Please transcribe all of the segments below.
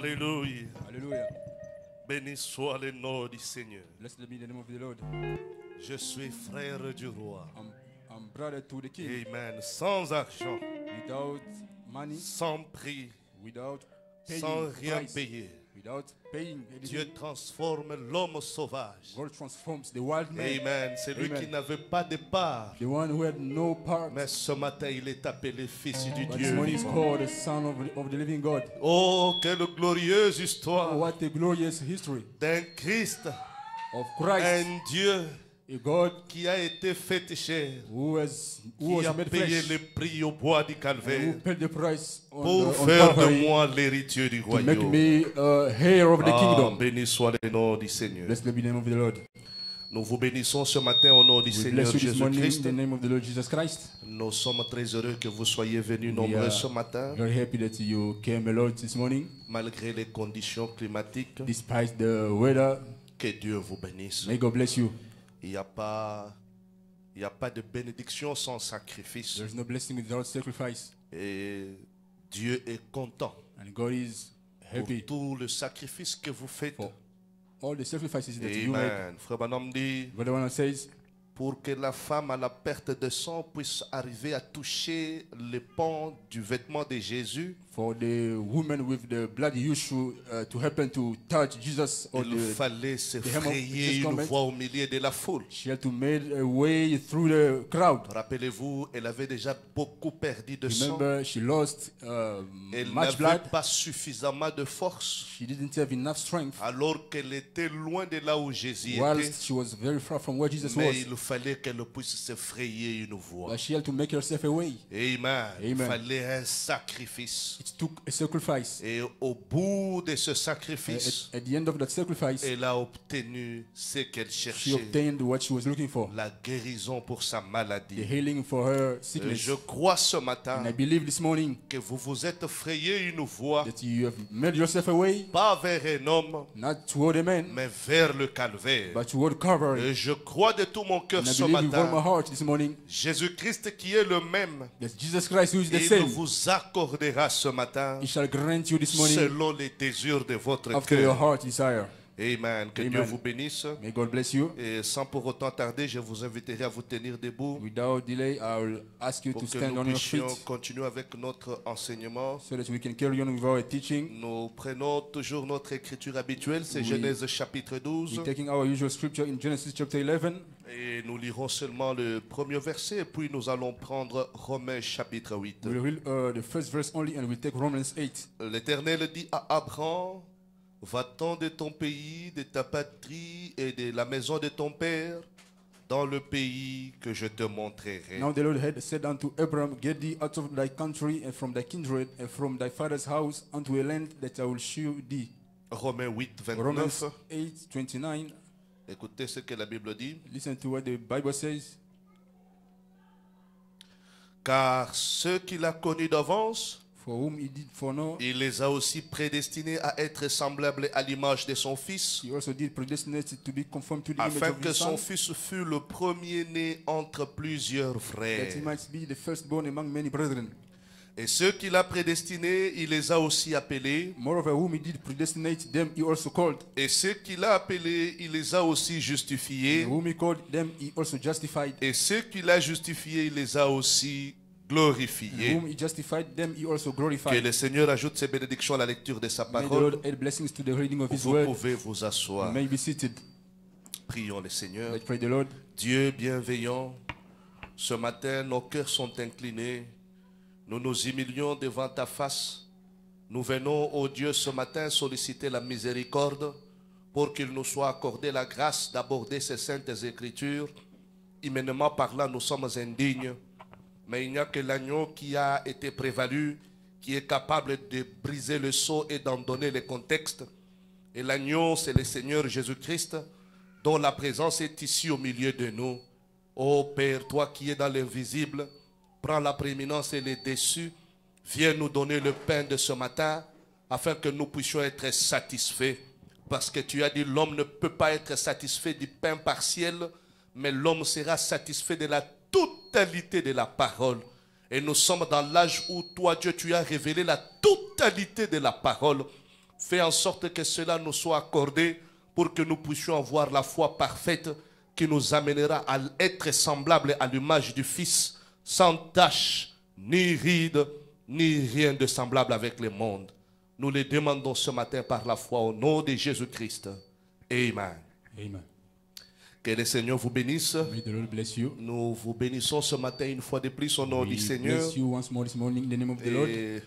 Alléluia. Hallelujah. Béni soit le nom du Seigneur. Blessed be the name of the Lord. Je suis frère du roi. I'm brother to the King. Amen. Sans argent, Without money, sans prix, without paying sans the rien price, payer. without paying Dieu anything, transforme l'homme sauvage. God transforms the wild man. Amen. C'est lui Amen. qui n'avait pas de part. The one who had no part, Mais ce matin, il est appelé fils du but this Dieu morning is vivant. called the Son of the Living God. Oh, quelle glorieuse Oh, histoire what a glorious history d'un Christ, of Christ, un Dieu a God qui a été fait chair, who qui a was made payé flesh, le prix au bois du who Calvaire paid the price on, pour on faire de Calvary moi l'héritier du to make royaume. me heir of the kingdom. Béni soit le nom du Seigneur. Blessed be the name of the Lord. Nous vous bénissons ce matin au nom du We Seigneur bless you this morning in Jésus-Christ. the name of the Lord Jesus Christ. Nous sommes très heureux que vous soyez venus We nombreux are ce matin, very happy that you came, Lord, this morning, malgré les conditions climatiques. despite the weather. Que Dieu vous bénisse. May God bless you. Il n'y a pas de bénédiction sans sacrifice. There's no blessing without sacrifice. Et Dieu est content And God is pour happy tout le sacrifice que vous faites. for all the sacrifices that you make. Amen. Frère Branham dit, Brother One says, pour que la femme à la perte de sang puisse arriver à toucher le pan du vêtement de Jésus, for the woman with the blood issue to happen to touch Jesus or il fallait se hem of frayer Jesus une garment. voie au milieu de la foule. She had to make a way through the crowd. Rappelez-vous, elle avait déjà beaucoup perdu de sang. Remember, she lost Elle much n'avait blood. pas suffisamment de force, She didn't have enough strength alors qu'elle était loin de là où Jésus était. whilst she was very far from where Jesus Mais was. il fallait qu'elle puisse se frayer une voie. But she had to make herself a way. Amen. Il Amen. fallait un sacrifice. It took a sacrifice. Et au bout de ce sacrifice, At the end of that sacrifice, elle a obtenu ce qu'elle she cherchait. obtained what she was looking for, La guérison pour sa the maladie. healing for her sickness. Je crois ce matin And I believe this morning que vous vous êtes frayé une voie, that you have made yourself a way, pas vers un homme, not toward a man, mais vers le calvaire. but toward Calvary. Et je crois de tout mon cœur And I ce believe with all my matin, heart this morning Jésus-Christ qui est le même, that Jesus Christ, who is the il same, vous accordera ce matin He shall grant you this morning selon les désirs de votre after your cœur. heart desire. Amen. Que Amen. Dieu vous bénisse. May God bless you. Et sans pour autant tarder, je vous inviterai à vous tenir debout Without delay, I will ask you pour to que stand nous on your puissions feet continuer avec notre enseignement. so that we can carry on with our teaching. Nous prenons toujours notre écriture habituelle, c'est Oui. Genèse chapitre 12. We're taking our usual scripture in Genesis chapter 11. Et nous lirons seulement le premier verset, et puis nous allons prendre Romains chapitre 8. We'll read the first verse only and we'll take Romans 8. L'Éternel dit à Abraham, va-t'en de ton pays, de ta patrie et de la maison de ton père, dans le pays que je te montrerai. Now the Lord had said unto Abram, get thee out of thy country and from thy kindred and from thy father's house unto a land that I will shew thee. Romains 8, Romans 29. 8, 29. Écoutez ce que la Bible dit. Listen to what the Bible says. Car ceux qu'il a connus d'avance, For whom he did foreknow, il les a aussi prédestinés à être semblables à l'image de son Fils, he also did predestinate to be conformed to the image afin of que his son son, Fils fût le premier-né entre plusieurs that frères. he might be the firstborn among many brethren. Et ceux qu'il a prédestinés, il les a aussi appelés. Moreover, whom he did predestinate, them he also called. Et ceux qu'il a appelés, il les a aussi justifiés. And whom he called, them he also justified. Et ceux qu'il a justifiés, il les a aussi glorifiés. Whom he justified, them he also Que glorified. le Seigneur ajoute ses bénédictions à la lecture de sa May the parole. Lord add blessings to the reading of his Vous word. pouvez vous asseoir. You may be seated. Prions le Seigneur. Let's pray the Lord. Dieu bienveillant, ce matin, nos cœurs sont inclinés. Nous nous humilions devant ta face. Nous venons, ô Dieu, ce matin solliciter la miséricorde pour qu'il nous soit accordé la grâce d'aborder ces saintes écritures. Humainement parlant, nous sommes indignes. Mais il n'y a que l'agneau qui a été prévalu, qui est capable de briser le sceau et d'en donner le contexte. Et l'agneau, c'est le Seigneur Jésus-Christ, dont la présence est ici au milieu de nous. Ô Père, toi qui es dans l'invisible, prends la prééminence et les dessus. Viens nous donner le pain de ce matin, afin que nous puissions être satisfaits. Parce que tu as dit, l'homme ne peut pas être satisfait du pain partiel, mais l'homme sera satisfait de la totalité de la parole. Et nous sommes dans l'âge où toi, Dieu, tu as révélé la totalité de la parole. Fais en sorte que cela nous soit accordé pour que nous puissions avoir la foi parfaite qui nous amènera à être semblable à l'image du Fils, sans tache, ni ride, ni rien de semblable avec le monde. Nous les demandons ce matin par la foi au nom de Jésus-Christ. Amen. Amen. Que le Seigneur vous bénisse. May the Lord bless you. Nous vous bénissons ce matin une fois de plus au nom du We Seigneur. bless you once more this morning in the name of the Lord. Et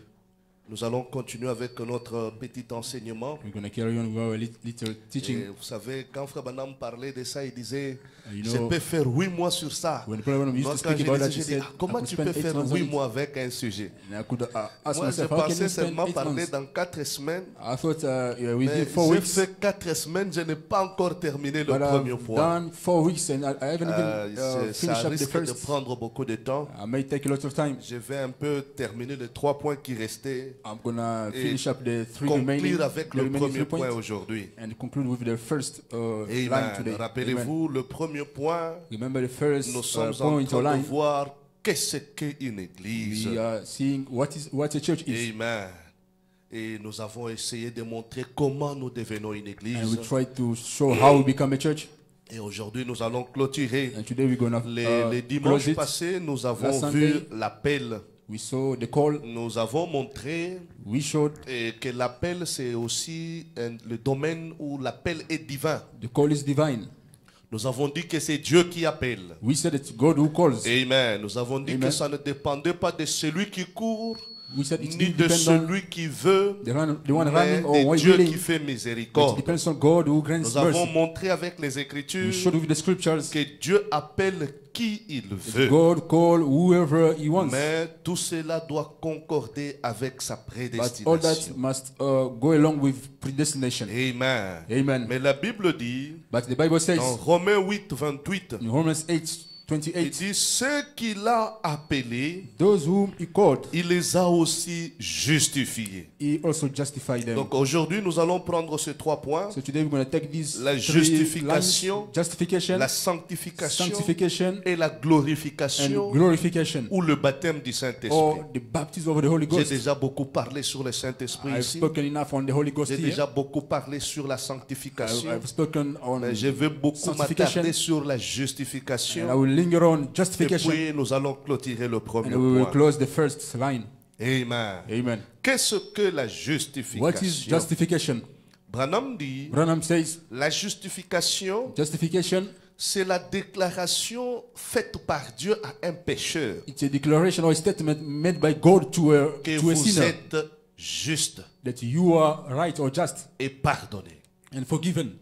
nous allons continuer avec notre petit enseignement. We're going to carry on with our little Et teaching. vous savez, quand Frère Branham parlait de ça, il disait, You je know, peux faire 8 mois sur ça. when Brother Branham used Moi, to quand speak je about that, disais, he j'ai dit, said, comment I could tu spend peux 8 faire months on 8 it. mois avec un sujet? And I could ask Moi, je myself, how can pensais you spend seulement 8 parler months? dans 4 semaines. I thought within Mais 4 j'ai weeks, fait 4 semaines, je n'ai pas encore terminé le but premier I've point. done 4 weeks and I haven't even Ça finished up the risque de first. prendre beaucoup de temps. I may take a lot of time. Je vais un peu terminer les 3 points qui restaient. I'm going to Et finish up the 3 remaining, Conclure avec le remaining premier 3 point points aujourd'hui. and conclude with the first line Amen. today. Amen. Rappelez-vous, le premier point, Remember the first nous sommes en point or train de line. voir qu'est-ce qu'une église. We are seeing what a church is. Amen. Et nous avons essayé de montrer comment nous devenons une And we église. try to show how we become a church. Et aujourd'hui, nous allons clôturer. And today we're going to Les close dimanches it. passés, nous avons Last vu Sunday, l'appel. we saw the call. Nous avons montré We showed que l'appel, c'est aussi le domaine où l'appel est divin. the call is divine. Nous avons dit que c'est Dieu qui appelle. We said it's God who calls. Amen. Nous avons dit Amen. que ça ne dépendait pas de celui qui court, We said it ni didn't de depend on celui qui veut, the one mais running or de one Dieu willing. qui fait It miséricorde. depends on God who grants Nous avons mercy. montré avec les We Écritures showed with the scriptures que Dieu appelle qui il veut. God call whoever He wants. Mais tout cela doit concorder avec sa But all that prédestination. must go along with predestination. Amen. Amen. Mais la Bible dit, But the Bible says dans Romains 8, 28, in Romans il 8:28, dit, ceux qu'il a appelés, those whom He called, il les a aussi justifiés. He also justified them. Donc aujourd'hui, nous allons prendre ces 3 points. So today we're going to take these La 3 justification, lines: justification, La sanctification sanctification, et la and glorification glorification, ou le baptême du Saint-Esprit. or the baptism of the Holy J'ai Ghost. déjà beaucoup parlé sur le Saint-Esprit I've ici. spoken enough on the Holy Ghost J'ai here. déjà beaucoup parlé sur la sanctification. I've spoken on, Mais je veux beaucoup sanctification. m'attarder sur la and I justification. will linger on Et justification, puis nous allons clôturer le premier and we will point. close the first line. Amen. Amen. Qu'est-ce que la What is justification? justification? Branham dit, Branham says la justification, justification, c'est la déclaration faite par Dieu à un pécheur it's a declaration or a statement made by God to a que to a vous sinner êtes juste that you are right or just et pardonné. and forgiven.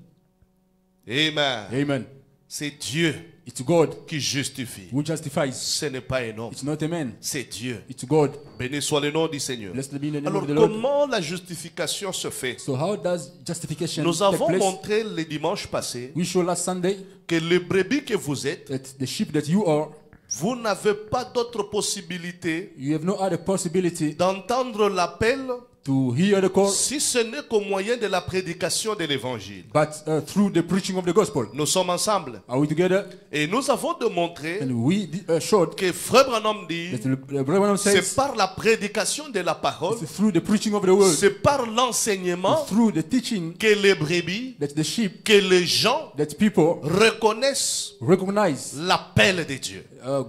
Amen. Amen. C'est Dieu It's God qui justifie. who justifies. Ce n'est pas un homme, It's not a man. c'est Dieu. It's God. Béni soit le nom du Seigneur. Blessed be the name Alors of the Lord. comment la justification se fait? So how does justification Nous take avons place? montré le dimanche passé We showed last Sunday que le brebis que vous êtes, that the sheep that you are, vous n'avez pas d'autre possibilité you have no other possibility d'entendre l'appel to hear the call si ce n'est qu'au moyen de la prédication de l'évangile. but through the preaching of the gospel. Nous sommes ensemble Are we together? et nous avons démontré And we showed que Frère Branham dit that the Brother Branham c'est says par la prédication de la parole, it's through the preaching of the word, c'est par l'enseignement through the teaching que les brebis, that the sheep, que les gens that people reconnaissent recognize l'appel de Dieu.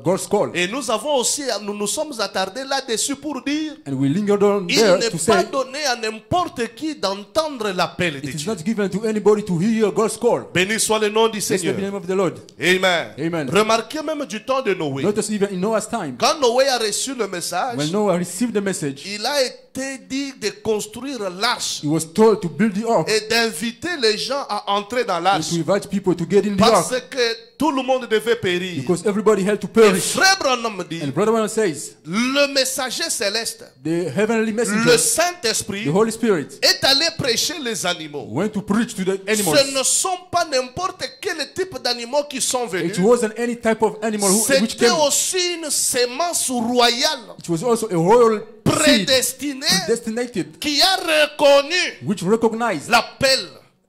God's call. Et nous avons aussi, nous sommes attardés là-dessus pour dire, And we lingered on il there n'est to pas say donné à n'importe qui d'entendre l'appel de it is Dieu. not given to anybody to hear God's call. Béni soit le nom du Blessed be the Seigneur. name of the Lord. Amen. Amen. Remarquez même du temps de Noé. Notice even in Noah's time, Quand Noé a reçu le message, when Noah received the message, il a été dit de construire l'arche he was told to build the ark et d'inviter les gens à entrer dans and l'arche. to invite people to get in the Parce ark que tout le monde devait périr. because everybody had to Et perish. Frère Branham dit, And Brother Branham says le messager céleste, the heavenly le messenger, Saint-Esprit, the Holy Spirit, est allé prêcher les animaux. went to preach to the animals. Ce ne sont pas n'importe quel type d'animaux qui sont venus. It wasn't any type of animal which C'était came. aussi une sémence royale It was also a royal seed prédestinée predestinated qui a reconnu which recognized l'appel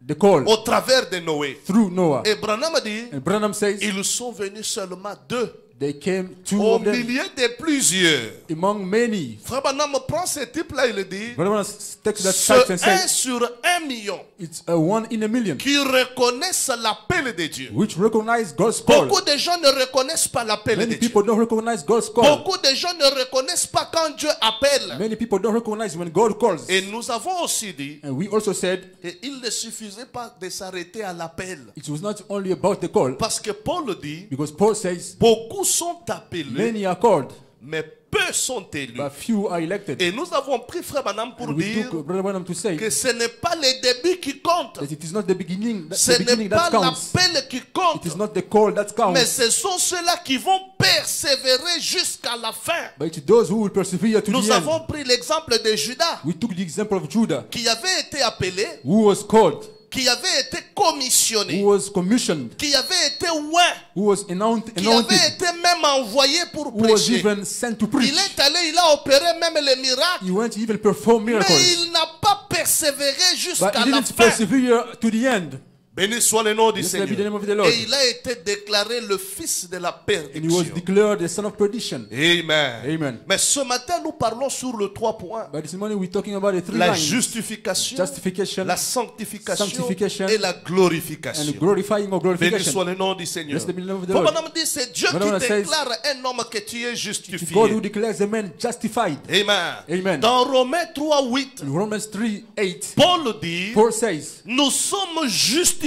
the call au travers de Noé. through Noah. Et Branham a dit, And Branham says ils sont venus seulement 2 They came, two Au of them, milieu de plusieurs. among many. Frère Branham prend ce type-là, il dit, Brother takes that ce text and 1 says, sur 1 million it's a 1 in a million, qui reconnaissent l'appel de Dieu. which recognize God's call. Beaucoup de gens ne reconnaissent pas l'appel de Many Dieu. people don't recognize God's call. Beaucoup de gens ne reconnaissent pas quand Dieu appelle. Many people don't recognize when God calls. Et nous avons aussi dit And we also said qu'il ne suffisait pas de s'arrêter à l'appel. it was not only about the call, Parce que Paul dit, because Paul says, beaucoup sont appelés, many are called, mais peu sont élus. but few are elected. Et nous avons pris Frère Branham pour And we dire took Brother Branham to say que ce n'est pas le début qui compte. that it is not the beginning, Ce the n'est beginning pas that counts. l'appel qui compte. It is not the call that counts, Mais ce sont ceux-là qui vont persévérer jusqu'à la fin. but it's those who will persevere to Nous the end. avons pris l'exemple de Judas, We took the example of Judah, qui avait été appelé, who was called, qui avait été who commissionné, was commissioned, qui avait été oint, who was anointed, qui avait été même envoyé pour who was prêcher. even sent to preach. Il est allé, il a opéré même les miracles, He went to even perform mais miracles, il n'a pas persévéré but jusqu'à he la didn't fin. persevere to the end. Béni soit le nom du Blessed be the Seigneur. name of the Lord. Et il a été déclaré le fils de la And he was perdition. declared the son of perdition. Amen. Amen. Mais ce matin, nous parlons sur le 3 points. But this morning we're talking about the three La lines: justification, justification, la sanctification sanctification, et la and glorification. glorifying or Béni glorification. soit le nom du Seigneur. Blessed be the name of the Frère Lord. Branham dit, c'est Dieu Branham qui says, déclare un homme que tu es It's justifié. God who declares a man justified. Amen. Amen. Dans Romains 3:8, In Romans 3:8, Paul dit, Paul says, nous sommes justifiés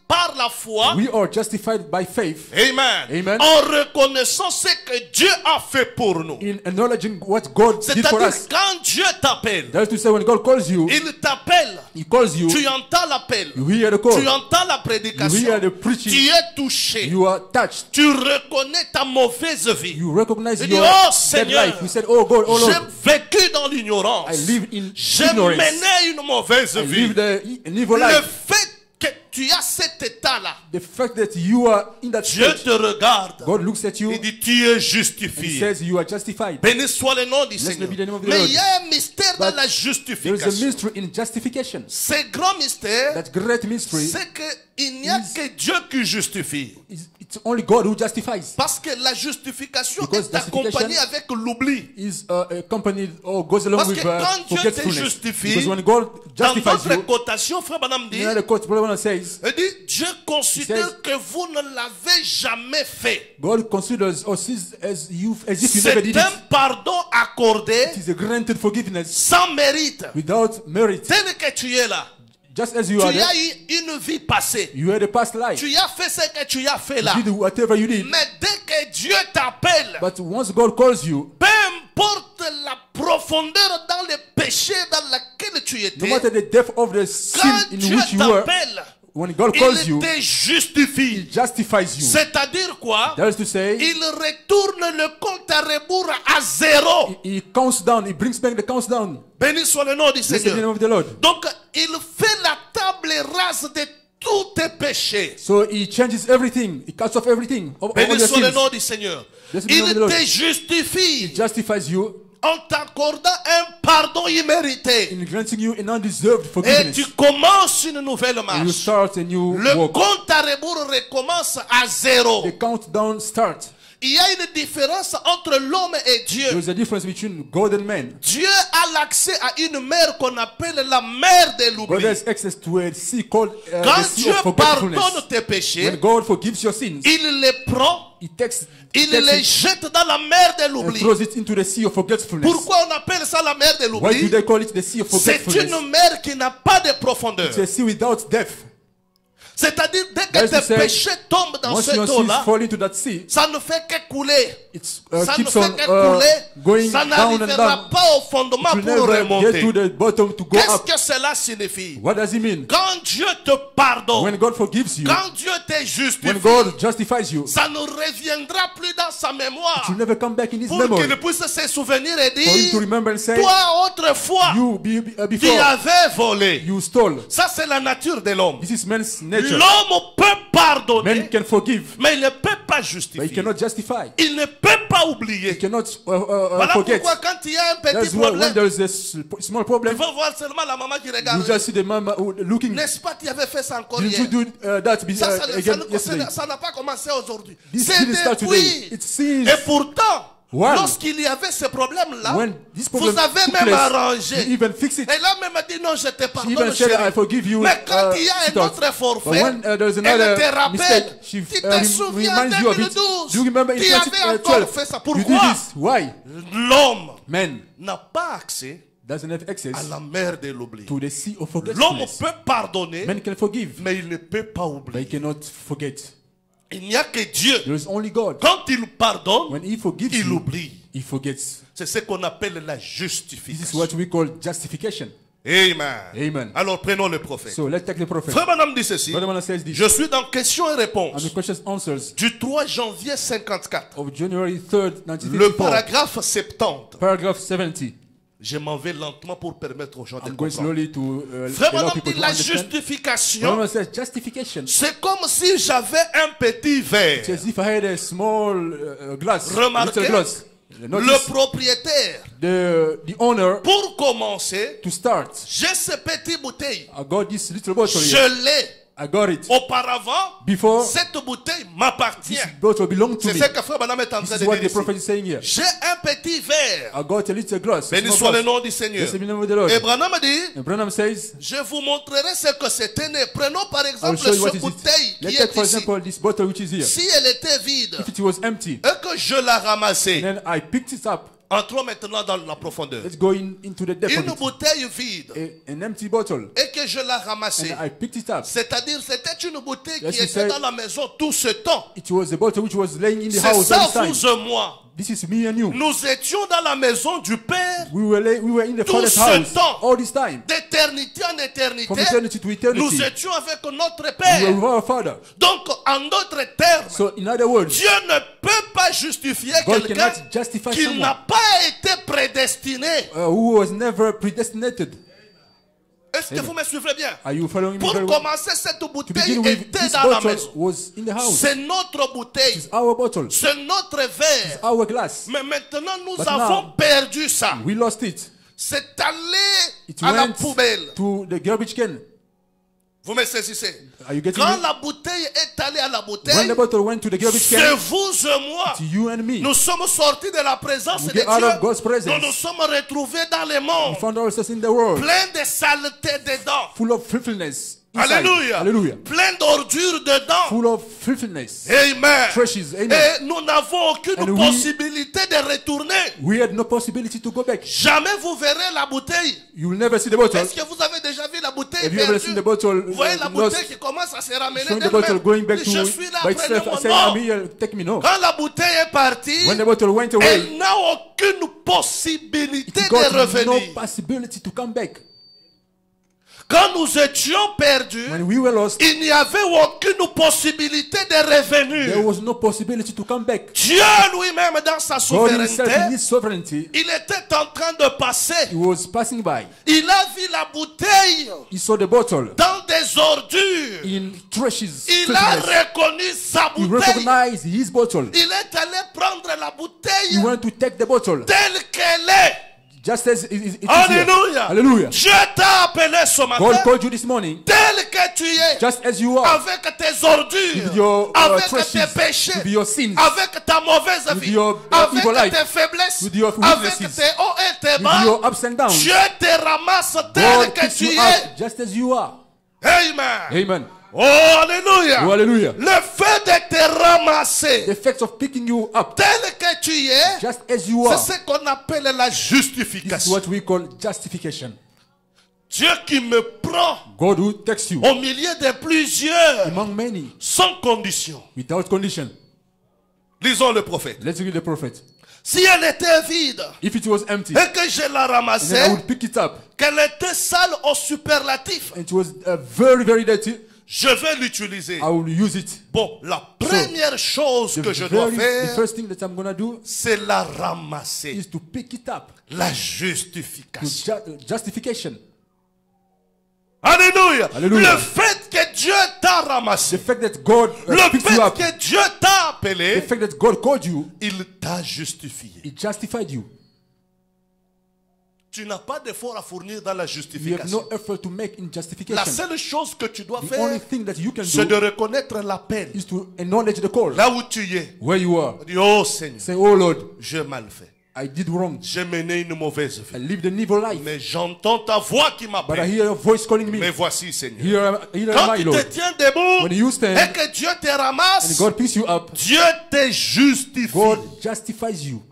par la foi. we are justified by faith Amen. Amen. En reconnaissant ce que Dieu a fait pour nous. in acknowledging what God did for C'est-à-dire us. quand Dieu t'appelle, That is to say, when God calls you, il t'appelle, He calls you, tu entends l'appel, you hear the tu call, entends la you prédication, hear the preaching, tu es touché, you are touched, tu reconnais ta mauvaise vie. you recognize Tu your dis, oh dead Seigneur, life. You said, oh God, oh j'ai Lord, vécu dans l'ignorance, I live in j'ai ignorance. mené une mauvaise I vie. live an evil Le life. fait que tu as cet état-là, The fact that you are in that Dieu state, te regarde, God looks at you il dit tu es and He justifié. says you are justified. Béni soit le nom du Blessed Seigneur. be the name of the Mais Lord. il y a un mystère dans But la There is a justification. mystery in justification. Ce grand mystère, That great mystery c'est qu'il n'y a que Dieu qui justifie. it's only God who justifies. Parce que la justification Because est accompagnée avec l'oubli. Is accompanied or goes along Parce with que quand Dieu te forgetfulness. justifie, Because when God Dans justifies notre you, cotation, Frère Branham dit, in another quote, Brother Branham says, il dit, Dieu considère He says- que vous ne l'avez jamais fait. God considers or sees as if you never did C'est it. un pardon accordé It is a granted forgiveness sans mérite. without merit. Tel que tu es là, Just as you tu are there, as eu une vie passée. you had a past life. Tu as fait ce que tu as fait là. You did whatever you did. Mais dès que Dieu t'appelle, But once God calls you, peu importe la profondeur dans le péché dans lequel tu no étais, matter the depth of the sin quand in Dieu which you were, t'appelle, when God calls il you, te justifie. He justifies you. C'est-à-dire quoi? That is to say, Il retourne le compte à rebours à zéro. He counts down, He brings back the counts down. Béni soit le nom du Blessed be the name Seigneur. of the Lord. Donc, il fait la table rase de tous tes péchés. So He changes everything. He cuts off everything. All Béni your soit le sins. nom du Seigneur. Blessed be the name of the Il Lord. te He justifie justifies you en t'accordant un pardon immérité. in granting you an undeserved Et forgiveness. tu commences une nouvelle And you marche. start a new Le walk. compte à rebours recommence à zéro. The countdown starts. Il y a une différence entre l'homme et Dieu. There's a difference between God and man. Dieu a l'accès à une mer qu'on appelle la mer de God l'oubli. has access to a sea called the Quand sea Dieu of forgetfulness. pardonne tes péchés, When God forgives your sins, il les prend, He takes il takes les it jette dans la mer de and l'oubli. throws it into the sea of forgetfulness. Pourquoi on appelle ça la mer de Why do l'oubli? they call it the sea of C'est forgetfulness? une mer qui n'a pas de profondeur. It's a sea without depth. C'est-à-dire, dès That is que to tes say, péchés tombent dans Once cette your sins eau-là, fall into that sea, ça ne fait que couler. it Ça ne keeps fait on que couler. going Ça down and n'arrivera down. pas au fondement It will pour never get remonter. to the bottom to go Qu'est-ce up. que cela signifie? What does it mean? Quand Dieu te pardonne, When God forgives you, quand Dieu te when justifie, God justifies you, ça ne reviendra plus dans sa mémoire. it will never come back in His Pour memory. qu'il puisse se souvenir et For Him to dire, remember and say, toi autrefois, you tu before, avais volé. you stole. Ça c'est la nature de l'homme. This is man's nature. L'homme peut Man pardonner, can forgive, mais il ne peut pas but he justifier. cannot justify. why. Il ne peut pas You oublier. cannot Voilà forget. pourquoi quand il y a un petit That's why when problème, there is a small tu problem, vas voir seulement la maman qui you regarde. just see the mama looking. N'est-ce pas, tu avais fait ça encore Did hier. you do that again yesterday? Ça n'a pas commencé aujourd'hui. This C'est didn't start today. depuis. It seems Et pourtant, Why? lorsqu'il y avait ce problème-là, when this problem vous avez took même place, arrangé. you even fix it. Et là même dit non, je te She pardonne, even said, chérie. I forgive you. Mais quand il y a un sweetheart. autre But forfait, when there's elle another te rappelle. mistake, she Tu te souviens en reminds you of it. 2012. Do you remember in Tu avais encore 2012? fait ça. You did Pourquoi? this. Why? L'homme Man n'a pas accès doesn't have access à la mer de l'oubli. to the sea of L'homme forgetfulness. peut pardonner, Man can forgive, mais il ne peut pas but oublier. he cannot forget. Il n'y a que Dieu. There is only God. Quand il pardonne, When he forgives il you, oublie. he forgets. C'est ce qu'on appelle la This is justification. what we call justification. Amen. Amen. Alors prenons le prophète. So let's take the prophet. Frère Branham dit ceci. Brother Branham says this. Je suis dans questions et And réponses the questions answers du 3 janvier 54. of January 3rd, Le 1954. paragraphe 70. Paragraph 70. Je m'en vais lentement pour permettre aux gens de I'm going comprendre. slowly to Frère allow Branham people dit to la understand. justification, Branham says justification. c'est comme si j'avais un petit verre. It's as if I had a small glass, Remarquez, little glass. Le Notice propriétaire, the owner, pour commencer, to start, j'ai ce petit bouteille. I got this little bottle here. Je l'ai. I got it. Auparavant, Before, cette bouteille m'appartient. this bottle belonged to C'est me. ce que Frère Branham est en This train is de what dire the prophet ici. is saying here. J'ai un petit verre. I got a little glass. a Béni small soit le glass. nom du Seigneur. Blessed be the name of the Lord. Et Branham dit, And Branham says, je vous montrerai ce que c'était né. Prenons par I'll exemple show you what cette is bouteille it. qui Let's est take, for ici. example, this bottle which is here. Si elle était vide If it was empty, et que je la ramassais, then I picked it up. entrons maintenant dans la profondeur. Let's go into the depth Une of it. bouteille vide An empty bottle. et que je la ramassais. And I picked it up. C'est-à-dire c'était une bouteille Yes, qui you était say- dans la maison tout ce temps. It was a bottle which was laying in the C'est house ça all the time. vous et moi. This is me and you. Nous étions dans la maison du Père We were in the Tout Father's ce house temps. all this time. d'éternité en éternité. From eternity to eternity. Nous étions avec notre We were Père. with our Father. Donc, en d'autres termes, So in other words, Dieu ne peut pas justifier God quelqu'un cannot justify qui someone n'a pas été prédestiné. who was never predestinated. Est-ce que vous me suivez bien? Are you following me Pour very well? commencer, cette To bouteille begin with, était this dans la bottle maison. was in the house. C'est notre bouteille. It's our bottle. C'est notre verre. Our glass. Mais maintenant, nous But avons now- perdu ça. We lost it. C'est allé It à la went poubelle. to the garbage can. Vous me saisissez? Are you getting Quand me? la bouteille est allée à la When bouteille, the bottle went to the garbage c'est can, vous et moi. it's you and me. Nous sommes sortis de la présence We de get out of Dieu. God's presence. Nous nous sommes retrouvés dans le We monde, found ourselves in the world, plein de saleté dedans. full of filthiness. Inside. Alléluia. Hallelujah. Plein d'ordures dedans. Full of filthiness. Amen. Trashes. Amen. Et nous n'avons aucune And we- possibilité de retourner. We had no possibility to go back. Jamais vous verrez la bouteille. You will never see the bottle. Est-ce que vous avez déjà vu la bouteille Have you ever perdue? seen the bottle Vous voyez la lost? bouteille qui commence à se ramener Showing the bottle going back d'elle-même. to Je suis là, by itself, prenez-moi. saying, Non. I'm here, take me. No. Quand la bouteille est partie, When the bottle went away, elle n'a aucune possibilité it de got no revenir. possibility to come back. Quand nous étions perdus, When we were lost, il n'y avait aucune possibilité de there revenir. was no possibility to come back. Dieu lui-même, dans sa God himself, in souveraineté, his sovereignty, il était en train de passer. he was passing by. Il a vu la bouteille He saw the bottle dans des ordures. in trashes. Il a filthiness. reconnu sa He bouteille. recognized his bottle. Il est allé prendre la He bouteille went to take the bottle, telle qu'elle est. just as it is here. Alléluia. Hallelujah. Dieu t'a appelé ce matin God called you this morning, tel que tu es, just as you are, avec tes ordures, with your avec trashes, tes péchés, with your sins, avec ta mauvaise with vie, your avec evil life, tes faiblesses, with your avec weaknesses, tes hauts et tes with bas. your ups and downs. Dieu te ramasse tel God que picks tu you es. up just as you are. Amen. Amen. Oh, alléluia. Oh, hallelujah. Le fait de te ramasser The effects of picking you up tel que tu es, just as you are. c'est ce qu'on appelle la This is justification. what we call justification. Dieu qui me prend God who takes you au milieu de plusieurs among many sans condition. without condition. Lisons le prophète. Let's read the prophet. Si elle était vide If it was empty, et que je la then I ramassais, would pick it up. qu'elle était sale au superlatif, And it was very, very dirty, je vais l'utiliser. I will use it. Bon, la première chose The, que je dois the faire, first thing that I'm going to do c'est la ramasser. is to pick it up. La To justification. justification. Alléluia. Alléluia. Le fait que Dieu t'a The ramassé, fact that God le picked you fait up, que Dieu t'a the appelé, fact that God called you, il t'a justifié. He justified you. Tu n'as pas d'effort à fournir dans la You have justification. no effort to make in La justification. seule chose que tu dois The only faire, thing that you can c'est de do reconnaître l'appel. is to acknowledge the call. Là où tu es, Where you are. dis, oh Seigneur, Say, oh Lord, j'ai mal fait. I did wrong. J'ai mené une mauvaise I vie. lived an evil life. Mais j'entends ta voix qui But I m'appelle. hear your voice calling Mais me. voici, Seigneur. Here am Quand I, tu te Lord. tiens debout When you stand et que Dieu te and ramasse, God picks you up, Dieu te justifie. God justifies you.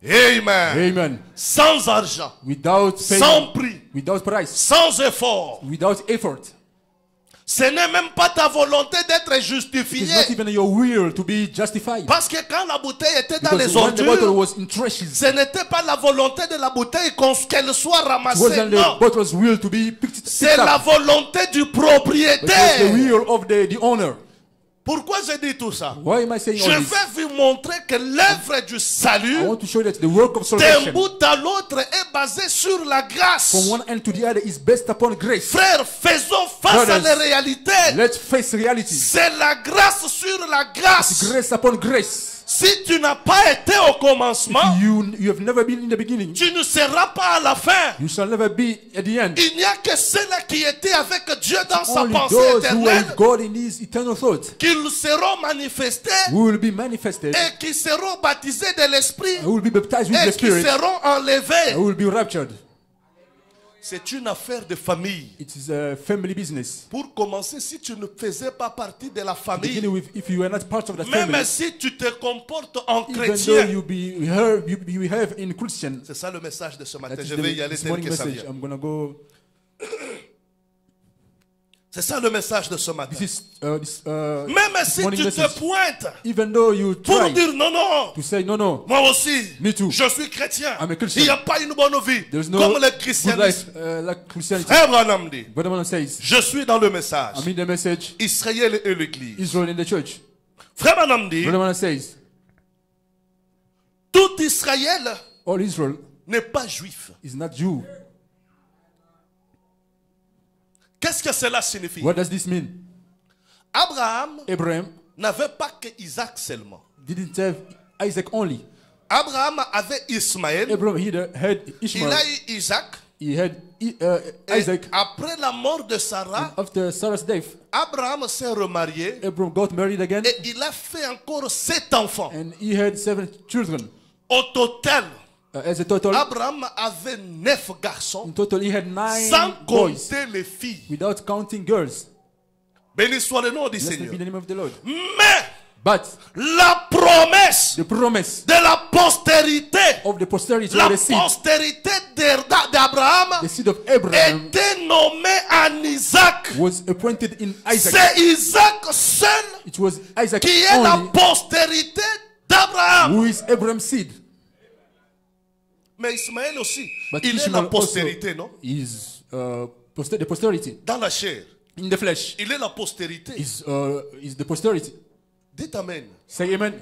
Amen. Amen. Sans argent, Without sans paying, prix, without price, sans effort. without effort. Ce n'est même pas ta volonté d'être It justifié. is not even your will to be justified. Parce que quand la bouteille était dans Because les when the bottle ordures, was in trashes, ce n'était pas la volonté de la bouteille qu'elle soit it ramassée. wasn't the Non. bottle's will to be picked C'est la up. volonté du But it was the propriétaire. will of the owner. Pourquoi je dis tout ça? Why am I saying Je all this? vais vous montrer que l'œuvre du I salut, want to show you that the work of d'un salvation bout à l'autre, est basée sur la grâce. from one end to the other is based upon grace. Frères, faisons face à Brothers, la réalité. Let's face reality. C'est la grâce sur la grâce. Grace upon grace. Si tu n'as pas été au commencement, You have never been in the beginning. tu ne seras pas à la fin. You shall never be at the end. Il n'y a que ceux-là qui étaient avec Dieu dans sa Only pensée those who are éternelle with God in His eternal thought qu'ils seront manifestés will be manifested. et qui seront baptisés de l'Esprit I will be baptized with et the qui Spirit. seront I enlevés. will be raptured. C'est une affaire de famille. It is a family business. Pour commencer, si tu ne faisais pas partie de la famille, Beginning with, if you are not part of the même family, si tu te comportes en even though chrétien, you behave in Christian, c'est ça le message de ce that matin. is Je vais y aller this tel morning que ça message. vient. I'm gonna go. C'est ça le message de ce matin. This Même si morning tu message. te pointes Even though you pour try dire non, non, to say no, moi aussi, Me too. je suis chrétien. I'm a Christian. Il n'y a pas une bonne vie there's no comme le good christianisme. life like Christianity. Frère Branham dit, Brother Branham says, je suis dans le message. I'm in the message, Israël et l'église. Israel in the church. Frère Branham dit, Brother Branham says, tout Israël all Israel n'est pas juif. is not Jew. Qu'est-ce que cela signifie? What does this mean? Abraham Abraham n'avait pas que Isaac seulement. didn't have Isaac only. Abraham avait Ismaël, Abraham he had il Ishmael. a eu Isaac. He had Et Isaac. après la mort de Sarah, After Sarah's death, Abraham s'est remarié Abraham got married again, et il a fait encore 7 enfants. and he had 7 children. Au total, As a total, Abraham avait 9 garçons, in total, he had 9 sans boys, compter les filles. without counting girls. Béni soit le nom du Blessed Seigneur. be the name of the Lord. Mais But la promesse the promise de la postérité, of the posterity, la or the seed, postérité d'Abraham the seed of Abraham, était nommée en Isaac. was appointed in Isaac. C'est Isaac seul It was Isaac qui est la only postérité d'Abraham. who is Abraham's seed. Mais Ismaël aussi, But il est Ishmael la postérité, non? is the posterity. Dans la chair, In the flesh il est la postérité. is the posterity. Dites Amen. Say amen.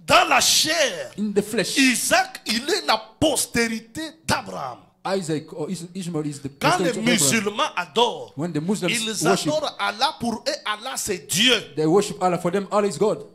Dans la chair, In the flesh, Isaac, il est la postérité d'Abraham. Isaac or Ishmael is the Quand les posterity of Abraham. musulmans adorent, When the Muslims ils worship, adorent Allah. Pour eux, Allah c'est Dieu. they worship Allah. For them, Allah is God.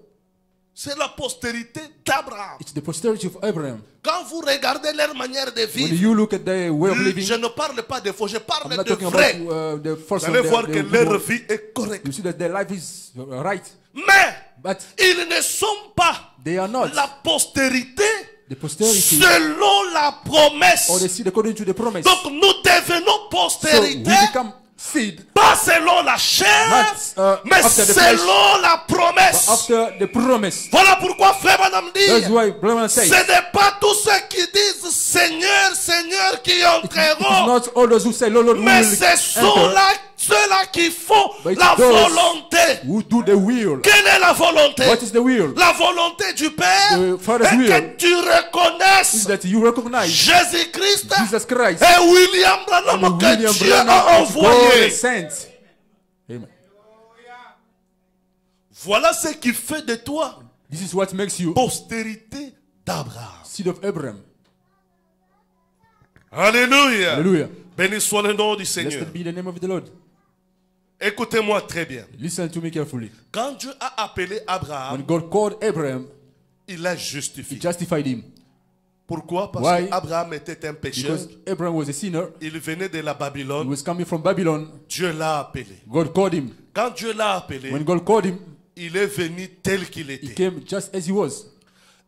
C'est la postérité d'Abraham. It's the posterity of Abraham. Quand vous regardez leur manière de When vivre, you look at their way of living, je ne parle pas de faux, je I'm parle not de talking vrai. about the Vous false allez one, voir the que good leur one. vie est correcte. You see that their life is right, Mais but ils ne sont pas they are not la postérité the posterity selon la promesse. or the seed according to the promise. Donc nous devenons So we postérité, become seed, pas selon la chair, not mais after the flesh, selon la but promesse. after the promise. Voilà pourquoi frère Madame That's dit, why Brahman says, ce n'est pas tous ceux qui disent Seigneur, Seigneur qui it is entreront, not all those who say, Lord, Lord, we mais will c'est ceux-là qui font But it's la those volonté. who do the will. Quelle est la volonté? What is the will? La volonté du Père The Father's est will que tu is reconnaisses that you recognize Jésus-Christ Jesus Christ et William Branham and que William Dieu Branham a is God envoyé. sent. Amen. Voilà ce qui fait de toi This is what makes you postérité d'Abraham. seed of Abraham. Alléluia. Hallelujah. Béni soit le nom du Seigneur. Blessed be the name of the Lord. Écoutez-moi très bien. Listen to me carefully. Quand Dieu a appelé When Abraham, God called Abraham, il l'a he justifié. justified him. Pourquoi? Parce Why? qu'Abraham était un pécheur. Because Abraham was a sinner. Il venait de la He Babylone. was coming from Babylon. Dieu l'a appelé. God called him. Quand Dieu l'a appelé, When God called him, il est venu tel qu'il he était. came just as he was.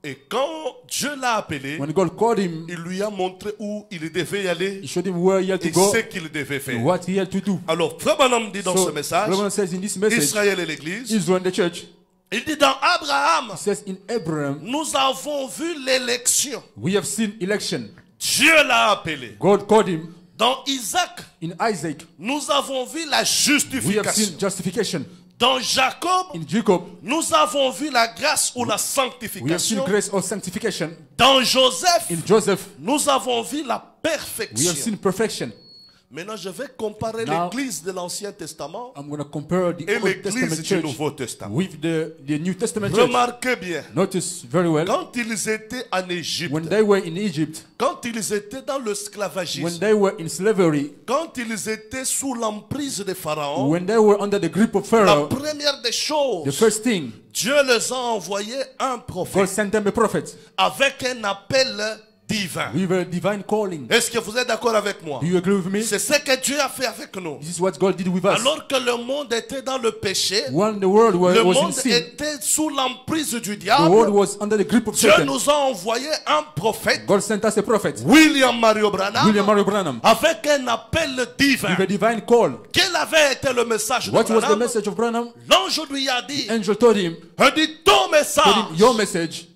Et quand Dieu l'a appelé, When God called him, il lui a montré où il devait y aller he showed him where he had to et go ce qu'il devait faire. and what he had to do. Alors, Frère Branham dit dans So, ce message, Reverend says in this message, Israël et l'Église, Israel and the church, il dit dans Abraham, he says in Abraham, nous avons vu l'élection. we have seen election. Dieu l'a appelé. God called him. Dans Isaac, In Isaac, nous avons vu la we have justification. seen justification. Dans Jacob, In Jacob, nous avons vu la grâce ou la we have seen sanctification. grace or sanctification. Dans Joseph, In Joseph, nous avons vu la we have perfection. seen perfection. Maintenant, je vais comparer Now, l'église de l'Ancien Testament I'm going to compare the et Old Testament l'église du church Nouveau Testament. with the New Testament church. Remarquez bien, Notice very well, quand ils étaient en Égypte, when they were in Egypt, quand ils étaient dans when l'esclavagisme, they were in slavery, quand ils étaient sous l'emprise de Pharaon, when they were under the grip of la Pharaoh, première des the choses, first thing, Dieu les a envoyé un God prophète sent them a prophet avec un appel divin. with a divine calling. Est-ce que vous êtes d'accord avec moi? Do you agree with me? C'est ce que Dieu a fait avec nous. This is what God did with us. Alors que le monde était dans le péché, When the world was le in monde sin, était sous l'emprise du the diable, world was under the grip of Dieu Satan. nous a envoyé un prophète, God sent us a prophet, William Mario Branham, William Mario Branham, avec un appel divin. with a divine call. Quel avait été le message de What was the Branham? message of Branham? L'ange lui a dit, Angel told him, ton told him, message your message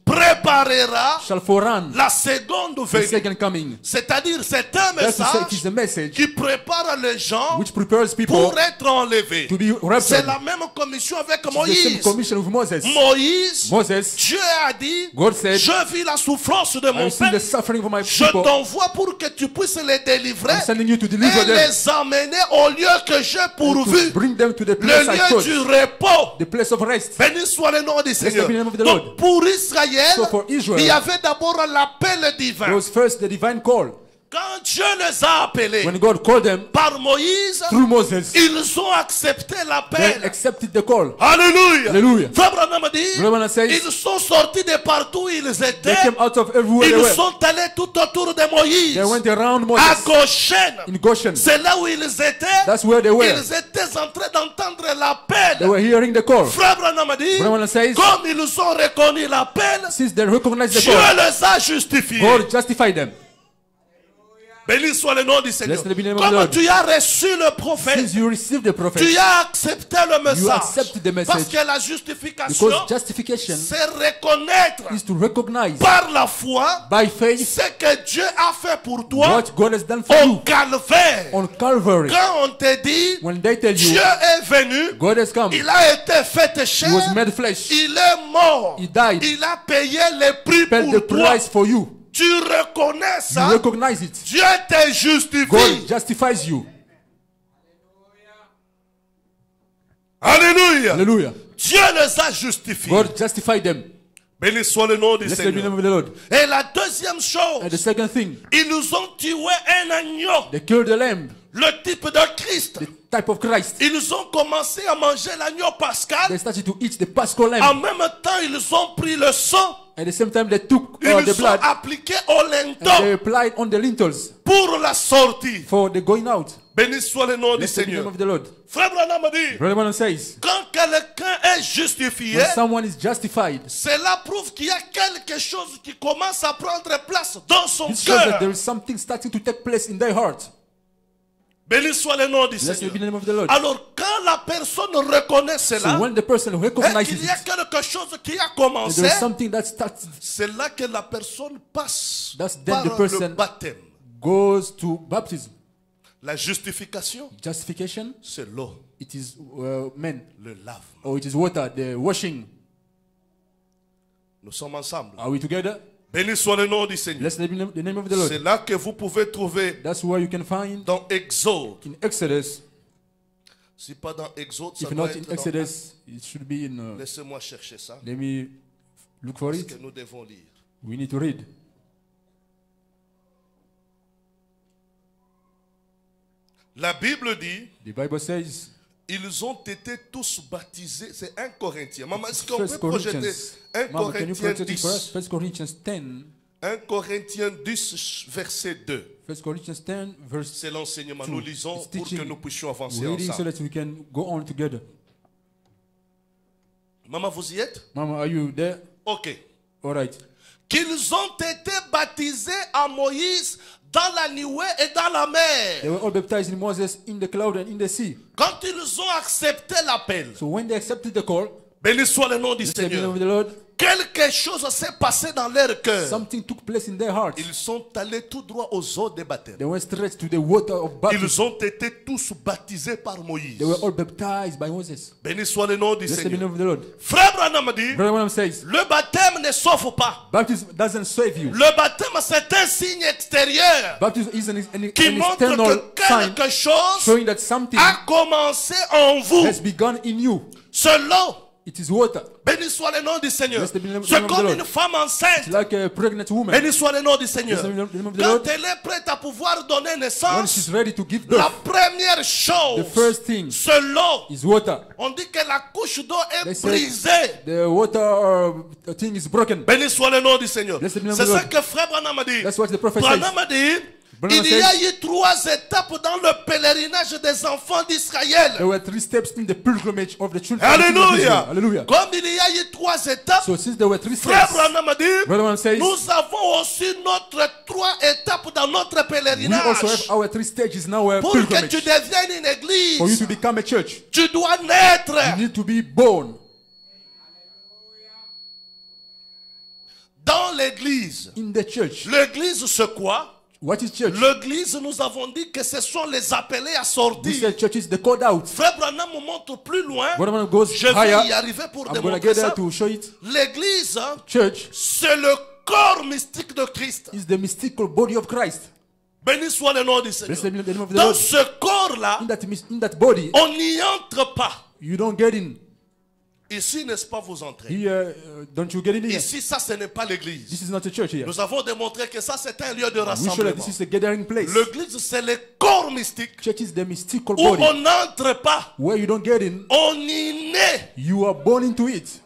préparera shall forerun la seconde the venue. second coming. C'est-à-dire, c'est un That's to say, it is message a message qui prépare les gens which prepares people pour être enlevés. to be raptured. C'est la même commission avec It's the same Moïse. commission with Moses. Moïse, Dieu a dit, God said, je vis la souffrance de mon I've seen the peuple. suffering of my Je people. t'envoie pour que tu puisses les délivrer I'm sending you to et deliver them, les emmener au lieu que j'ai pourvu, to bring them to the le place I lieu chose, du repos. the place of rest. Béni soit le nom du Seigneur. be the name of the Donc Lord. pour Israël, So for Israel, il y avait d'abord l'appel divin. There was first the divine call. Quand Dieu les a appelés When God called them par Moïse, through Moses, ils ont accepté they l'appel. accepted the call. Alléluia. Hallelujah. Frère Branham dit, Branham says, ils sont sortis de partout où ils They étaient. came out of everywhere they Ils were. sont allés tout autour de Moïse. They went around À Moses Goshen. in Goshen. C'est là où ils étaient. That's where they were. Ils étaient en train d'entendre They l'appel. were hearing the call. Frère Branham dit, Branham says, comme ils ont reconnu l'appel, since they recognized the Dieu call, les a justifiés. God justified them. Béni soit le nom du Seigneur. Blessed be the name of the Comme Lord. tu as reçu le prophète, Since you received the prophet, tu as accepté le you message. accepted the Parce message. que la justification, Because justification c'est reconnaître is to recognize par la foi by faith ce que Dieu a fait pour toi what God has done for au you calvaire. on Calvary. Quand on te dit, When they tell you Dieu est venu, God has come, il a été fait He chair, was made flesh, il est mort, He died, il a payé le prix paid the pour toi. price for you. Tu reconnais ça, You recognize it. Dieu te justifie. God justifies you. Alléluia. Hallelujah. Dieu les a justifiés. God justified them. Béni soit le nom du Blessed be the name Seigneur. of the Lord. Et la deuxième And chose, the second thing, ils nous ont tué un agneau, they killed the lamb, le type de Christ. the type of Christ. Ils ont commencé à manger l'agneau pascal. They started to eat the Paschal En lamb. même temps, ils ont pris le sang. At the same time, they took Ils the ont blood appliqué au and they linteau applied on the lintels pour la sortie. for the going out. Béni soit le nom du Blessed be the name Seigneur. of the Lord. Frère Branham dit, Brother Branham says, quand quelqu'un est justifié, when someone is justified, cela prouve qu'il y a quelque chose qui commence à prendre place dans son it shows that cœur. there is something starting to take place in their heart. Béni soit le nom du Blessed Seigneur. be the name of the Lord. Alors, quand la personne reconnaît cela, So when the person et recognizes qu'il y a it, quelque chose qui a and commencé, there is something that starts, c'est là que la personne passe That's then par the person- le baptême. goes to baptism. La justification, Justification, c'est l'eau, it is men, le lavement. or it is water, the washing. Nous sommes ensemble. Are we together? Béni soit le nom du Seigneur. Blessed be the name of the C'est Lord. là que vous pouvez trouver That's where you can find dans Exode. in Exodus. Si pas dans Exode, ça If doit not in être dans... Exodus, it should be in. Laissez-moi chercher ça. Let me look for Parce it. que nous devons lire. We need to read. La Bible dit, The Bible says, Ils ont été tous baptisés. C'est 1 Corinthiens. Maman, est-ce qu'on peut 1 projeter Corinthians. 1 Mama, can you Corinthiens project it for us? 10? 1 Corinthians 10. 1 Corinthiens 10, verset 2. 1 Corinthians 10, verse C'est l'enseignement. 2. Nous lisons It's pour que teaching. nous puissions avancer Reading so ensemble. that we can go on together. Maman, vous y êtes? Mama, are you there? Ok. All right. Qu'ils ont été baptisés à Moïse dans la nuée et dans la They mer. were all baptized in Moses in the cloud and in the sea. Quand ils ont accepté l'appel, So when they accepted the call, béni soit le nom du they said, "In the name Seigneur, of the Lord," quelque chose s'est passé dans leur cœur. something took place in their hearts. Ils sont allés tout droit aux eaux des baptêmes. They went straight to the water of baptism. Ils ont été tous baptisés par Moïse. They were all baptized by Moses. Béni soit le nom du Blessed be the Seigneur. name of the Lord. Frère Branham dit, Brother Branham says, le baptême ne sauve pas. baptism doesn't save you. Le baptême, c'est un signe extérieur Baptism is an qui montre external que sign quelque chose showing that something a commencé en vous. has begun in you. Selon, It is water. béni soit le nom du Seigneur. Blessed be the name of C'est the comme Lord. une femme enceinte. It's like a pregnant woman. Béni soit le nom du Seigneur. Blessed be the name of the Quand Lord. elle est prête à pouvoir donner When naissance, she's ready to give la birth, première chose, the first thing c'est l'eau. is water. On dit que la couche d'eau They est say brisée. the water thing is broken. Béni soit le nom du Seigneur. Blessed be the name C'est of the ça Lord. que frère Branham a dit. That's what the prophet Branham says. a dit, Branham il y a says- eu 3 étapes dans le pèlerinage des enfants d'Israël. There were 3 steps in the pilgrimage of the children of Alléluia. Israel. Hallelujah. Comme il y a eu 3 étapes, So since there were 3 frère steps, Branham a dit, Brother Branham says, nous avons aussi notre 3 étapes dans notre we also pèlerinage. have our 3 stages in our Pour que pilgrimage. tu deviennes une For you église, to become a church, tu dois naître you need to be born dans l'église. in the church. L'église, c'est quoi? What is church? L'église, nous avons dit que ce sont les appelés à We sortir. said church is the called out. Frère Branham me montre plus loin. Brother Branham goes Je vais y higher. arriver pour I'm going to démontrer get there ça. to show it. L'église, Church c'est le corps mystique de Christ. is the mystical body of Christ. Béni soit le nom du Seigneur. Blessed be the name of the Dans Lord. ce corps-là, In that body, on n'y entre pas. you don't get in. Ici, n'est-ce pas, vous entrez. Here, don't you get in here? Ici, ça, ce n'est pas l'église. This is not a church here. Nous avons démontré que ça, c'est un lieu de We show that rassemblement. this is a gathering place. L'église, c'est le corps mystique Church is the mystical où body. on n'entre pas. Where you don't get in, On y naît. you are born into it.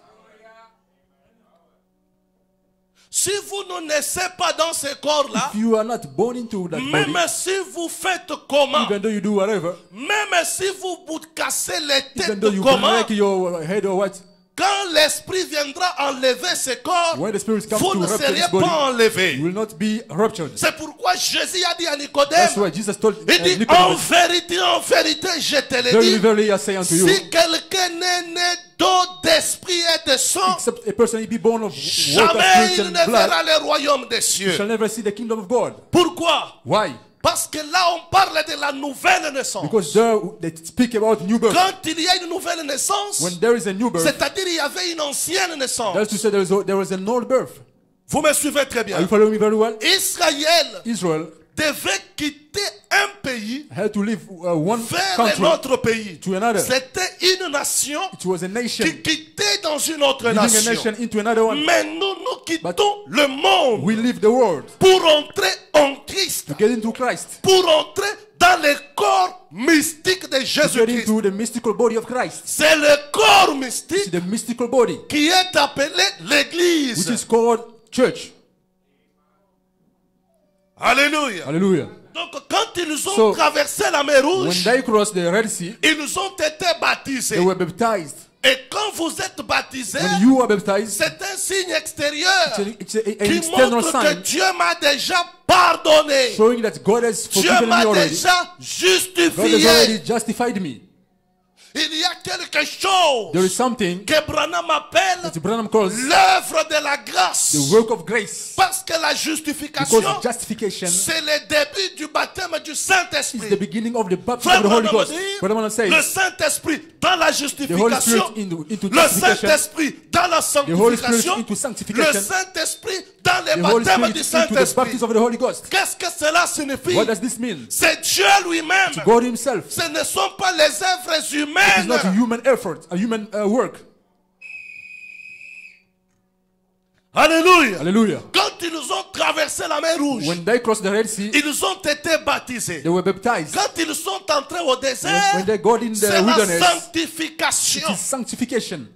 Si vous ne naissez pas dans ce corps-là, If you are not born into that body, même si vous faites comment, even though you do whatever, même si vous cassez les even though têtes you comment, break your head or what, quand l'esprit viendra enlever ce corps, when the spirit comes vous to ne rupture serez this body, pas enlevé. you will not be ruptured. C'est pourquoi Jésus a dit à That's Nicodème, why Jesus told il dit, Nicodemus, en vérité, je te le very, dis, very, I say unto you, si quelqu'un n'est né d'eau, d'esprit et de sang, except a person be born of water, jamais spirit, il and ne blood, verra le royaume des you cieux. shall never see the kingdom of God. Pourquoi? Why? Parce que là, on parle de la nouvelle naissance. Because there they speak about new birth. Quand il y a une nouvelle naissance, When there is a new birth, c'est-à-dire il y avait une ancienne naissance. that's to say there was an old birth. Vous me suivez très Are bien. you following me very well? Israël Israel devait quitter un pays had to leave one vers country un autre pays. to another. C'était une nation It was a nation qui quittait dans une autre leaving a nation. nation into another one. Mais nous quittons le monde We leave the world pour entrer en Christ, to get into Christ, pour entrer dans le corps mystique de to get Jésus-Christ. into the mystical body of Christ. C'est le corps It's mystique the mystical body qui est appelé which l'Église. is called church. Alléluia. Hallelujah. Donc quand ils ont So, traversé la mer When Rouge, they crossed the Red Sea, ils ont été baptisés. they were baptized. Et quand vous êtes baptisé, When you are baptized, c'est un signe extérieur it's an qui external montre que sign Dieu m'a déjà pardonné. showing that God has Dieu forgiven me m'a already. déjà God has justifié. already justified me. Il y a quelque chose There is something que Branham appelle that Branham calls l'œuvre de la grâce. the work of grace. Parce que la justification, Because justification c'est le début du baptême du is the Saint-Esprit. beginning of the baptism Frère of the Holy Branham Ghost. dit, Brother Branham says, le Saint-Esprit dans la the Holy justification, Spirit into le justification, Saint-Esprit dans la the Holy Spirit sanctification, into le sanctification, Saint-Esprit dans le the Holy baptême Spirit du into the Saint-Esprit. baptism of the Holy Ghost. Qu'est-ce que cela signifie? What does this mean? C'est Dieu lui-même. God himself. Ce ne sont pas les œuvres It's humaines. not a human effort, a human work. Alléluia. Hallelujah. Quand ils ont traversé la mer Rouge, when they crossed the Red Sea, ils ont été baptisés. they were baptized. Quand ils sont entrés au désert, When they got in the c'est la wilderness, it sanctification. is sanctification.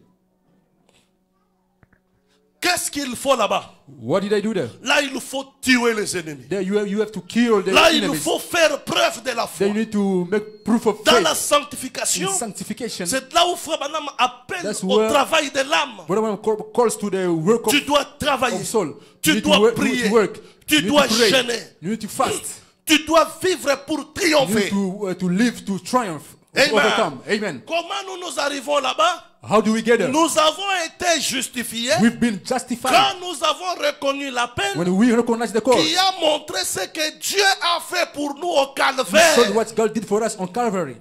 Qu'est-ce qu'il faut là-bas? What did I do there? Là, il faut tuer les ennemis. There you have to kill the Là, il enemies. faut faire preuve de la foi. Then you need to make proof of Dans la faith. sanctification, In sanctification, c'est là où Frère Branham appelle That's au where- travail de l'âme. whatever calls to the work Tu dois travailler. of soul. Tu You need dois to prier. work. Tu You need dois to pray. jeûner. You need to fast. Tu dois vivre pour You need triompher. to live to triumph, to Amen. overcome. Amen. Comment nous arrivons là-bas? How do we get there? Nous avons été justifiés We've been justified quand nous avons reconnu la peine when we recognize the cause. qui a montré ce que Dieu a fait pour nous au We saw calvaire. what God did for us on Calvary.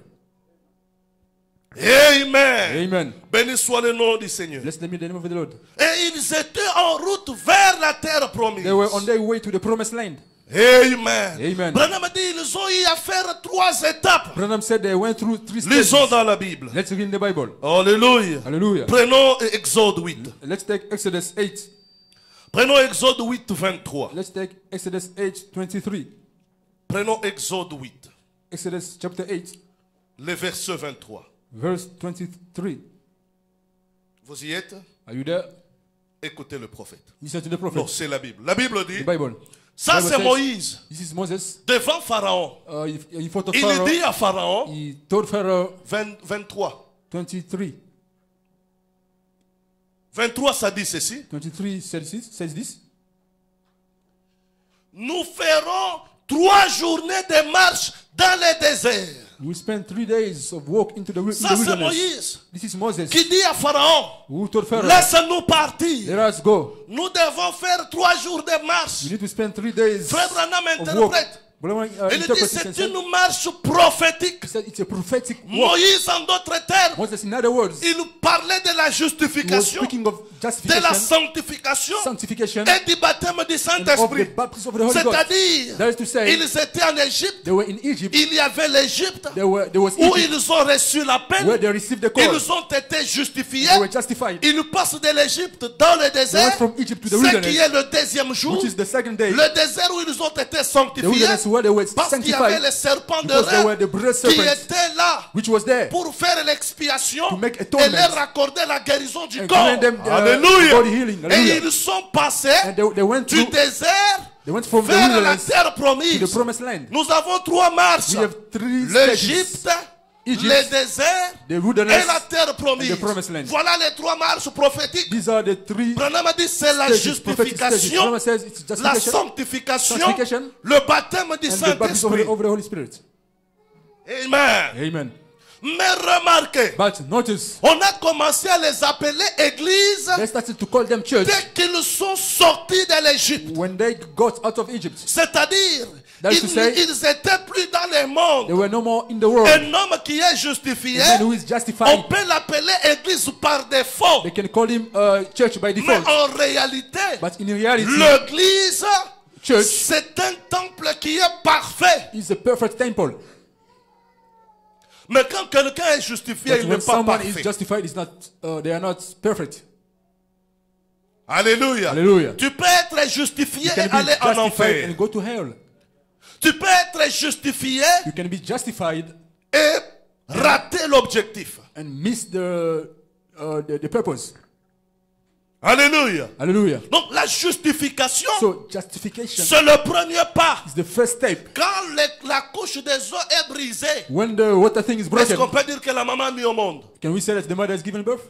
Amen. Amen. Béni soit le nom du Seigneur. Blessed be the name of the Lord. Et ils étaient en route vers la terre promise. They were on their way to the promised land. Amen. Amen. Branham dit ils ont eu à faire 3 étapes. Branham said they went through 3 Lisons stages. dans la Bible. Let's read in the Bible. Alléluia. Hallelujah. Prenons Exode 8. Let's take Exodus 8. Prenons Exode 8, 23. Let's take Exodus 8, 23. Prenons Exode 8, Exodus chapter 8, le verset 23. verse 23. Vous y êtes? Are you there? Écoutez le prophète. Listen to the prophet. Non, c'est la Bible. La Bible dit, The Bible. ça Bible c'est says, Moïse, This is Moses. devant Pharaon. In front of Il Pharaoh. dit à Pharaon, He told Pharaoh 23. 23. 23, ça dit ceci. 23 says this. Nous ferons 3 journées de marche dans le désert. We spent 3 days of walk into the Ça c'est wilderness. Moïse This is Moses qui dit à Pharaon, who told Pharaoh, laisse-nous partir. let us go. Nous devons faire 3 jours de marche. You need to spend 3 days Frère Branham of walk. interprète. Branham, Il dit interprets c'est and said, une marche prophétique. he said it's a prophetic walk. Moïse, en d'autres termes, Moses, in other words, il parlait de la he was justification, speaking of de la justification, sanctification sanctification, et du baptême du and of the Saint-Esprit. baptism of the Holy Ghost. C'est-à-dire, That is to say, ils étaient en Égypte, they were in Egypt, il y avait l'Égypte there was où Egypt, ils ont reçu la peine, where they received the call. ils ont été justifiés, They were justified. ils passent de l'Égypte dans le They désert, went from Egypt to the ce qui wilderness, est le deuxième jour, which is the second day. le désert où ils ont été The sanctifiés, wilderness where they were parce qu'il y avait sanctified, les serpents de because there were Rêve the brass qui serpents étaient là which was there pour faire l'expiation to make et atonement leur accorder la guérison du and corps. grant them Alléluia. body healing. Et Hallelujah. ils sont passés And they went du through, désert they went from the vers la wilderness terre to promise. the promised land. Nous avons 3 marches. We have 3 L'Égypte, stages. Egypt, le désert the et wilderness, la terre promise. and the promised land. Voilà les 3 marches prophétiques. These are the 3 Branham a dit c'est la stages, prophetic stages. justification, Branham says it's la justification sanctification, sanctification, le baptême du and the baptism Saint-Esprit. of the Holy Spirit. Amen. Amen. Mais remarquez, But notice, on a commencé à les appeler églises they started to call them church dès qu'ils sont sortis de l'Égypte. when they got out of Egypt. C'est-à-dire, That is to say, ils étaient plus dans le They monde. were no more in the world. Un homme qui est justifié, A man who is justified, on peut l'appeler église par défaut. they can call him church by Mais default. en réalité, But in reality, l'église, church c'est un temple qui est parfait. is a perfect temple. Mais quand quelqu'un est justifié, But il when n'est pas someone is parfait. justified, it's not, they are not perfect. Alléluia. Hallelujah. Tu peux être justifié You et can be aller en justified enfer. and go to hell. Tu peux être justifié You can be justified et rater l'objectif. and miss the purpose. Alléluia. Hallelujah. Donc la justification, So justification c'est le premier pas. is the first step. Quand la couche des os est brisée, When the water thing is est-ce broken, qu'on peut dire que la maman a mis au monde? can we say that the mother has given birth?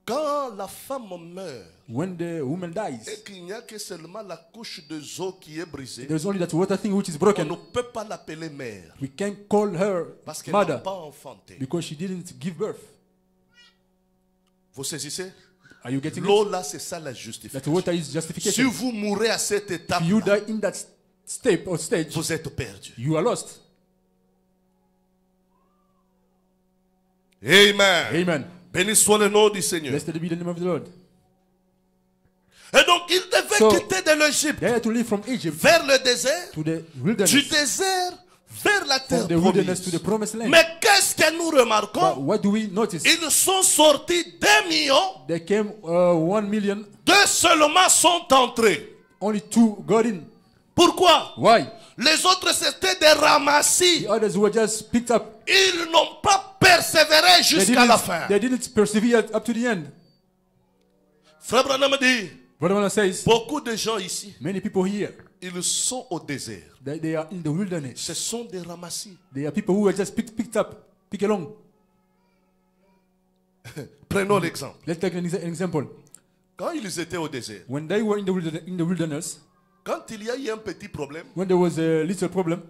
Quand la femme meurt When the woman et dies, qu'il n'y a que seulement la couche des os qui est brisée, there's only that water thing which is on ne broken. peut pas l'appeler mère We can't call her parce qu'elle n'a mother pas enfanté. because she didn't give birth. Vous saisissez? Are you getting L'eau it? là, c'est ça la That justification. water is Si justification. vous mourrez à cette étape, If you die in that step or stage, vous êtes perdu. you are lost. Amen. Amen. Béni soit le nom du Seigneur. Blessed be the name of the Lord. Et donc, il devait So, quitter de l'Égypte They had to leave from Egypt vers le désert, to the du wilderness, désert vers la terre from the wilderness to promise. the promised land. Mais qu'est-ce que nous But remarquons? what do we notice? Ils sont sortis 2 millions, There came 1 million. 2 seulement sont entrés. only 2 got in. Pourquoi? Why? Les autres, c'était des ramassis. The others were just picked up. Ils n'ont pas persévéré jusqu'à la fin. They didn't persevere up to the end. Frère Branham dit, Brother Branham says, beaucoup de gens ici, many people here, ils sont au désert. they are in the wilderness. Ce sont des ramassis. They are people who are just picked up, pick along. Prenons l'exemple. Let's take an example. Quand ils étaient au désert, When they were in the wilderness, quand il y a eu un petit problème, when there was a little problem,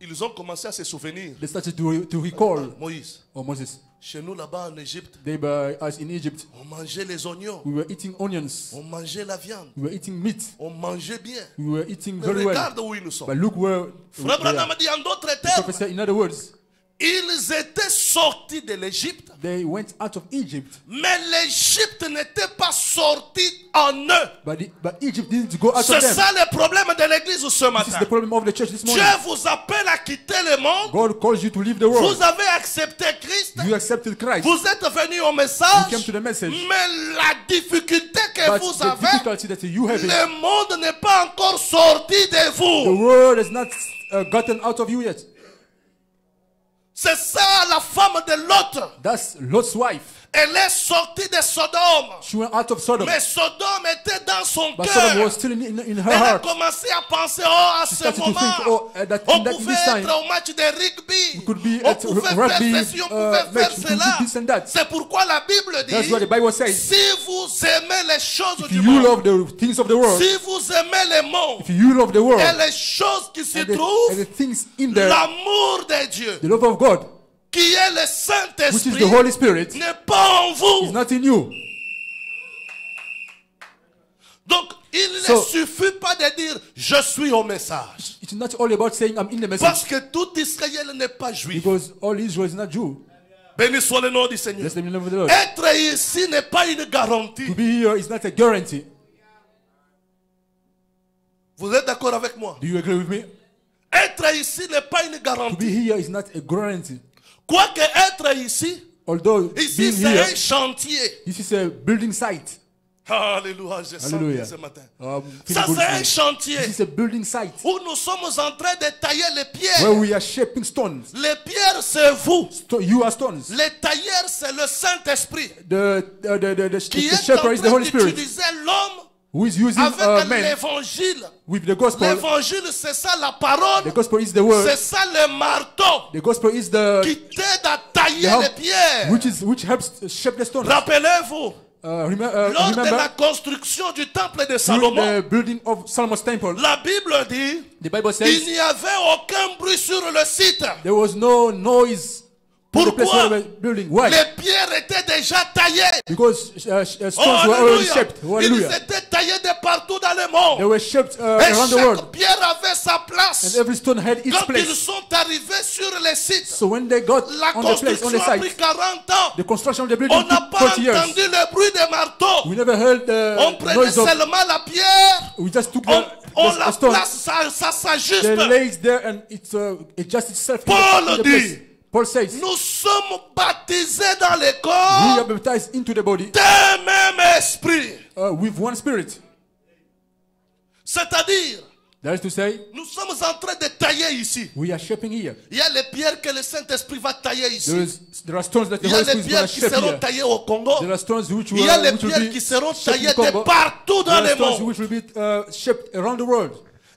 ils ont commencé à se souvenir. they started to recall, Moïse, Moses, chez nous là-bas en Égypte, they were, as in Egypt, on mangeait les oignons, we were eating onions, on mangeait la viande, we were eating meat, on mangeait bien. we were eating Mais very well. regarde où ils nous sont. But look where Frère they Branham are. dit en d'autres The termes, prophet said, in other words, ils étaient sortis de l'Égypte, they went out of Egypt, mais l'Égypte n'était pas sortie en eux. but Egypt didn't go out C'est of them. ça le problème de l'église ce This is matin. the problem of the church this Dieu morning. vous appelle à quitter le monde. God calls you to leave the world. Vous avez accepté Christ. You accepted Christ. Vous êtes venu au You message. came to the message. Mais la difficulté que But vous the avez, difficulty that you have is le monde n'est pas encore sorti de the vous. world has not gotten out of you yet. C'est ça la femme de Lot. That's Lot's wife. Elle est sortie de Sodome. She went out of Sodom. Mais Sodome était dans son But Sodom cœur. was still in her Elle a heart. commencé à penser, oh, à She ce started to moment, think, oh, that on in pouvait this time, être au match de rugby. we could be On at pouvait rugby faire ceci, on pouvait faire match. We could cela. do this and that. C'est pourquoi la Bible That's what the dit, Bible says. si vous aimez les choses If du you monde, love the things of the world, si vous aimez les mondes if you love the world, et les choses qui se and the trouvent, things in there, l'amour de Dieu, the love of God, qui est le which is Saint-Esprit, the Holy Spirit, n'est pas en is vous. not in you. Donc, il ne So- suffit pas de dire, je suis au message. It's not all about saying I'm in the message, Parce que tout Israël n'est pas juif. because all Israel is not Jew. Béni soit le nom du Seigneur. Bless the name of the Lord. Être ici n'est pas une garantie. To be here is not a guarantee. Vous êtes d'accord avec moi? Do you agree with me? Être ici n'est pas une To be garantie. here is not a guarantee. Quoique être ici, Although ici being c'est here, un chantier. this is a building site. Alléluia, je sens Hallelujah. bien ce matin. Feeling Ça good c'est un today. chantier This is a building site où nous sommes en train de tailler les where pierres. we are shaping stones. Les pierres c'est vous. You are stones. Les tailleurs c'est le Saint-Esprit qui The est shepherd en is the train Holy Spirit d'utiliser l'homme who is using avec men l'évangile. with the gospel. L'évangile c'est ça la parole. The gospel is the word. C'est ça le marteau The gospel is the qui t'aide à tailler help, les pierres. which helps shape the stones. Rappelez-vous, lors de la Remember construction du temple de during Salomon, the building of Solomon's temple, la Bible dit the Bible il says n'y avait aucun bruit sur le site. there was no noise in the place Pourquoi? where they were building. Why? Les pierres étaient déjà taillées. Because stones Oh, were already alléluia. shaped. Oh, Ils hallelujah. étaient taillés de partout dans le They monde. were shaped Et around the world. chaque pierre avait sa place. And every stone had its Quand ils place. sont arrivés sur les sites, So when they got la on the place, on construction the a pris site, 40 ans. the construction of the building On n'a took pas 40 years. entendu le bruit des marteaux. We never heard On the prenait noise of. seulement la pierre. We just took On the la stone, place, ça s'ajuste. they lays there, and it adjusts itself Paul in the dit, place. Paul says, Nous sommes baptisés dans le we corps are baptized into the body d'un même esprit. with one spirit. C'est-à-dire, That is to say, nous sommes en train de tailler ici. we are shaping here. Il y a les pierres que le Saint-Esprit va tailler ici. There are stones that the Il y a Holy les Spirit is going pierres to qui shape seront here. taillées au Congo. There are stones which Il y a les will pierres be qui seront shaped in taillées Congo. de partout dans There are le stones monde. which will be shaped around the world.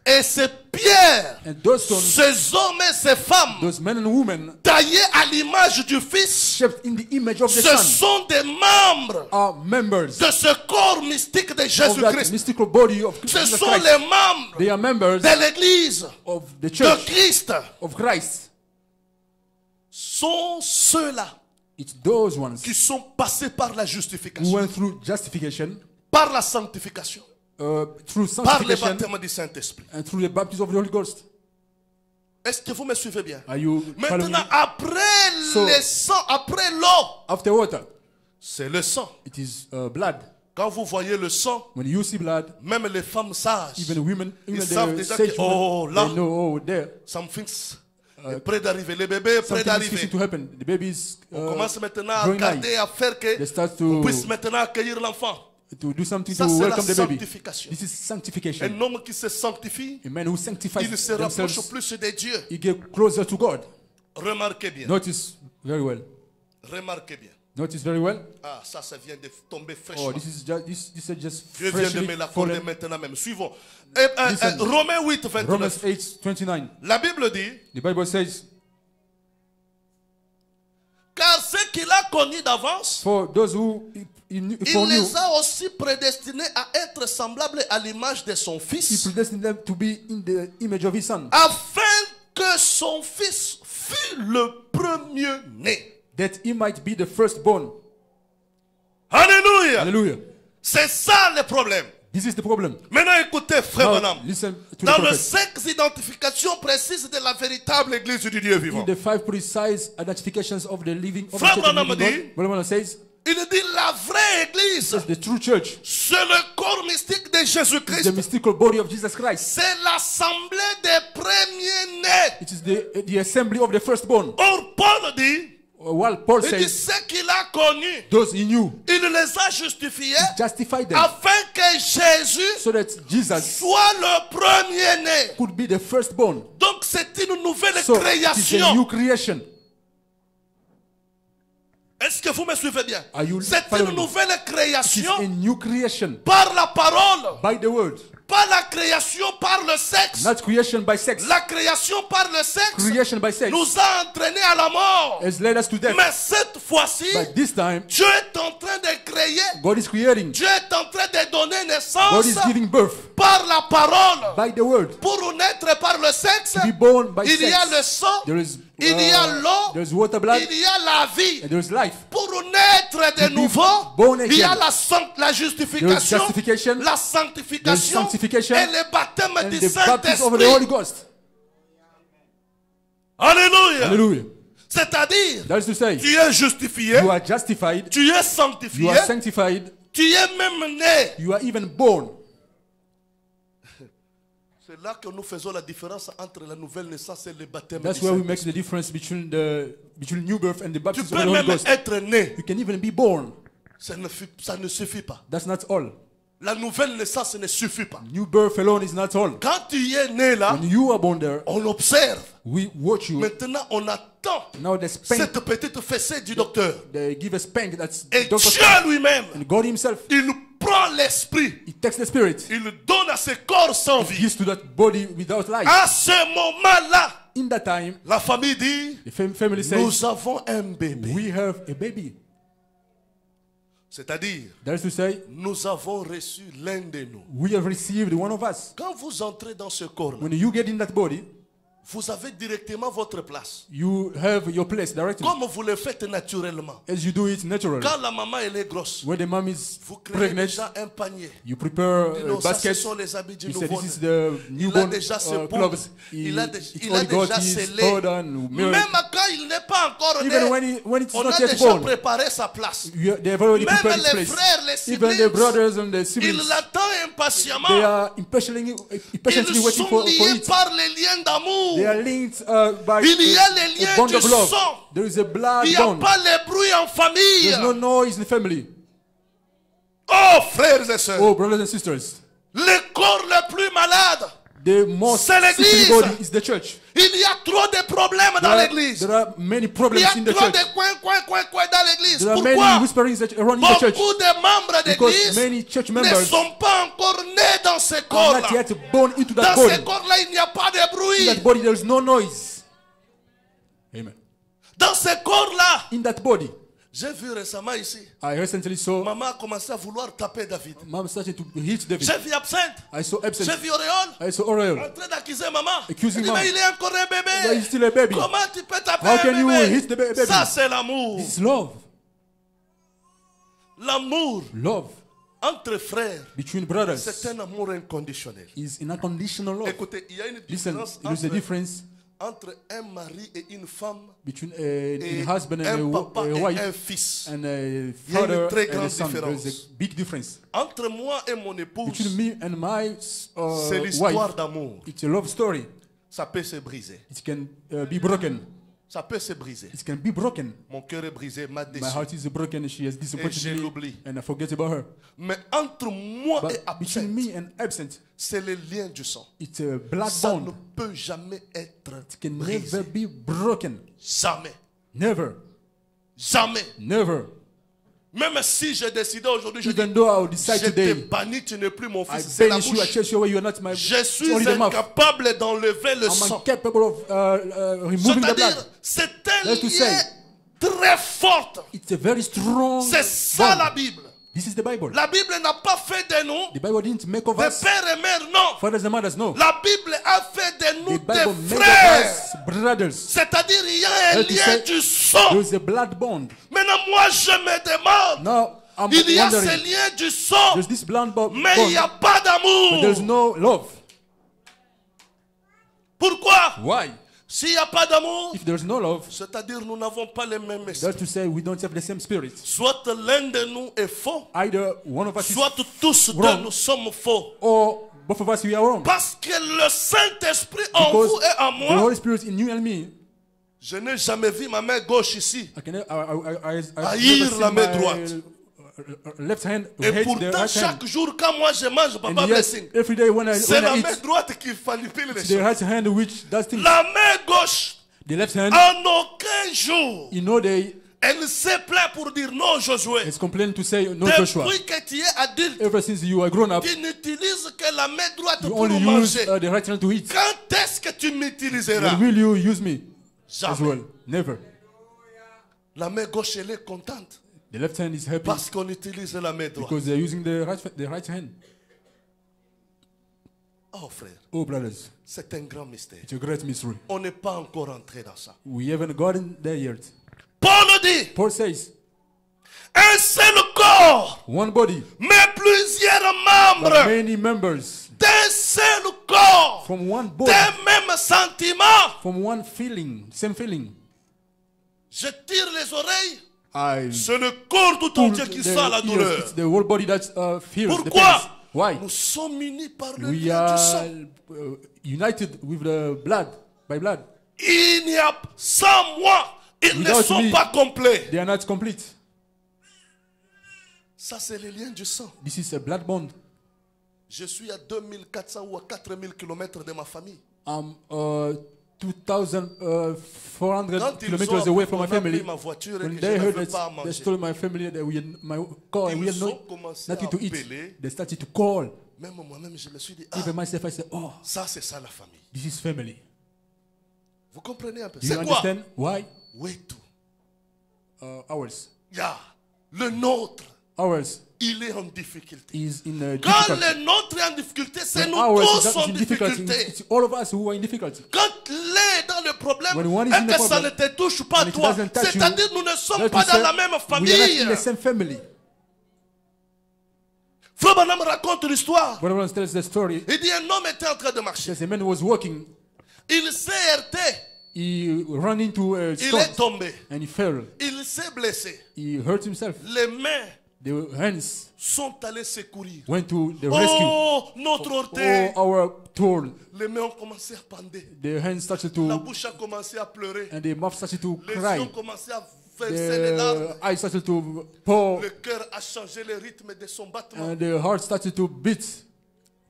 Et ces pierres, And those stones, ces hommes et ces femmes, those men and women, taillés à l'image du Fils, shaped in the image of the ce Son, sont des membres are members de ce corps mystique de of that Jésus-Christ. mystical body of Ce Jesus sont Christ. les membres They are members de l'Église of the de church Christ. of Christ. Sont ceux-là It's those ones qui sont passés par la who justification, went through justification, par la sanctification, through par le sanctification, baptême du Saint-Esprit. and through the baptism of the Holy Ghost. Est-ce que vous me suivez bien? Are you following me? Maintenant, après So- le sang, après l'eau, After water, c'est le sang. it is blood. Quand vous voyez le sang, When you see blood, même les femmes sages, even women, even savent the déjà sage que, oh, women, là, they know, oh, there, something's près d'arriver. Le bébé est près something is fixing d'arriver. to happen. The baby is On commence maintenant à growing regarder, nigh. à faire que They start on to puisse maintenant accueillir l'enfant. to do something Ça, to c'est la welcome the baby. sanctification. This is sanctification. Un homme qui se sanctifie, A man who sanctifies il se rapproche themselves, plus de Dieu. he get closer to God. Remarquez bien. Notice very well. Remarquez bien. Notice very well. Ah, ça vient de tomber fraîchement. Oh, this is just Dieu vient de freshly me l'accorder fallen. maintenant même. Suivons. Listen. Romains 8, 29. Romans 8:29. La Bible dit, The Bible says, car ce qu'il a connu d'avance, for those who il foreknew, les a aussi prédestinés à être semblables à l'image de son he Fils, predestined them to be in the image of his son, afin que son Fils fût le premier-né. that he might be the firstborn. Alléluia. Hallelujah. C'est ça le problème. This is the problem. Maintenant écoutez, frère Now, Branham. listen to the Dans les prophet. 5 identifications précises de la véritable Église du Dieu vivant, In the 5 precise identifications of the living of the Frère church of the Branham living dit- God, Branham says, il dit la vraie Église, the true church c'est le corps mystique de is the Jésus-Christ. mystical body of Jesus Christ. C'est l'assemblée des premiers-nés. It is the assembly of the firstborn. Or, Paul dit, While Paul il dit says, ce qu'il a connu, those he knew, il les a justifiés justified them, afin que Jésus so that Jesus soit le premier-né. could be the firstborn. Donc c'est une nouvelle So it is a création. new creation. Est-ce que vous me suivez bien? Are you C'est following une me? nouvelle It is création a new creation par la parole, by the word, pas la création par le sexe. not creation by sex. La création par le sexe Creation by sex nous a entraînés à la mort. has led us to death. Mais cette fois-ci, But this time, Dieu est en train de créer, God is creating. Dieu est en train de donner God naissance is giving birth par la parole. by the word. Pour naître par le sexe, To be born by il y a le sex. sang, There is il y a l'eau, there is water, blood, il y a la vie. and there is life. Pour naître de be nouveau, born il y a again. la justification, There is justification, la there is sanctification sanctification, et le baptême and du the baptism of the Holy Saint-Esprit. Ghost. Alléluia. Hallelujah. C'est-à-dire, That is to say, tu es justifié, you are justified, tu es you sanctifié, are sanctified, tu es même né. you are even born. C'est là que nous faisons la différence entre la nouvelle naissance et le baptême That's du where we Saint-Esprit. make the difference between new birth and the Tu baptism peux of the Holy même Ghost. être né. You can even be born. Ça ne suffit pas. That's not all. La nouvelle naissance ne suffit pas. New birth alone is not all. Quand tu es né là, When you are born there, on observe. we watch you. Maintenant, on attend Now they spank, cette petite fessée du docteur. they give a spank. That's Et the doctor's Dieu lui-même, and God Himself. il prend l'esprit, He takes the spirit, il donne à ce corps sans vie. gives to that body without life. À ce moment-là, In that time, la famille dit, the family says, nous avons un bébé. we have a baby. C'est-à-dire, That is to say, nous avons reçu l'un de nous. we have received one of us. Quand vous entrez dans ce corps-là, When you get in that body, vous avez directement votre place. you have your place directly, Comme vous le faites naturellement. as you do it naturally. Quand la maman elle est grosse, When the mom is vous créez pregnant, déjà un panier. you prepare Dis a non, ça, ce basket. sont les habits du You say, nouveau. this is the Il a newborn déjà ses poudres. clothes. Il a It's il a only got déjà his ses laits. powder and milk. Même quand il n'est pas encore Even né, when it's on not a yet déjà born, préparé sa place. they have already Même prepared his les place. frères, les Even the siblings, brothers and the ils siblings, l'attendent they impatiemment. are impatiently Ils waiting sont for liés it. par les liens d'amour. They are linked by Il y a les liens a bond du of love. sang. There is a blood Il n'y a bond. pas les bruits en famille. There's no noise in the family. Oh, frères et sœurs, Oh, brothers and sisters, le corps le plus malade, the most C'est l'église. sick body is the church. il y a trop de problèmes dans l'église. There are many Il problems y a in the trop church. de coins dans l'église. There are Pourquoi? many whisperings around in the church Beaucoup de membres because d'église many church ne members sont pas encore nés dans ce are corps-là. not yet born into that Dans ce body. corps-là, il n'y a pas de In bruit. that body, there is no noise. Amen. Dans ce corps-là, In that body, j'ai vu récemment ici, I recently saw maman a commencé à vouloir taper David. mom started to hit David. J'ai vu Absinthe, I saw j'ai Absent. vu Auréole, I saw Oriel. en train d'accuser maman. Accusing Elle dit, mom. mais il est encore un But bébé. he's still a baby. Comment tu peux taper How un can you bébé? hit the baby? Ça, c'est l'amour. It's love. L'amour Love entre frères, between brothers c'est un amour inconditionnel. is an unconditional love. Écoutez, il y a une Listen, différence there is a difference entre un mari et une femme between et a husband and un papa a et un wife fils. and a y a une father très and a grande son. There is différence. a big difference. Entre moi et mon épouse, Between me and my c'est l'histoire wife, d'amour. it's a love story. Ça peut se briser. It can be broken. Ça peut se briser. It can be broken. Mon cœur est brisé, m'a My déçu. heart is broken and she has Et disappointed je me l'oublie. and I forget about her. Mais entre moi et But between absent, me and absent, c'est le lien du sang. it's a blood Ça ne bond. peut jamais être It can brisé. never be broken. Jamais. Never. Jamais. Never. Même si j'ai décidé aujourd'hui, je dis, Even though I will decide je t'ai today, banni, tu n'es plus mon I fils, c'est la banish you, I bouche. chase you away, you are not my. Je it's suis only the mouth. incapable d'enlever le I'm sang. incapable of removing the blood. C'est-à-dire, c'est un That's to lien say, très fort. It's a very strong C'est ça bond. la Bible. This is the Bible. La Bible n'a pas fait de nous The Bible didn't make of des us pères et mères, non. fathers and mothers, no. La Bible a fait de nous The Bible des made frères. of us brothers. C'est-à-dire, il y a un That to lien say, du sang. There's a blood bond. Maintenant, moi, je me demande, Now I'm il y a ce wondering, lien du sang, there's this blood bond, mais il n'y a pas but there's d'amour. no love. Pourquoi? Why? S'il n'y a pas d'amour, If there's no love, c'est-à-dire nous n'avons pas les mêmes esprits. that's to say we don't have the same spirit. Soit l'un de nous est faux, Either one of us is soit tous deux wrong. nous sommes faux. or both of us we are wrong. Parce que le Saint-Esprit en Because vous et en the moi, Holy Spirit in you and me, je n'ai jamais vu ma main gauche ici. I can Haïr never see la main my droite. left hand Et hate the pourtant, right hand. chaque jour, quand moi je mange, And papa yet, blessing, every day when c'est I la main eat, droite qui manipule les it's the choses. right hand which does things. La main gauche, The left hand, en aucun jour, you know, elle se plaît pour dire non, Josué. it's complaining to say no, Joshua. Depuis que tu es adulte, Ever since you are grown up, tu n'utilises que la main droite you pour only use manger. the right hand to eat. Quand est-ce que tu m'utiliseras? When will you use me as Jamais. well? Never. La main gauche, elle est contente The left hand is happy parce qu'on utilise la main droite. because they're using the right hand. Oh frère, Oh, brothers, c'est un grand mystère. it's a great mystery. On n'est pas encore entré dans ça. We haven't gotten there yet. Paul dit, Paul says, un seul corps, one body, mais plusieurs but membres many members, d'un seul corps, from one body, d'un même sentiment. from one feeling, same feeling. Je tire les oreilles. I C'est le corps tout pull entier qui sent la ears. douleur. It's the whole body that feels the pain. Pourquoi? Why? Nous sommes unis par le We lien du are sang. united with the blood, by blood. Il n'y a sans moi, ils ne Without sont me. pas complets. They are not complete. Ça, c'est le lien du sang. This is a blood bond. Je suis à 2400 ou à 4000 km de ma famille. I'm 2,400 Quand ils kilometers ont away from my appris family. ma voiture et When que they je heard n'avais pas à that they manger, stole my family, that we had my car, and we had ils ont no, commencé à nothing to eat. appeler. They started to call. Même moi-même, je me suis dit, ah, Even myself, I said, oh, ça, c'est ça la famille. this is family. Vous comprenez un peu? Do you C'est quoi? understand why? Oui, tout. Ours. Yeah. Le nôtre, Ours il est en difficulté. is in a Quand difficulty. le nôtre est en difficulté, c'est When nous ours tous is en in difficulty, difficulté. it's all of us who are in difficulty. Quand l'un est dans le problème When one is et in the que ça ne problem, te touche pas and it toi, doesn't touch you, c'est-à-dire nous ne sommes That pas to dans say, la même we are not famille. in the same family. Frère Branham raconte l'histoire. When everyone tells the story, Il dit un homme était en train de marcher. there's a man who was walking. Il s'est heurté. He ran into a Il stone est tombé. and he fell. Il s'est blessé. He hurt himself. Les mains The hands sont allées secourir. went to the rescue. Oh, notre orteil. Oh, our toe. Les mains ont commencé à pender. The hands started La to, bouche a commencé à pleurer. and the mouth started to Les yeux cry. ont commencé à verser les larmes. The eyes started to pour, Le cœur a changé le rythme de son battement. and the heart started to beat,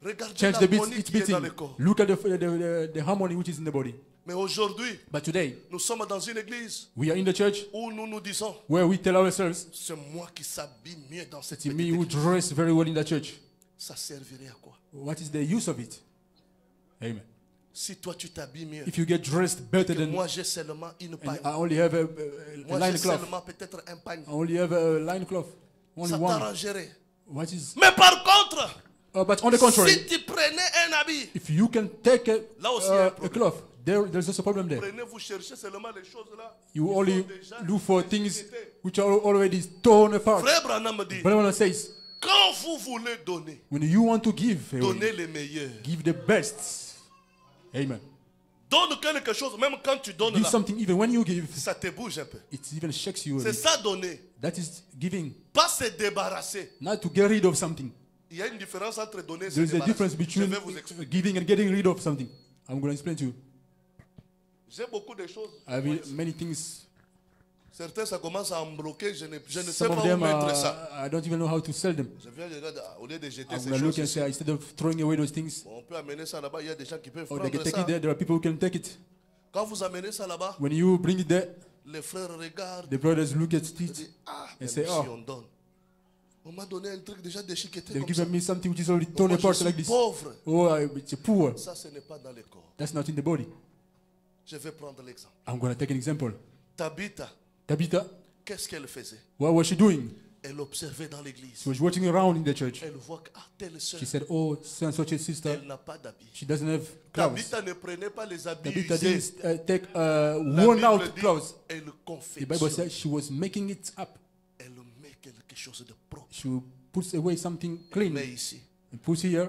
Regardez change the beat, l'harmonie it's qui est dans beating. le corps. Look at the harmony which is in the body. Mais aujourd'hui, But today, nous sommes dans une église we are in the church où nous nous disons, where we tell ourselves, c'est moi qui s'habille mieux dans cette it's me petite who église. dress very well in the church. Ça servirait à quoi? What is the use of it? Amen. Si toi tu t'habilles mieux, If you get dressed better que than, moi j'ai seulement une and paille, I only have a moi line j'ai cloth, seulement peut-être un pagne, I only have a line cloth, only ça one. t'arrangerait. What is? Mais par contre, But on the contrary, si tu prenais un habit, if you can take Là aussi, il y a un a problème. cloth, there's also a problem there. prenez, vous cherchez seulement les choses là. You qui only sont déjà look for things discréditées. which are already torn apart. Frère Branham me dit, But everyone says, quand vous voulez donner, when you want to give, donnez les meilleurs. give the best. Amen. Donne quelque chose, même quand tu donnes Give là, something even when you give, ça te bouge un peu. it even shakes you. a C'est bit. ça donner, That is giving, pas se débarrasser. not to get rid of something. Il y a une différence entre donner et se There is a débarrasser. difference Je between vais vous expliquer. giving and getting rid of something. I'm going to explain to you. J'ai beaucoup de choses. I have many things. Certains, ça commence à me bloquer. Je ne sais Some pas of où them, mettre ça. I don't even know how to sell them. Je viens de regarder, au lieu de jeter I'm ces going to look choses, and say, instead of throwing away those things, on peut amener ça là-bas. Il y a des gens qui peuvent or they prendre can take ça. it there. There are people who can take it. Quand vous amenez ça là-bas, When you bring it there, les frères regardent. the brothers look at Ils it. disent, ah, Et même c'est, si oh. on donne. On m'a donné un truc déjà déchiqueté They've comme ça. given me something which is already torn Moi, je apart suis like this. pauvre. Oh, it's poor. Ça, ce n'est pas dans le corps. That's not in the body. Je vais prendre l'exemple. I'm going to take an example. Tabitha, Tabitha, qu'est-ce qu'elle faisait? what was she doing? Elle observait dans l'église. She was watching around in the church. Elle voit que telle soeur, She said, oh, so and such a sister, elle n'a pas d'habits. she doesn't have clothes. Tabitha ne prenait pas les habits Tabitha usés. didn't take La worn Bible out dit, clothes. elle The Bible confectionne. says she was making it up. Elle met quelque chose de propre. She puts away something Mais clean ici, and puts here.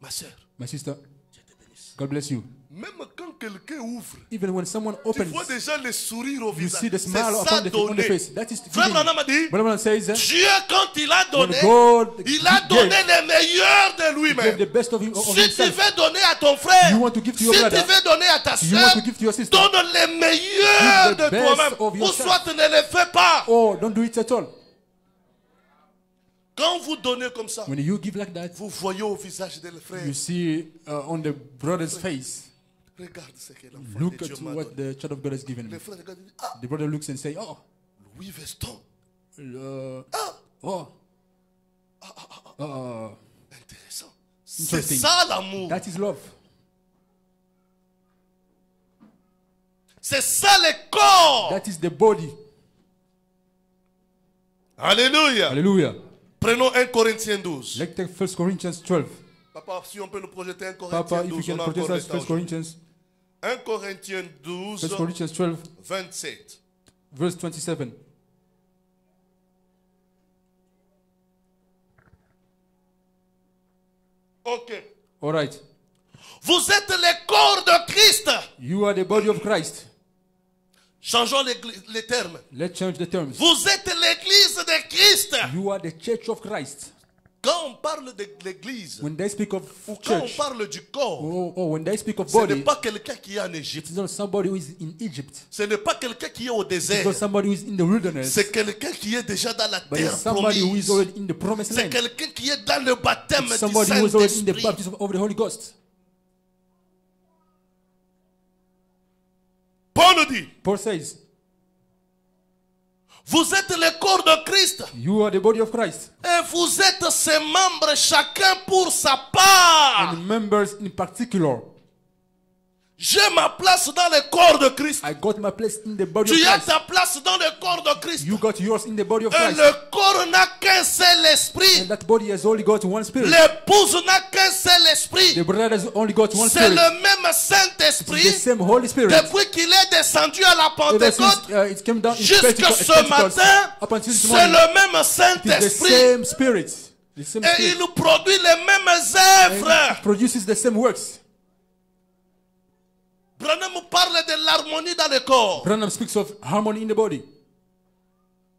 ma soeur, My sister, Dieu te bénisse. God bless you. Même quand quelqu'un ouvre, Even when someone tu opens, vois déjà le sourire au you visage. see the C'est smile ça upon the donné. face. That is Frère giving. Branham a dit, Branham says, Dieu quand il a when donné, God il a donné gave, le meilleur de he gave lui-même. the best of Si tu himself. veux donner à ton frère, You want to give to si your tu brother, veux donner à ta you want soeur, to give to your sister, donne le meilleur Give the de best toi-même. of Ou yourself. soit tu ne le fais pas. or don't do it at all. Quand vous donnez comme ça, When you give like that, vous voyez au visage de le frère. you see on the brother's face, Regarde ce que l'enfant look de Dieu at m'a what donné. the child of God has given Le me. frère regarde et dit, ah, The brother looks and say, oh, Louis Vuitton. oh, Intéressant. C'est Interesting. ça l'amour. that is love. C'est ça le corps. That is the body. Alléluia. Hallelujah. Prenons 1 Corinthiens 12. Let's take 1 Corinthians 12. Papa, si on peut nous projeter 1 Papa, Corinthiens if you 12, can on a project encore us le temps 1 aujourd'hui. Corinthians, 1 Corinthiens 12, 1 Corinthians 12, 27. verse 27. Ok. All right. Vous êtes le corps de Christ. You are the body of Christ. Changeons les termes. Let's change the terms. Vous êtes l'église de Christ. You are the church of Christ. Quand on parle de l'église, When they speak of ou quand on church, parle du corps, when they speak of ce n'est body, pas quelqu'un qui est en Égypte. it's not somebody who is in Egypt. Ce n'est pas quelqu'un qui est au It's désert. not somebody who is in the wilderness. C'est quelqu'un qui est déjà dans la But terre it's somebody who is promise. already in the promised C'est land. quelqu'un qui est dans le baptême It's du somebody who is already in the Saint-Esprit. baptism of the Holy Ghost. Paul nous dit, Paul says, vous êtes le corps de Christ you are the body of Christ. et vous êtes ses membres chacun pour sa part. And members in particular. J'ai ma place dans le corps de Christ. I got my place in the body of Tu as Christ. ta place dans le corps de Christ. You got yours in the body of Et Christ. le corps n'a qu'un seul esprit. And that body has only got one spirit. L'épouse n'a qu'un seul esprit. The brother has only got one C'est spirit. le même It's Saint-Esprit. the same Holy Spirit. Depuis qu'il est descendu à la Ever since Pentecôte, it came down in jusqu'à Pentecost, ce matin, up until this c'est morning, le même it is the Saint-Esprit. same spirit. The same Et spirit. il produit les mêmes And œuvres. it produces the same works. Branham parle de l'harmonie dans le corps. Branham speaks of harmony in the body.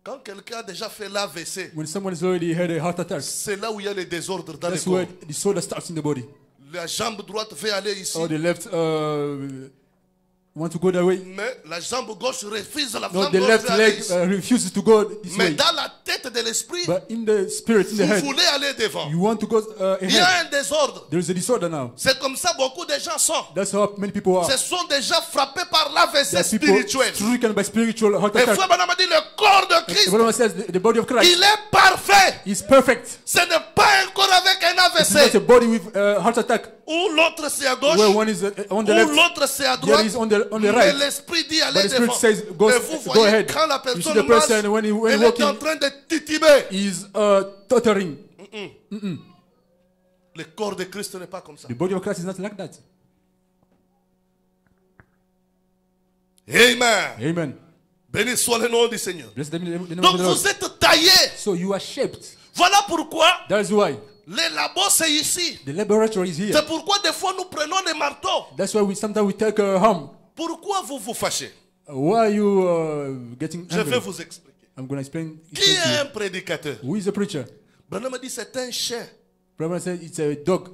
Quand quelqu'un a déjà fait l'AVC, When someone has already had a heart attack, c'est là où il y a le désordre dans le that's corps. where the soul starts in the body. La jambe droite veut aller ici, Or the left want to go that way. mais la jambe gauche refuse la No, jambe the gauche left veut aller leg ici. refuses to go this Mais way. dans la tête de l'esprit, But in the spirit, in the vous head, voulez aller devant. you want to go Il y a ahead. un désordre. There is a disorder now. C'est comme ça beaucoup de gens sont. That's how many people are. Se sont déjà frappés par l'AVC There are people spirituel. stricken by spiritual heart Et attack. Frère Branham a dit le corps de The Christ, Bible says the body of Christ il est parfait. is perfect. Ce n'est pas un corps avec un It's not a AVC. body with heart attack Ou l'autre c'est à gauche, where one is on the ou left, l'autre c'est à the droite. other is on the Mais right. l'esprit dit But allez the Spirit devant. says go, Et vous go voyez ahead. quand la You see personne the marche, person when elle est walking en train de tituber. is tottering. Le corps de Christ n'est pas comme ça. The body of Christ is not like that. Amen. Amen. Béni soit le nom du Seigneur. Blessed be the name of Donc the Lord. vous êtes taillés. So you are shaped. Voilà pourquoi That is why les labos c'est ici. the laboratory is here. C'est pourquoi des fois nous prenons des marteaux. That's why sometimes we take a harm. Pourquoi vous vous fâchez? Why are you getting Je vais angry? vous expliquer. I'm going to explain. Qui est to un prédicateur? you. Who is a preacher? Branham dit c'est un chien. Brother said it's a dog.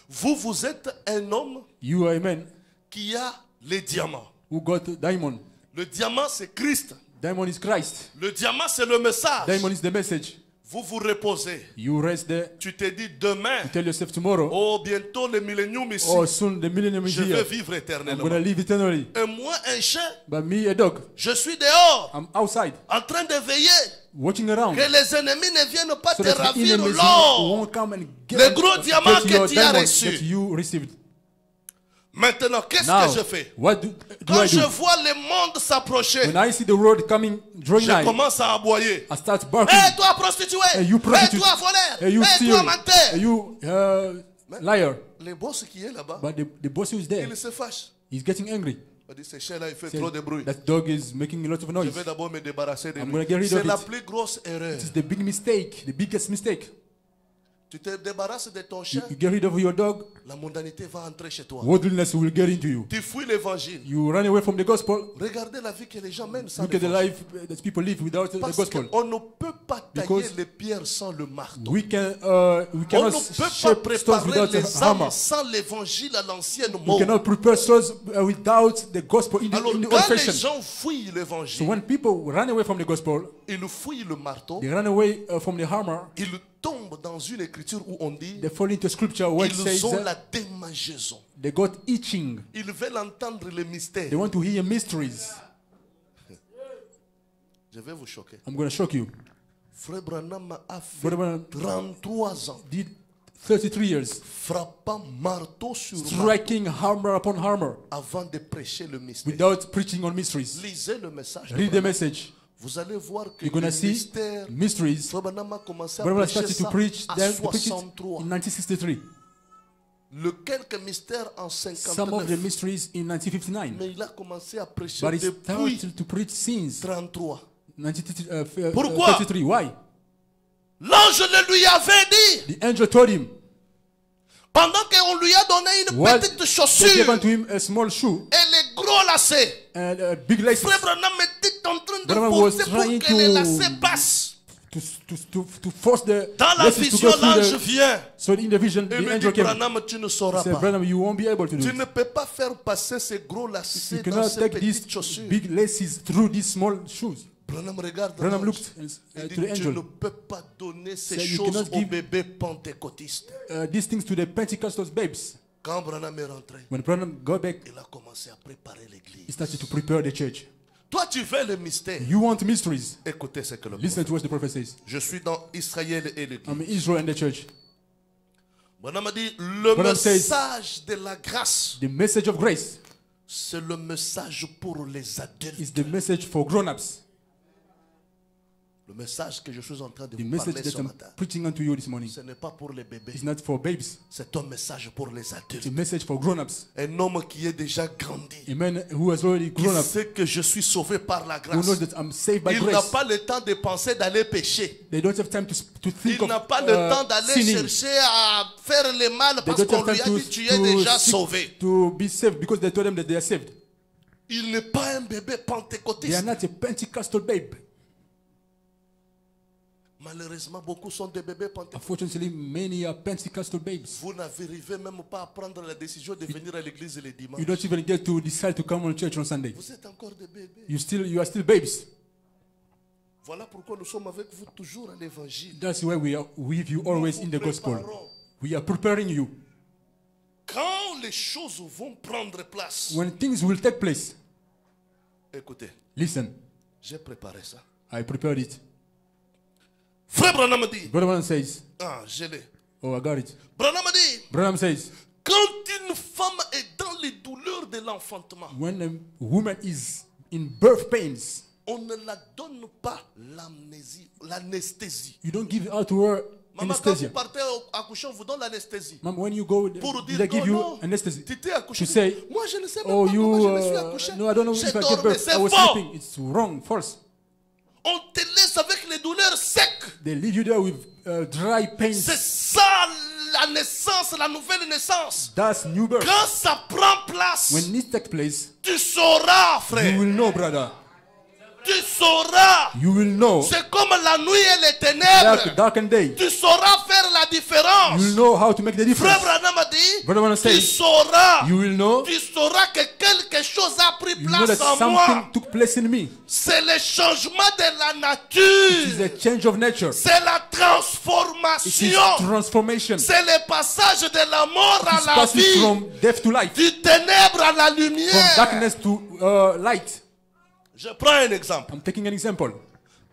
Vous êtes un homme You are a man qui a les diamants. who got diamond. Le diamant, c'est Christ. Diamond is Christ. Le diamant, c'est le message. Diamond is the message. Vous vous reposez. You rest there. Tu te dis demain, You tell yourself tomorrow. oh, bientôt le millénium ici, Oh, soon the millennium is je vais here. vivre I'm éternellement. gonna live eternally. Et moi, un chien, But me, a dog, je suis dehors, I'm outside, en train de veiller, watching around, que les ennemis ne viennent pas so te that the ravir enemies l'or. won't come and get, Le gros diamant get your que tu as diamond reçu. that you received. Maintenant, qu'est-ce Now, que je fais? what do Quand I je do? vois le monde s'approcher, When I see the road coming, drawing je nigh, commence à aboyer. I start barking. Hé, toi prostituée! Hey, you Hé, prostitute! toi voleur! Hey, you Hé, steal! toi menteur! Hey, you liar! Les boss qui est là-bas, But the boss who is there, il se fâche. he's getting angry. Il dit, ce chien-là, il fait Say, trop de bruit. that dog is making a lot of Je noise. vais d'abord me débarrasser de I'm gonna lui. get rid C'est of la it. plus grosse erreur. It's the big mistake, the biggest mistake. Tu te débarrasses de ton chien, You get rid of your dog, la mondanité va entrer chez toi. worldliness will get into you. Tu fuis l'évangile. You run away from the gospel. Regardez la vie que les gens mènent sans Look at the l'évangile. life that people live without the Parce gospel. qu'on ne peut pas tailler Because les pierres sans le marteau. We On cannot ne peut pas shape stones préparer without les a hammer. âmes sans l'évangile à l'ancienne We mode. cannot prepare souls without the gospel in Alors the old quand les fashion. gens fuient So l'évangile, when people run away from the gospel, ils fuient le marteau, they run away from the hammer. ils tombent dans une écriture où on dit They fall into scripture where it says ils ont that la démangeaison. they got itching. Ils veulent entendre les mystères. They want to hear mysteries. Je vais vous choquer. I'm going to shock you. Frère Branham a fait Brother Branham 33 ans did 33 years frappant marteau sur marteau striking hammer upon hammer avant de prêcher le mystère. without preaching on mysteries. Lisez le message. de Read the Branham. message. Vous allez voir que You're going le to see mystère, mysteries. Frère Branham a commencé à Brother Branham prêcher started to ça preach à them to preach it 63. in 1963. Le quelques mystères en Some of the 59. mysteries in 1959. Mais il a commencé à prêcher But he depuis started to preach since 33. 1933. Why? L'ange le lui avait dit, The angel told him, pendant qu'on lui a donné une while petite they chaussure gave unto him a small shoe et les gros lacets. and big laces Frère Branham était en train de Branham forcer was pour trying que les to- lacets passent. to force the Dans la laces to vision, go through l'ange the... vient. So in the vision, Il the me dit, angel came. Branham, tu ne He sauras said, pas. Branham, you won't be able to do Tu it. ne peux pas faire passer ces gros You lacets dans cannot ces take these petites chaussures. big laces through these small shoes. Branham regarde Branham l'ange. looked Il to dit, the tu ne angel. peux pas donner ces Said, you choses cannot aux give- bébés pentecôtistes. These things to the Pentecostal babes. Quand Branham est rentré, When Branham got back, il a commencé à préparer he l'église. started to prepare the church. Toi, tu veux le mystère. You want mysteries? Écoutez ce que le Listen prophète. to what the prophet says. Je suis dans Israël et l'église. I'm Israel and the church. Branham a dit, le Branham says- message de la grâce, The message of grace c'est le message pour les is adultes. the message for grown-ups. Le message que je suis en train de The vous message parler that ce I'm matin, preaching unto you this morning ce n'est pas pour les bébés. is not for babes. C'est un message pour les It's a adultes. message for grown-ups. Un homme qui est déjà grandi, A man who has already qui grown up, sait que je suis sauvé par la who grâce. knows that I'm saved by Il n'a grace. pas le temps de penser d'aller pécher. They don't have time to think Il n'a of pas le temps d'aller sinning. chercher à faire le mal They parce don't qu'on have lui a time dit tu es déjà sauvé. to be saved because they told them that they are saved. Il n'est pas un bébé They are pentecôtiste. not a Pentecostal babe. Malheureusement, beaucoup sont des bébés pentecôtistes. Unfortunately, many are Pentecostal babes. Vous n'arrivez même pas à prendre la décision de venir à l'église le dimanche. You don't even get to decide to come on church on Sunday. Vous êtes encore des bébés. You are still babes. Voilà pourquoi nous sommes avec vous toujours à l'évangile. That's why we are with you always in the gospel. Préparons. We are preparing you. Quand les choses vont prendre place, When things will take place, écoutez, listen, j'ai préparé ça. I prepared it. Frère Branham me dit, Brother Branham says, ah, je l'ai. oh, I got it. Branham me dit, Branham says, quand une femme est dans les douleurs de l'enfantement, when a woman is in birth pains, on ne la donne pas l'anesthésie. you don't give out to her Maman, quand vous anesthesia. partez accoucher, on vous donne l'anesthésie. Mom, when you go, Pour did dire, I give oh you non, anesthesia? tu t'es accouché. To say, Moi, je ne sais même oh, pas you, comment je me suis accouché. no, I don't know J'ai if I gave dormi, birth. c'est I was faux. sleeping. It's wrong, false. On te laisse avec les douleurs secs. They leave you there with dry C'est pains. ça la naissance, la nouvelle naissance. That's new birth. Quand ça prend place, When this takes place, tu sauras, you frère. will know, brother. Tu sauras. You will know. C'est comme la nuit et les ténèbres. Dark and day. Tu sauras faire la différence. You will know how to make the difference. Frère Branham a dit, Brother Branham tu says, sauras. you will know. Tu sauras que quelque chose a pris You know that place en moi. something took place in me. C'est le changement de la It is nature. a change of nature. C'est la It is transformation. transformation. C'est le passage de la mort It à is la passing vie. from death to life. Du ténèbre à la From lumière. darkness to light. Je prends un exemple. I'm taking an example.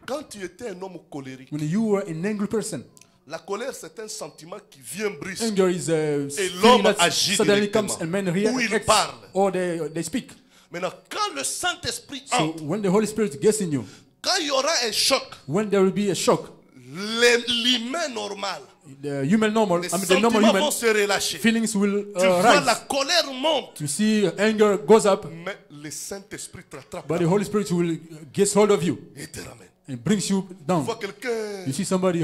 Quand tu étais un homme colérique, When you were an angry person, la colère c'est un sentiment qui vient brusque. anger is a Et feeling l'homme that agit suddenly directement. comes and men Ou il react parle. or they speak. Maintenant, quand le Saint-Esprit So entre, when the Holy Spirit gets in you, quand il y aura un choc, when there will be a shock, l'humain normal, the human normal, les the normal sentiments human vont se relâcher. feelings will Tu vois, la rise. colère monte, You see, anger goes up, mais le Saint-Esprit te rattrape but the Holy Spirit will get hold of you et te ramène. and brings you Tu down. vois quelqu'un, You see somebody,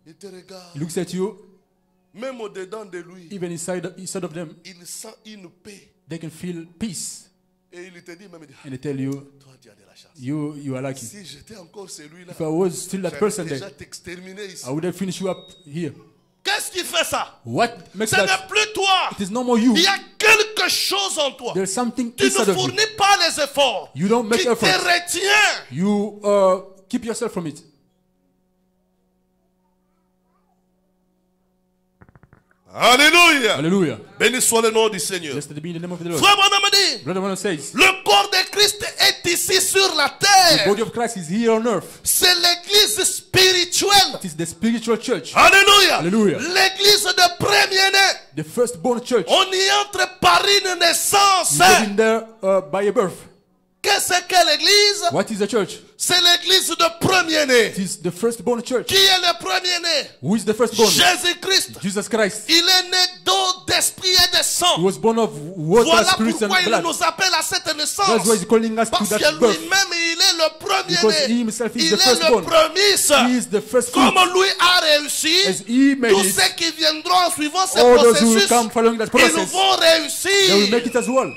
il te regarde, he looks at you, même au-dedans de lui, even inside of them, il sent une paix. they can feel peace, Et il te dit même, and they tell you, toi tu as de la chance. you are lucky. Si j'étais encore celui-là, If I was still that person j'allais déjà there, t'exterminer ici. I would have finished you up here. Qu'est-ce qui fait ça? What makes Ce that? n'est plus toi. It is no more you. Il y a quelque chose en toi. There's something Tu ne inside of you. fournis pas les efforts. You don't make Qui te efforts. retient. You keep yourself from it. Alléluia. Hallelujah. Béni soit le nom du Seigneur. Blessed be the name of the Lord. Frère Branham dit, Brother Branham says, le corps de Christ est ici sur la the terre. body of Christ is here on earth. C'est l'église spirituelle. It is the spiritual church, Alléluia. Alléluia. L'église de premier-né. the firstborn church. On y entre par une naissance. You get in there by a birth. Qu'est-ce que l'église? What is the church? C'est l'église de premier-né. It is the firstborn church. Qui est le premier-né? Who is the firstborn? Jésus-Christ. Jesus Christ. Il est né d'eau, d'esprit et de He sang. was born of water, Voilà spirit, pourquoi and il blood. nous appelle à cette naissance. That's why he's calling us to Parce that que birth. lui-même, il est le Because he premier-né. himself is Il the est le firstborn. promise. He is the first fruit. Comme lui a réussi, As he made tous it, ceux qui viendront en suivant ce all those who will processus, come following that ils process, vont they will make réussir. it as well.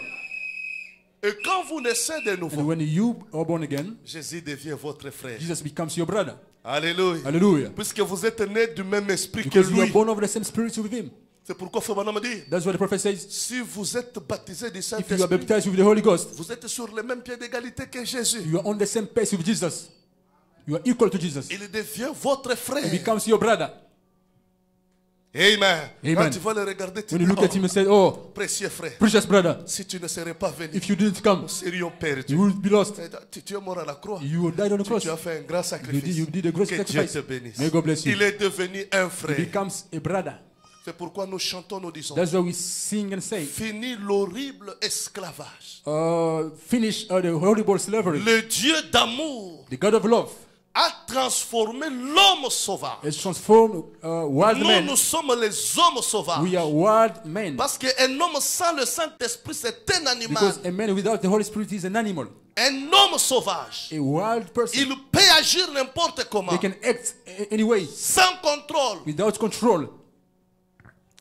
Et quand vous naissez de And nouveau, when you are born again, Jésus devient votre frère. Jesus becomes your brother. Alléluia. Hallelujah. Puisque vous êtes né du même esprit que Because you are lui. born of the same spirit with him. C'est pourquoi Frère Branham dit, That's what the prophet says. si vous êtes baptisé du If you are Saint-Esprit, baptized with the Holy Ghost, vous êtes sur le même pied d'égalité que Jésus. you are on the same pace with Jesus. You are equal to Jesus. Il devient votre frère. He becomes your brother. Amen. Amen. Quand tu vas le regarder, tu When you dis, look at him and say, oh, précieux frère, precious brother, si tu ne serais pas venu, if you didn't come, nous serions perdus. you would be lost. Tu es mort à la croix. You died on the cross. Tu as fait un grand sacrifice. You did a great Que Dieu sacrifice. te bénisse. May God bless you. Il est devenu un He frère. becomes a brother. C'est pourquoi nous chantons, nous disons, That's why we sing and say, fini l'horrible esclavage. finish the horrible slavery. Le Dieu d'amour The God of love a transformé l'homme sauvage. has transformed wild Nous, men. nous sommes les hommes sauvages. We are wild men. Parce qu'un homme sans le Saint-Esprit, c'est un animal. Because a man without the Holy Spirit is an animal. Un homme sauvage, A wild person. il peut agir n'importe comment, They can act anyway sans contrôle. without control.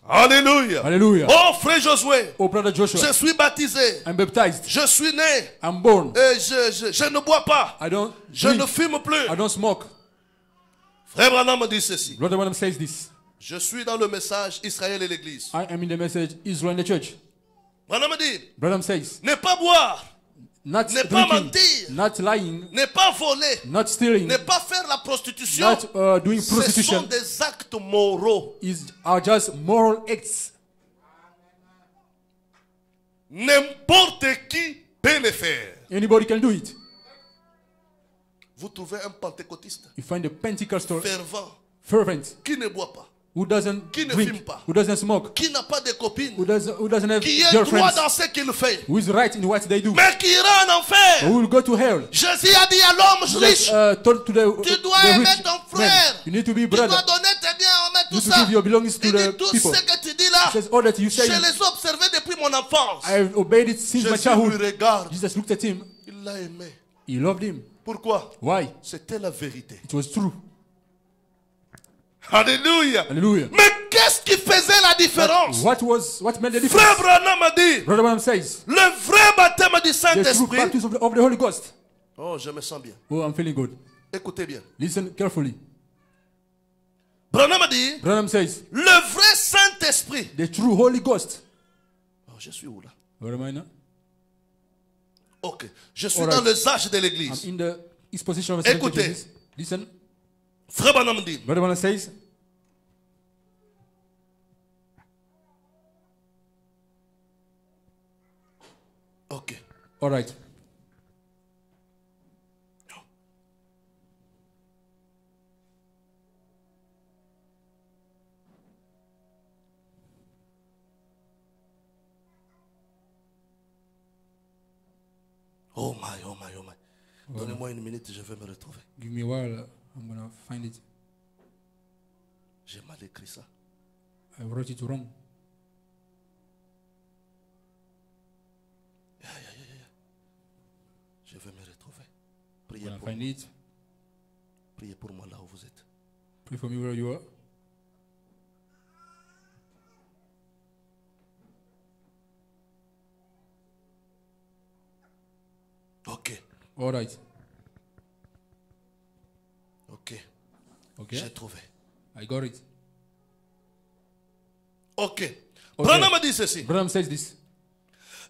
Alléluia. Hallelujah. Oh frère Josué, Oh, brother Joshua, je suis baptisé, I'm baptized. je suis né, I'm born. et je ne bois pas, I don't je ne drink. fume plus. I don't smoke. Frère Branham dit ceci. Brother Branham says this. Je suis dans le message Israël et l'Église. I am in the message Israel and the church. Branham dit, Branham says, ne pas boire, not Ne pas drinking, mentir. not lying, ne pas voler, not stealing, ne pas faire la prostitution. not doing Ce sont prostitution des actes moraux. are just moral acts. N'importe qui peut le faire. Anybody can do it. Vous trouvez un pentecôtiste You find a Pentecostal fervent fervent qui ne boit pas, who doesn't Qui ne drink, fume pas. who doesn't smoke, qui n'a pas de copine, who doesn't have qui est droit girlfriends, dans ce qu'il fait, who is right in what they do, mais qui ira en enfer. who will go to hell. Jésus a dit à l'homme Jesus, riche, told to tu dois the aimer rich ton man, frère, you need to be tu brother. dois donner tes biens, on met You tout need to ça. give your belongings to Il the dit tout people. ce que tu dis là, He says, all that you je say, les ai observés depuis mon enfance. I have obeyed it since my Jésus lui childhood. regarde, Jesus looked at him. il l'a aimé. He loved him. Pourquoi? Why? C'était la vérité. It was true. Alléluia. Hallelujah. Mais qu'est-ce qui faisait la différence? What made the Frère difference? Branham a dit, Brother Branham says, le vrai baptême du the true Saint-Esprit, baptism of the Holy Ghost Oh, je me sens bien. Oh, I'm feeling good. Écoutez bien. Listen carefully. Branham a dit, Branham says, le vrai Saint-Esprit. the true Holy Ghost. Oh, je suis où là? Where am I now? Ok. Je suis Alright. dans les âges de I'm l'église. in the exposition of the Écoutez. Jesus. Listen. Frère Branham dit, Brother Branham says, ok. all right. Oh my, oh my, oh my. Donnez-moi une minute, je vais me retrouver. Give me a while. I'm going to find it. J'ai mal écrit ça. I wrote it wrong. Je vais me retrouver. Priez I'm going to pour find moi. it. Priez pour moi là où vous êtes. Pray for me where you are. Ok. All right. Ok. Okay. J'ai trouvé. I got it. Ok. Branham a dit ceci. Branham says this.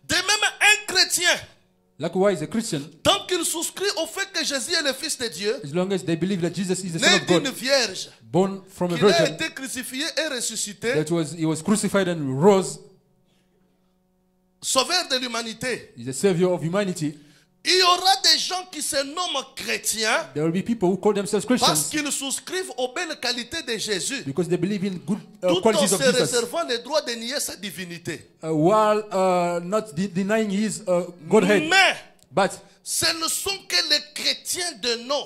De même, un chrétien, Likewise, a Christian, tant qu'il souscrit au fait que Jésus est le Fils de Dieu, as long as they believe that Jesus is the Son né of God, d'une vierge, born from a qu'il a virgin, été crucifié et ressuscité, he was crucified and rose, sauveur de l'humanité, is the Savior of humanity, il y aura des gens qui se nomment chrétiens there will be people who call themselves parce Christians qu'ils souscrivent aux belles qualités de Jésus, because they believe in good tout en qualities of se Jesus, réservant le droit de nier sa divinité. while not denying his Godhead. Mais But ce ne sont que les chrétiens de nom.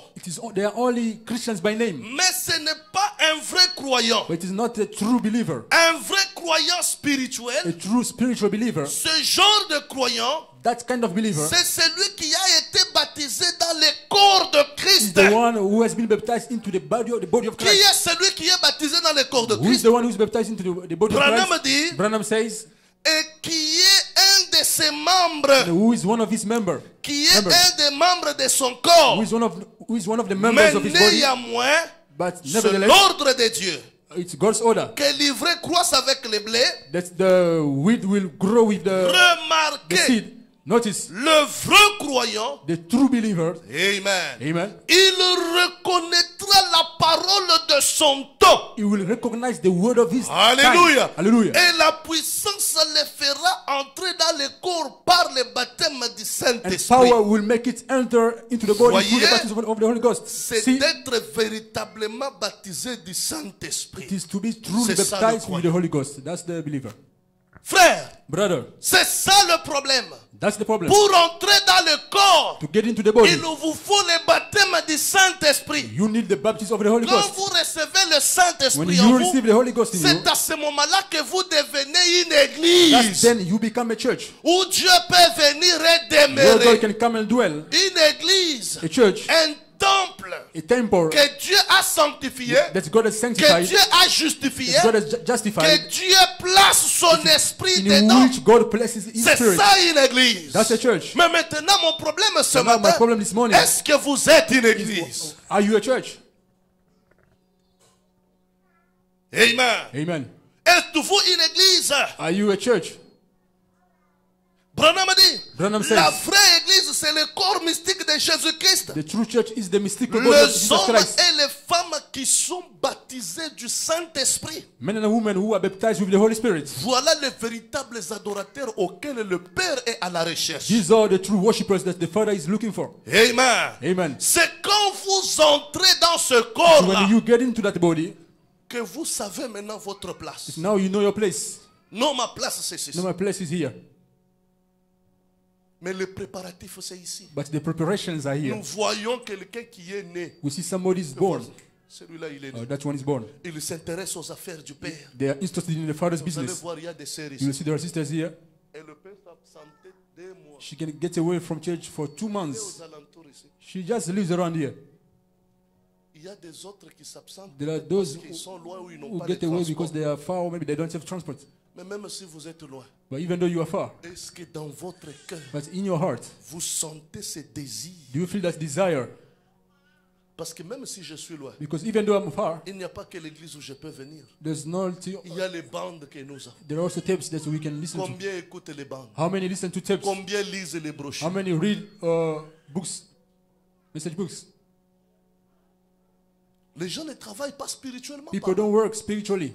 they are only Christians by name, Mais ce n'est pas un vrai croyant. but it is not a true believer, Un vrai croyant a spirituel, true spiritual believer. ce genre de croyant, That kind of believer c'est celui qui a été baptisé dans le corps de is Christ. the one who has been baptized into the body of Qui Christ. est celui qui est baptisé dans le corps de Who is Christ? the one who is baptized into the body of Branham Christ? dit, Branham says, et qui est un de ses membres, who is one of his members, qui est members. un des membres de son corps. who is one of the Mais members of his body, néanmoins, but c'est nevertheless, l'ordre de Dieu. it's God's order Que l'ivraie croisse avec le blé. that the wheat will grow with the Remarquez, seed. Notice, le vrai croyant, the true believer, amen, amen, il reconnaîtra la parole de son temps. he will recognize the word of his Alléluia. time. Hallelujah. Et la puissance le fera entrer dans le corps par le baptême du And Saint-Esprit. power will make it enter into the body through the Voyez, baptism of the Holy Ghost. C'est See, d'être véritablement baptisé du it Saint-Esprit. is to be truly C'est ça, baptized le with the Holy Ghost. That's the believer. Frère, Brother, c'est ça le problème. that's the problem. Pour entrer dans le corps, To get into the body, il vous faut le baptême du Saint-Esprit. you need the baptism of the Holy Quand Ghost. vous recevez le When Saint-Esprit you en vous, receive the Holy Ghost in you, c'est à ce moment-là que vous devenez une that's église then you become a church. où Dieu peut venir et Where God demeurer. can come and dwell. Une église, A church, un temple a temple que Dieu a sanctifié, that God has que sanctified, Dieu a justifié, that God has que justified, Dieu place son esprit in dedans. which God places His C'est Spirit. ça une église. That's a church. Mais maintenant, mon problème ce Now my matin, problem this morning est-ce que vous êtes une église? Are you a church? Amen. Amen. Êtes-vous une église? Are you a church? Branham dit, Branham says, la vraie église, c'est le corps mystique de Jésus-Christ. the true church is the mystical body of Les Jesus hommes Christ. et les femmes qui sont baptisés du Saint-Esprit. Men and women who are baptized with the Holy Spirit. Voilà les véritables adorateurs auxquels le Père est à la recherche. These are the true worshippers that the Father is looking for. Amen. Amen. C'est quand vous entrez dans ce So corps-là when you get into that body, que vous savez maintenant votre place. now you know your place. Non, ma place c'est ceci. No, my place is here. Mais le préparatif c'est ici. But the preparations are here. Nous voyons quelqu'un qui est né. We see somebody is born. Celui-là, il est né. That one is born. Il s'intéresse aux affaires du Père. They are interested in the Father's Vous allez business. voir, il y a des sœurs You will ici. see their sisters here. Et le Père s'absentait 2 mois. She can get away from church for 2 Et months. aux alentours ici. She just lives around here. Il y y a des autres qui s'absentent There are parce those qu'ils sont loin ou ils n'ont who pas de get away transport. because they are far or maybe they don't have transport. Mais même si vous êtes loin, But even though you are far, est-ce que dans votre cœur, but in your heart, vous sentez ce désir? do you feel that desire? Parce que même si je suis loin, Because even though I'm far, il n'y a pas que l'église où je peux venir. there's no. Il y a les bandes que nous avons. There are also tapes that we can listen to. Combien écoutent les bandes? How many listen to tapes? Combien lisent les How brochures? many read books, message books? Les gens ne travaillent pas spirituellement. People don't work spiritually.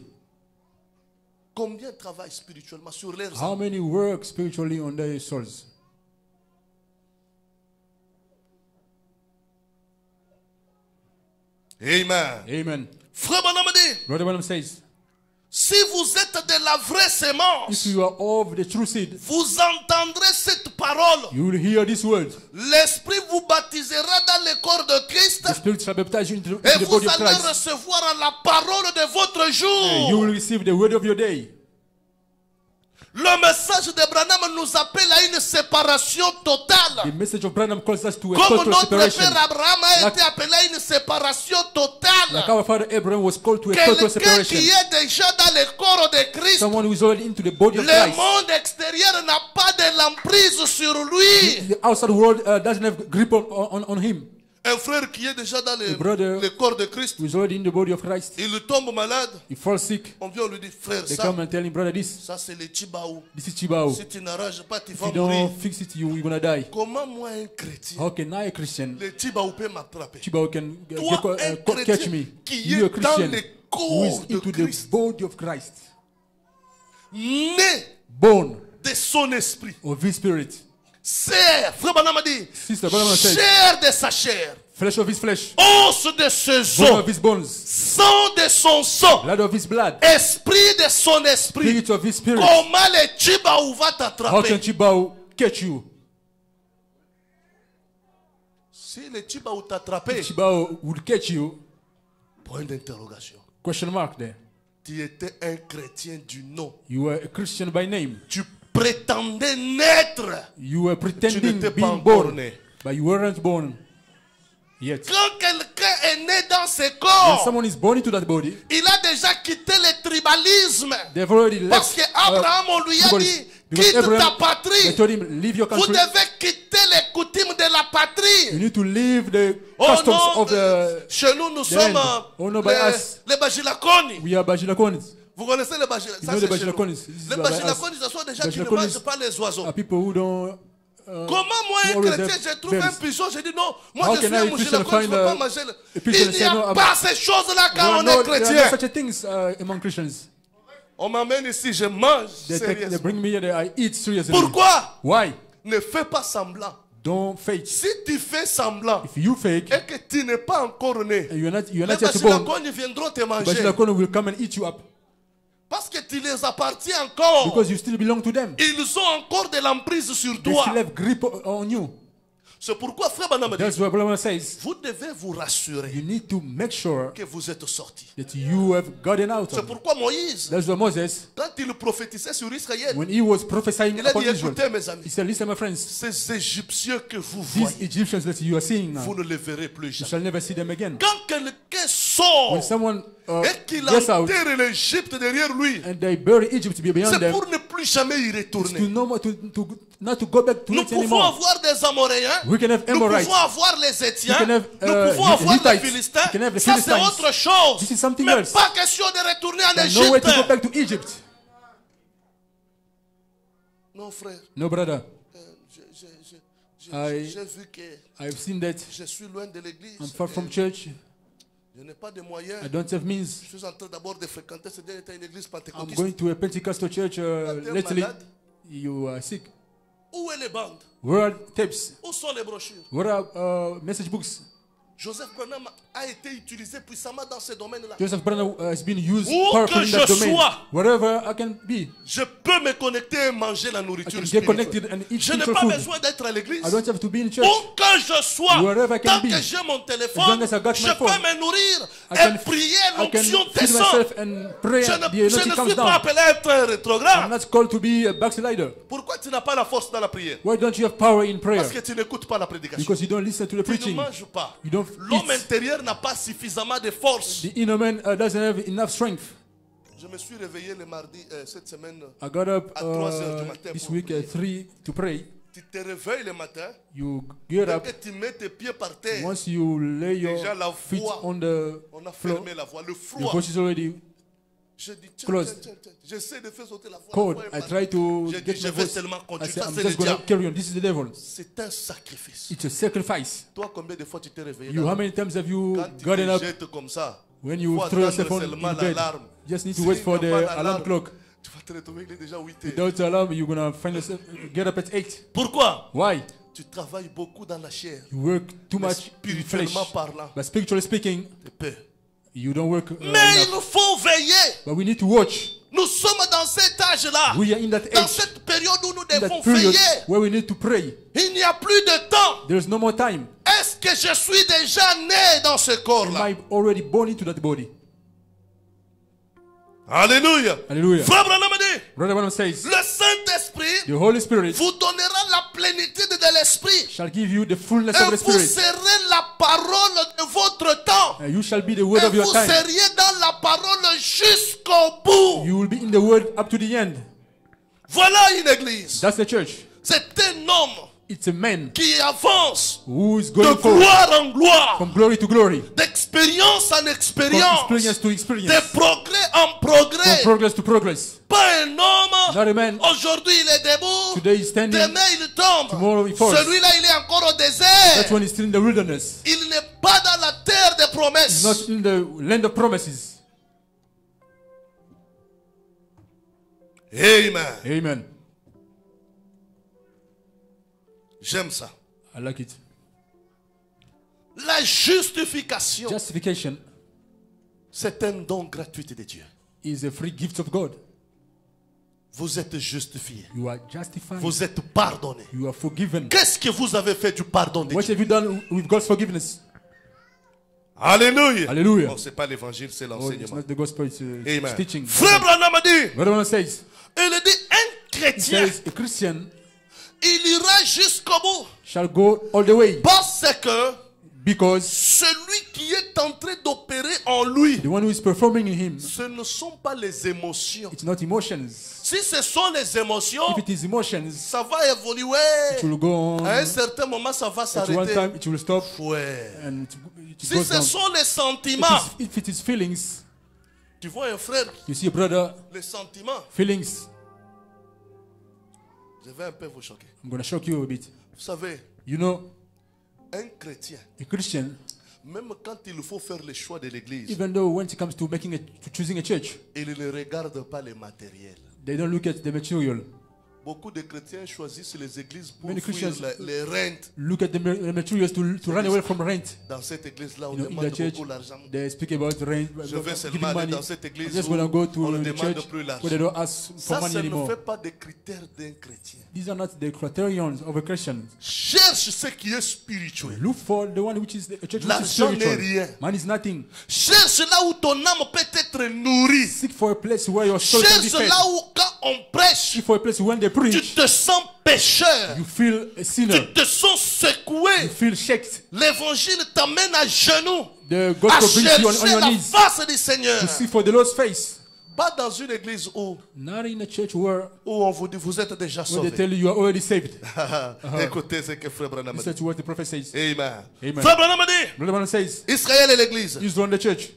Combien travaillent spirituellement sur leurs How âmes? many work spiritually on their souls? Amen. Amen. Frère Branham dit, Brother Branham says, si vous êtes de la vraie if sémence, you are of the true seed, vous entendrez cette parole. you will hear this word. L'Esprit vous baptisera dans le corps de Christ The Spirit shall baptize you into et the vous body of allez Christ. recevoir la parole de votre You jour. will receive the word of your day. Le message de Branham nous appelle à une séparation totale. The message of Branham calls us to a Comme total notre separation. père Abraham a Like- été appelé à une séparation Like totale. our father Abraham was called to a total Quelqu'un separation. qui est déjà dans le corps de Christ, Someone who is already into the body of le Christ. monde extérieur n'a pas de l'emprise sur lui. The outside world doesn't have grip on him. Un frère qui est déjà dans brother- le corps de Christ, Who is already in the body of Christ. il tombe malade, He falls sick. on vient lui dire, frère, They ça, come and tell him, brother, this ça c'est le Chibaou. is Chibao. Si tu n'arranges pas, tu If vas you mourir. don't fix it, you're gonna die. Comment moi, un chrétien, How can I, a Christian, le Chibaou peut m'attraper? Chibao can Toi, un catch chrétien me? qui You, a est dans Christian le who corps is de into Christ, the body of Christ, né born de son esprit. of His Spirit, Serre, frère Branham a dit, Sister Branham said, chair de sa chair, flesh of His flesh, os de ses bone os, of His bones, sang de son sang, blood of His blood, esprit de son esprit. spirit of His Spirit. Comment le Chibaou va How can t'attraper? Chibao catch you? Si le Chibaou t'attrapait, Chibao would catch you? point d'interrogation. Question mark there. Tu étais un chrétien du nom. You were a Christian by name. Tu prétendais naître. You were pretending n'étais pas being encore born, né. but you weren't born yet. Quand quelqu'un est né dans ce When corps, someone is born into that body, il a déjà quitté le tribalisme. they've already left. Parce que Abraham, on lui a tribalism. dit, Because quitte ta Abraham, they patrie. told him, leave your Vous country. devez quitter les coutumes de la You patrie. need to leave the Oh customs non, of the... chez nous, nous the sommes land. Oh no, by us. les Bajilakoni. We are Bajilakonis. Vous connaissez les Bajilakoni? You know the Bajilakonis. This is Les by Bajilakoni, us. ce sont des gens qui ne Bajilakonis mangent pas les oiseaux. Are people who don't... Comment moi, un who always chrétien, have je trouve un birds. pigeon, je dis non, moi How je can suis I, un a Christian, Bajilakoni, je ne find veux pas a manger. a pigeon Il and n'y say, no, a I'm- pas ces choses-là quand on est there are chrétien. no such a things among Christians. On m'amène ici, je mange They sérieusement. bring me here, I eat seriously. Pourquoi? Why? Ne fais pas semblant. Don't fake. Si tu fais semblant If you fake, et que tu n'es pas encore né, and you're not les yet born, Bajilakoni viendront te manger. Bajilakon will come and eat you up. Parce que tu les appartiens encore. Because you still belong to them. Ils ont encore de l'emprise sur They toi. still have grip on you. C'est pourquoi, frère Branham dit, That's what Brahman says. vous devez vous rassurer You need to make sure que vous êtes sortis. that you have gotten out C'est of it. pourquoi Moïse, That's why Moses, quand il prophétisait sur Israël, when he was prophesying il a upon dit, Israel, écoutez mes amis, he said, listen my friends, ces Égyptiens que vous these voyez, Egyptians that you are seeing now, vous ne les verrez plus you jamais. shall never see them again. Quand quelqu'un sort When someone et qu'il gets out enterre l'Égypte derrière lui, and they bury Egypt to be beyond c'est them, pour ne plus jamais y it's to retourner. no more, not to go back to Nous it pouvons anymore. avoir des Amoréens, We can have nous Amorites. pouvons avoir les Étiens, We can have, nous pouvons Hi- avoir les Hittites. Philistins. We can have the Ça c'est Philistines. autre chose. This is something Mais else. pas question de retourner en There's no way to go Égypte. back to Egypt. Non frère, No, brother. j'ai vu que I've seen that. je suis loin de l'église. I'm far from church. Je n'ai pas de moyens. I don't have means. Je suis en train d'abord de fréquenter cette une église I'm pentecôtiste. going to a Pentecostal church T'es lately. malade? You are sick. Où est les bandes? Where are tapes? Où sont les brochures? Where are message books? Joseph Branham a été utilisé puissamment dans ce domaine-là. Joseph Branham has been used Où powerfully que in that je domain. sois. Wherever I can be, Je peux me connecter et manger la I nourriture can get spirituelle. connected and eat Je n'ai spiritual pas food. besoin d'être à l'église. I don't have to be in church. Où que je sois, Wherever I can tant be. que j'ai mon As téléphone, long as I got je my peux phone, me nourrir I et can, prier I can l'onction feed descend. myself and pray. Je The ne anointing comes suis pas down. appelé à être un I'm rétrograde. not called to be a backslider. Pourquoi tu n'as pas la force dans la prière? Why don't you have power in prayer? Parce que tu n'écoutes pas la prédication. Because you don't listen to the Tu ne preaching. manges pas. You don't L'homme eats, intérieur n'a pas suffisamment de force. the inner man doesn't have enough strength. Je me suis réveillé le mardi, cette semaine. I got up À 3 heures du matin this pour week at 3 to pray. Tu te réveilles le matin You get up. et tu mets tes pieds par terre. Once you lay Déjà, la your feet voix, on the on a floor, fermé la voie. Le your froid. voice is already Je dis, tiens, closed. tiens. J'essaie de faire sauter la voix. cold. La voix est I partie. try to J'ai dit, get je my vais voice. seulement I conduire. say, Ça, I'm c'est le just going to diable. carry on. This is the devil. C'est un sacrifice. It's a sacrifice. Toi, combien de fois tu t'es réveillé You, là? how many times have you Quand tu gotten te up jettes comme ça, when you faut throw yourself attendre on seulement in bed? l'alarme. Just need to S'il wait for n'y a the pas alarm d'alarme, clock. tu vas te retrouver, il est déjà 8 heures. Without alarm, you're going to find yourself get up at 8. Pourquoi? Why? Tu travailles beaucoup dans la chair. You work too Mais much in flesh. spirituellement parlant, But spiritually speaking, tu peux. you don't work Mais enough. il faut veiller. But we need to watch. Nous sommes dans cet âge-là. We are in that Dans age, cette période où nous in devons that period veiller. where we need to pray. Il n'y a plus de temps. There is no more time. Est-ce que je suis déjà né dans ce Am corps-là? I already born into that body? Alléluia. Hallelujah. Frère Branham dit, Brother Branham says, le Saint-Esprit the Holy Spirit vous donnera la plénitude de l'Esprit. shall give you the fullness Et of the vous Spirit. serez la parole de votre temps. And you shall be the word Et of your vous time. seriez dans la parole jusqu'au bout. You will be in the word up to the end. Voilà une église. That's the church. C'est un homme It's a man qui avance who is de going forward gloire en gloire, from glory to glory, d'expérience en from expérience, experience to de experience, progrès en from progrès. progress to progress. Pas un homme, Not a man. aujourd'hui il est debout, Today he's standing, demain il tombe. tomorrow he falls. Celui-là il est encore au That désert. one is still in the wilderness. Il n'est pas dans la terre des He's promesses. not in the land of promises. Amen. Amen. J'aime ça. I like it. La justification, Justification c'est un don gratuit de Dieu. is a free gift of God. Vous êtes justifié. You are justified. Vous êtes pardonné. You are forgiven. Qu'est-ce que vous avez fait du pardon de What Dieu? have you done with God's forgiveness? Alléluia. Hallelujah. Non, c'est pas l'évangile, c'est Oh, it's l'enseignement. not the gospel, it's Amen. teaching. Frère Branham a dit, Brother Branham says, il dit, un chrétien, a Christian il ira jusqu'au bout. shall go all the way Parce que because celui qui est en train d'opérer en lui, the one who is performing in him, ce ne sont pas les émotions. it's not emotions. Si ce sont les émotions, If it is emotions, ça va évoluer. it will go on. À un certain moment, ça va At one s'arrêter. time, it will stop Ouais. and it Si goes ce down. sont les sentiments, If it is feelings, tu vois un frère, you see a brother, les sentiments, feelings, je vais un peu vous choquer. I'm going to shock you a bit. Vous savez, You know, un chrétien, a Christian, même quand il faut faire le choix de l'église, even though when it comes to to choosing a church, il ne regarde pas le matériel. they don't look at the material. Beaucoup de chrétiens choisissent les églises pour Many fuir Christians les rentes. Look at the materials to run away from rent. Dans cette église-là, on You know, in demande the church, beaucoup d'argent. they speak about rent, Je vais giving seulement aller money. dans cette I'm église just où going to go to on ne the demande church plus l'argent. where they don't ask for Ça, money ça ne anymore. fait pas des critères d'un chrétien. These are not the criterions of a Christian. Cherche ce qui est spirituel. Look for the one which is a church which is L'argent n'est spiritual. rien. Man is nothing. Cherche là où ton âme peut être nourrie. Seek for a place where your soul can be Cherche fed. là où quand on prêche, Seek for a place when they tu preach, te sens pécheur. you feel a sinner. Tu te sens secoué. You feel shaken. L'évangile t'amène à genoux. The À gospel brings you on chercher your la knees face du Seigneur. to seek for the Lord's face. Pas dans une église où Not in a church where on vous dit vous êtes déjà when they sauvé. tell you you are already saved. Écoutez ce que Frère Branham Listen dit. to what the prophet says. Amen. Amen. Frère Branham dit, Brother Branham says, Israël et l'église. Israel and the church.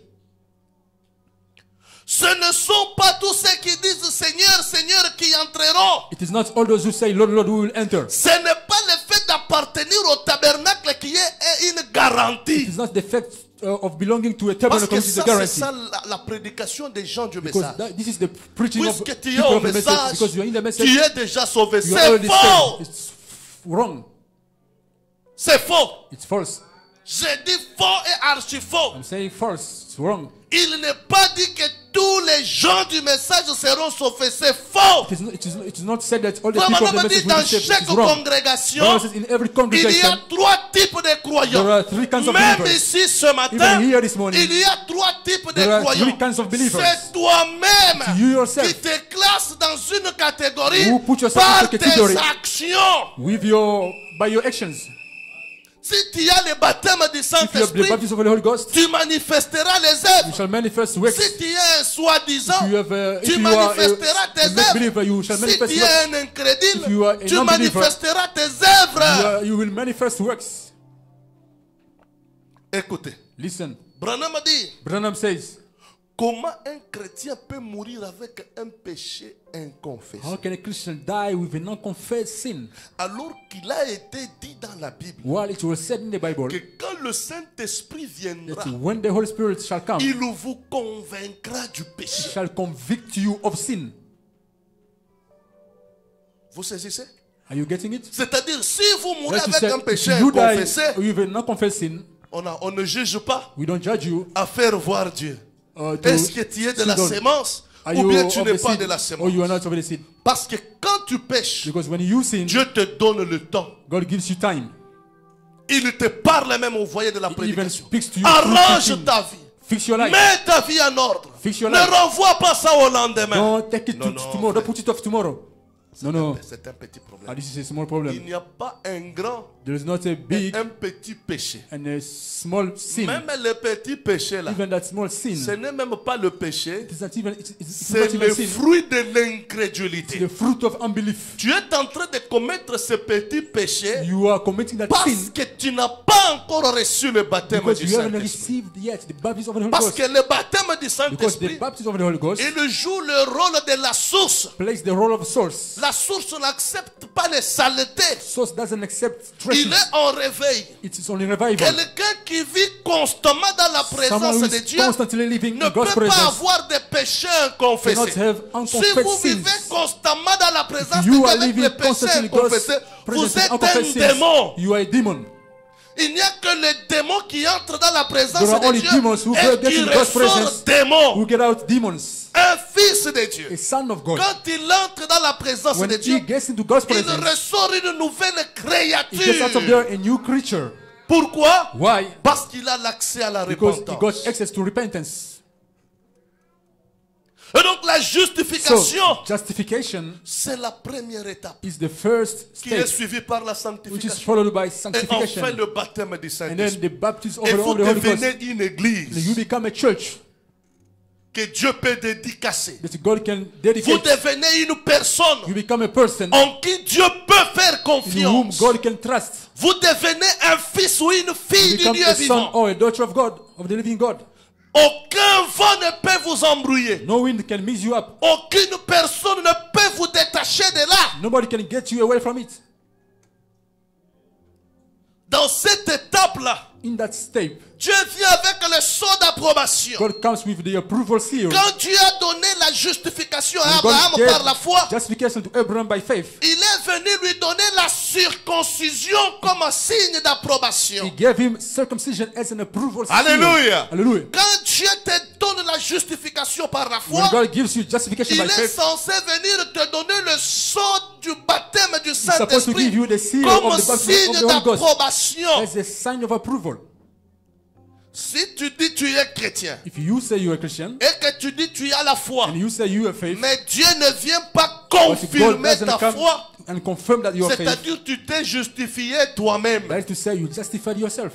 Ce ne sont pas tous ceux qui disent Seigneur, Seigneur qui entreront. It is not all those who say, Lord, Lord, who will enter. Ce n'est pas le fait d'appartenir au tabernacle qui est une garantie. It is not the fact of belonging to a Parce tabernacle que which is a ça, c'est guarantee. ça la prédication des gens du Because message. this is the preaching of Puisque tu es people au of the message. message, Because you are in the message, tu es déjà sauvé. you are C'est already faux. saved. It's wrong. C'est faux. It's false. J'ai dit faux et archi faux. I'm saying false. It's wrong. Il n'est pas dit que tous les gens du message seront sauvés. C'est faux. It is not said that all the Vraiment, people of the on message dit will dans be saved. chaque It's wrong. congrégation, Bible says in every il y congregation, a 3 types de there croyants. are 3 kinds of Même believers. ici ce matin, Even here this morning, il y a 3 types de there are croyants. 3 kinds of believers. C'est toi-même You yourself. qui te classes dans une catégorie Who put yourself par into a category. tes actions. By your actions. Si tu as le baptême du If you have the Saint-Esprit, baptism of the Holy Ghost, tu manifesteras les you œuvres. shall manifest works. Si tu es un soi-disant, If you have, tu if you are manifesteras tes a believer, œuvres. you shall Si manifest tu works. es un incrédule, If you are a tu non-believer, manifesteras tes œuvres. You will manifest works. Écoutez, Listen, Branham a dit, Branham says, comment un chrétien peut mourir avec un péché inconfessé how can a Christian die with a non-confessed sin? alors qu'il a été dit dans la Bible While it was said in the Bible que quand le Saint-Esprit viendra, that when the Holy Spirit shall come, il vous convaincra du He péché. shall convict you of sin. Vous saisissez? Are you getting it? C'est-à-dire, si vous mourrez That to avec say, un if péché you die inconfessé, with a non-confessed sin, on ne juge pas we don't judge you. à faire voir Dieu. To Est-ce que tu es de la sit down. sémence Are ou you bien tu of n'es the pas seed de la or you are sémence? not of the seed? Parce que quand tu pêches, Because when you sin, Dieu te donne le temps. God gives you time. Il te parle même au foyer de la He even prédication. speaks to you. Arrange through ta preaching. vie. Fix your life. Mets ta vie en ordre. Fix your Ne life. renvoie pas ça au lendemain. Don't take it Non, to non, tomorrow. frère. Don't put it off tomorrow. No, no. C'est un petit problème. This is a small Il problem. n'y a pas un grand There is not a et big un petit péché. and a small sin. Même le petit péché là, Even that small sin. ce n'est même pas le péché, It is not even, it's c'est not even le sin. fruit de It's l'incrédulité. the fruit of unbelief. Tu es en train de commettre ce petit péché You are committing that parce sin que tu n'as pas encore reçu le baptême because du you haven't Saint-Esprit. received yet the baptism of the Holy Parce Ghost. que le baptême du Because Saint-Esprit, the baptism of the Holy Ghost il joue le rôle de la source. plays the role of source. La source n'accepte pas les saletés. Source doesn't accept Il trashes. est en réveil. It is only revival. Quelqu'un qui vit constamment dans la Someone présence who de is Dieu constantly living ne in God's peut pas presence avoir des péchés cannot inconfessés. have Si unconfessed vous sins. vivez constamment dans la présence de You Dieu are avec living les péchés constantly in God's inconfessés, vous presence êtes and unconfessed un sins. démon. You are a demon. Il n'y a que les démons qui entrent dans la présence There are de only Dieu demons who et get qui in God's presence. ressortent démons. Who get out demons. Un fils de Dieu. A son of God. Quand il entre dans la présence When de Dieu, he gets into God's il presence, ressort une nouvelle he gets out of créature. there a new creature. Pourquoi? Why? Parce qu'il a l'accès à la Because he got repentance. access to repentance. Et donc la So, justification, justification c'est la première étape is the first qui est step, suivie par la which is sanctification. followed by Et sanctification. enfin le baptême du And then Saint-Esprit. the baptism of Et the vous Holy Ghost. devenez une You église become a church que Dieu peut dédicacer. that God can Vous dedicate. devenez une personne You become a person en qui Dieu peut faire in whom confiance. God can trust. Vous devenez un fils ou une You fille du become Dieu a son vivant. or a daughter of God, of the living God. Aucun vent ne peut vous embrouiller. No wind can mix you up. Aucune personne ne peut vous détacher de là. Nobody can get you away from it. Dans cette étape-là, In that step, Dieu vient avec le sceau d'approbation. God comes with the approval seal. Quand Dieu a donné la justification à And God Abraham gave par la foi, justification to Abraham by faith. il est venu lui donner la circoncision comme un signe d'approbation. He gave him circumcision as an approval seal. Alléluia. Hallelujah. Quand Dieu te donne la justification par la When foi, God gives you justification il by est faith, censé venir te donner le sceau du baptême du He's supposed to Saint-Esprit give you the seal comme of the baptism signe of the Holy Ghost d'approbation. as a sign of approval. Si tu dis tu es chrétien If you say you are a Christian et que tu dis tu as la foi, and you say you have faith, mais Dieu ne vient pas but God confirmer doesn't ta come foi, and confirm that you have faith, c'est-à-dire tu t'es justifié toi-même. that is to say you justified yourself.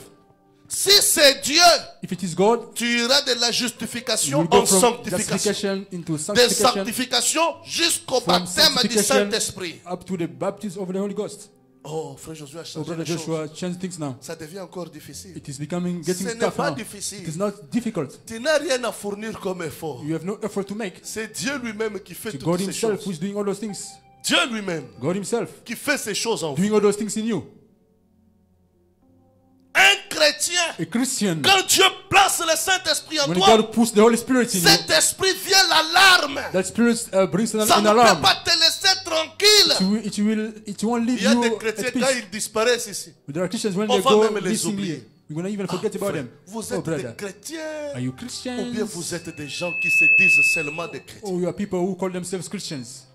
Si c'est Dieu, If it is God, tu iras de la you justification will go en from sanctification. justification into De sanctification, sanctification jusqu'au from baptême du sanctification Saint-Esprit. up to the baptism of the Holy Ghost. Oh, frère Josué a So changé brother les choses. Joshua, change things now. Ça devient encore difficile. It is becoming getting Ce n'est tough pas now. difficile. It is not difficult. Tu n'as rien à fournir comme effort. You have no effort to make. C'est Dieu lui-même qui fait To toutes God ces himself who choses. is doing all those things. Dieu lui-même God himself qui fait ces choses en vous. doing all those things in you. Un chrétien, A Christian, quand Dieu place le Saint-Esprit en when toi, God puts the Holy Spirit in you, cet esprit vient l'alarme. that Spirit brings an Ça ne alarm. peut pas te laisser tranquille. It won't leave Il y a you des at chrétiens peace. quand ils disparaissent ici. But there are Christians when On they va go même les missing oublier. here, we're going to even forget about them. Vous Oh êtes des brother, chrétiens are you ou bien Christians? vous êtes des gens qui se disent seulement des chrétiens. Or you are people who call themselves Christians?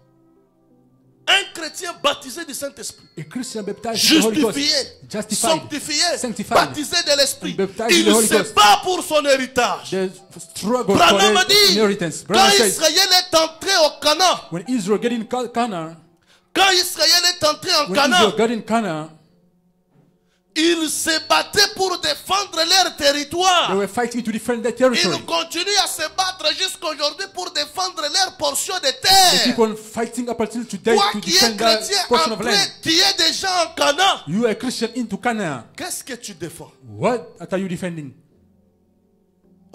Un chrétien baptisé du Saint-Esprit, A Christian baptized in the Holy Ghost, justifié, justified, sanctifié, sanctified, baptisé de l'Esprit, and baptized il in the Holy se Ghost. bat pour son héritage. the struggle for Branham their dit, inheritance. quand Branham says, Israël est entré au Canaan, when Israel got in Canaan, quand Israël est entré en when Canaan, Israel got in Canaan, Ils se battaient pour défendre leur territoire. They were fighting to defend their Ils territory. continuent à se battre jusqu'aujourd'hui pour défendre leur portion de They terre. keep on fighting up until today Toi to qui es defend their chrétien, portion of land. tu es déjà en Canaan. You are a Christian into Canaan. Qu'est-ce que tu défends? What are you defending?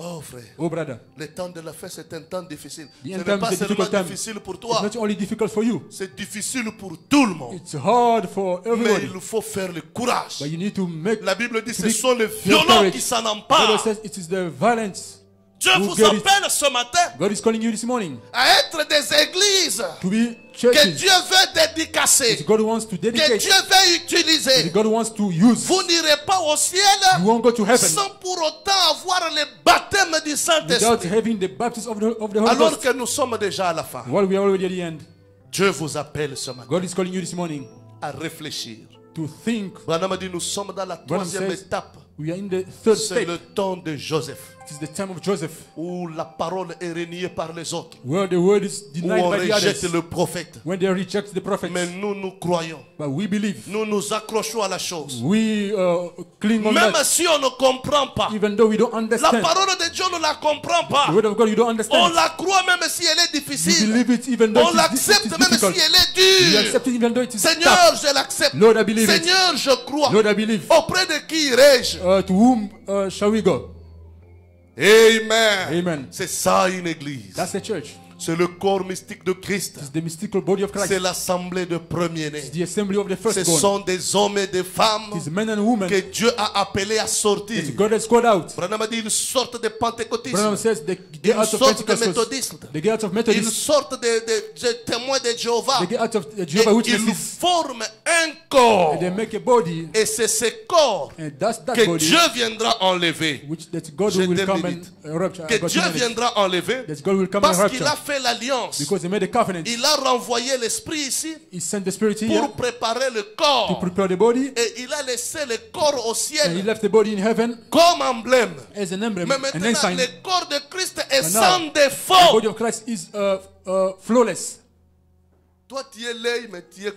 Oh frère, Oh brother, le temps de la fête c'est un temps difficile. The Ce end n'est time pas is a seulement difficult time. difficile pour it's toi, not only difficult for you, c'est difficile pour tout le monde. it's hard for Mais everybody. il faut faire le courage. But you need to make. La Bible dit to ce be sont les your violents courage. qui s'en The Bible emparent. says it is the violence. Dieu who vous get it. appelle ce matin God is calling you this morning à être des églises to be que churches. Dieu veut dédicacer, That God wants to que dedicate. Dieu veut utiliser. That God wants to use. Vous n'irez pas au ciel You won't go to heaven sans pour autant avoir le baptême du without Saint-Esprit. having the baptism of the Holy Alors Ghost. que nous sommes déjà à la fin, While we are already at the end, Dieu vous appelle ce matin God is calling you this morning à réfléchir. to think. Branham a dit nous sommes dans la troisième says- étape. We are in the third C'est step. le temps de Joseph, It is the time of Joseph, où la parole est reniée par les autres, where the word is où denied on by the rejette others. le prophète. When they reject the prophets, Mais nous croyons, but we believe. nous nous accrochons à la chose. We cling on Même that, si on ne comprend pas, even though we don't la understand. parole de Dieu ne la comprend pas. The word of God, you don't On understand. la croit même si elle est You difficile. believe it even though On it is l'accepte même difficult. si elle est You dure. accept it even though it is Seigneur, tough. je l'accepte. Lord, I believe it. Seigneur, je crois. Lord, I believe. Auprès de qui irai-je? To whom shall we go? Amen. Amen. C'est ça une église. That's the church. C'est le corps mystique de Christ. It's the mystical body of Christ. C'est l'assemblée de premiers-nés. It's the assembly of the Ce firstborn. sont des hommes et des femmes It is men and women que Dieu a appelés à sortir. that God has called out. Branham a dit ils sortent des Branham pentecôtistes. says they Ils get out of sortent des Pentecostals. méthodistes. They get out of Ils Methodists. sortent des témoins de Jéhovah. They get out of Et Jehovah ils Witnesses. forment un corps. And they make a body. Et c'est ce corps And that's that que body Dieu viendra enlever. which that God J'ai will 2 come minutes. and rapture. Que Dieu viendra enlever That God will come and parce qu'il a rapture. fait l'alliance. Because they made a covenant. Il a renvoyé l'esprit ici He sent the Spirit here pour préparer le to corps. prepare the body. Et il a laissé le corps au And he ciel left the body in heaven comme emblème. as an emblem, Mais an maintenant, ensign. le corps de Christ est And now, sans The défaut. body of Christ is flawless. Toi, tu es l'œil, mais tu es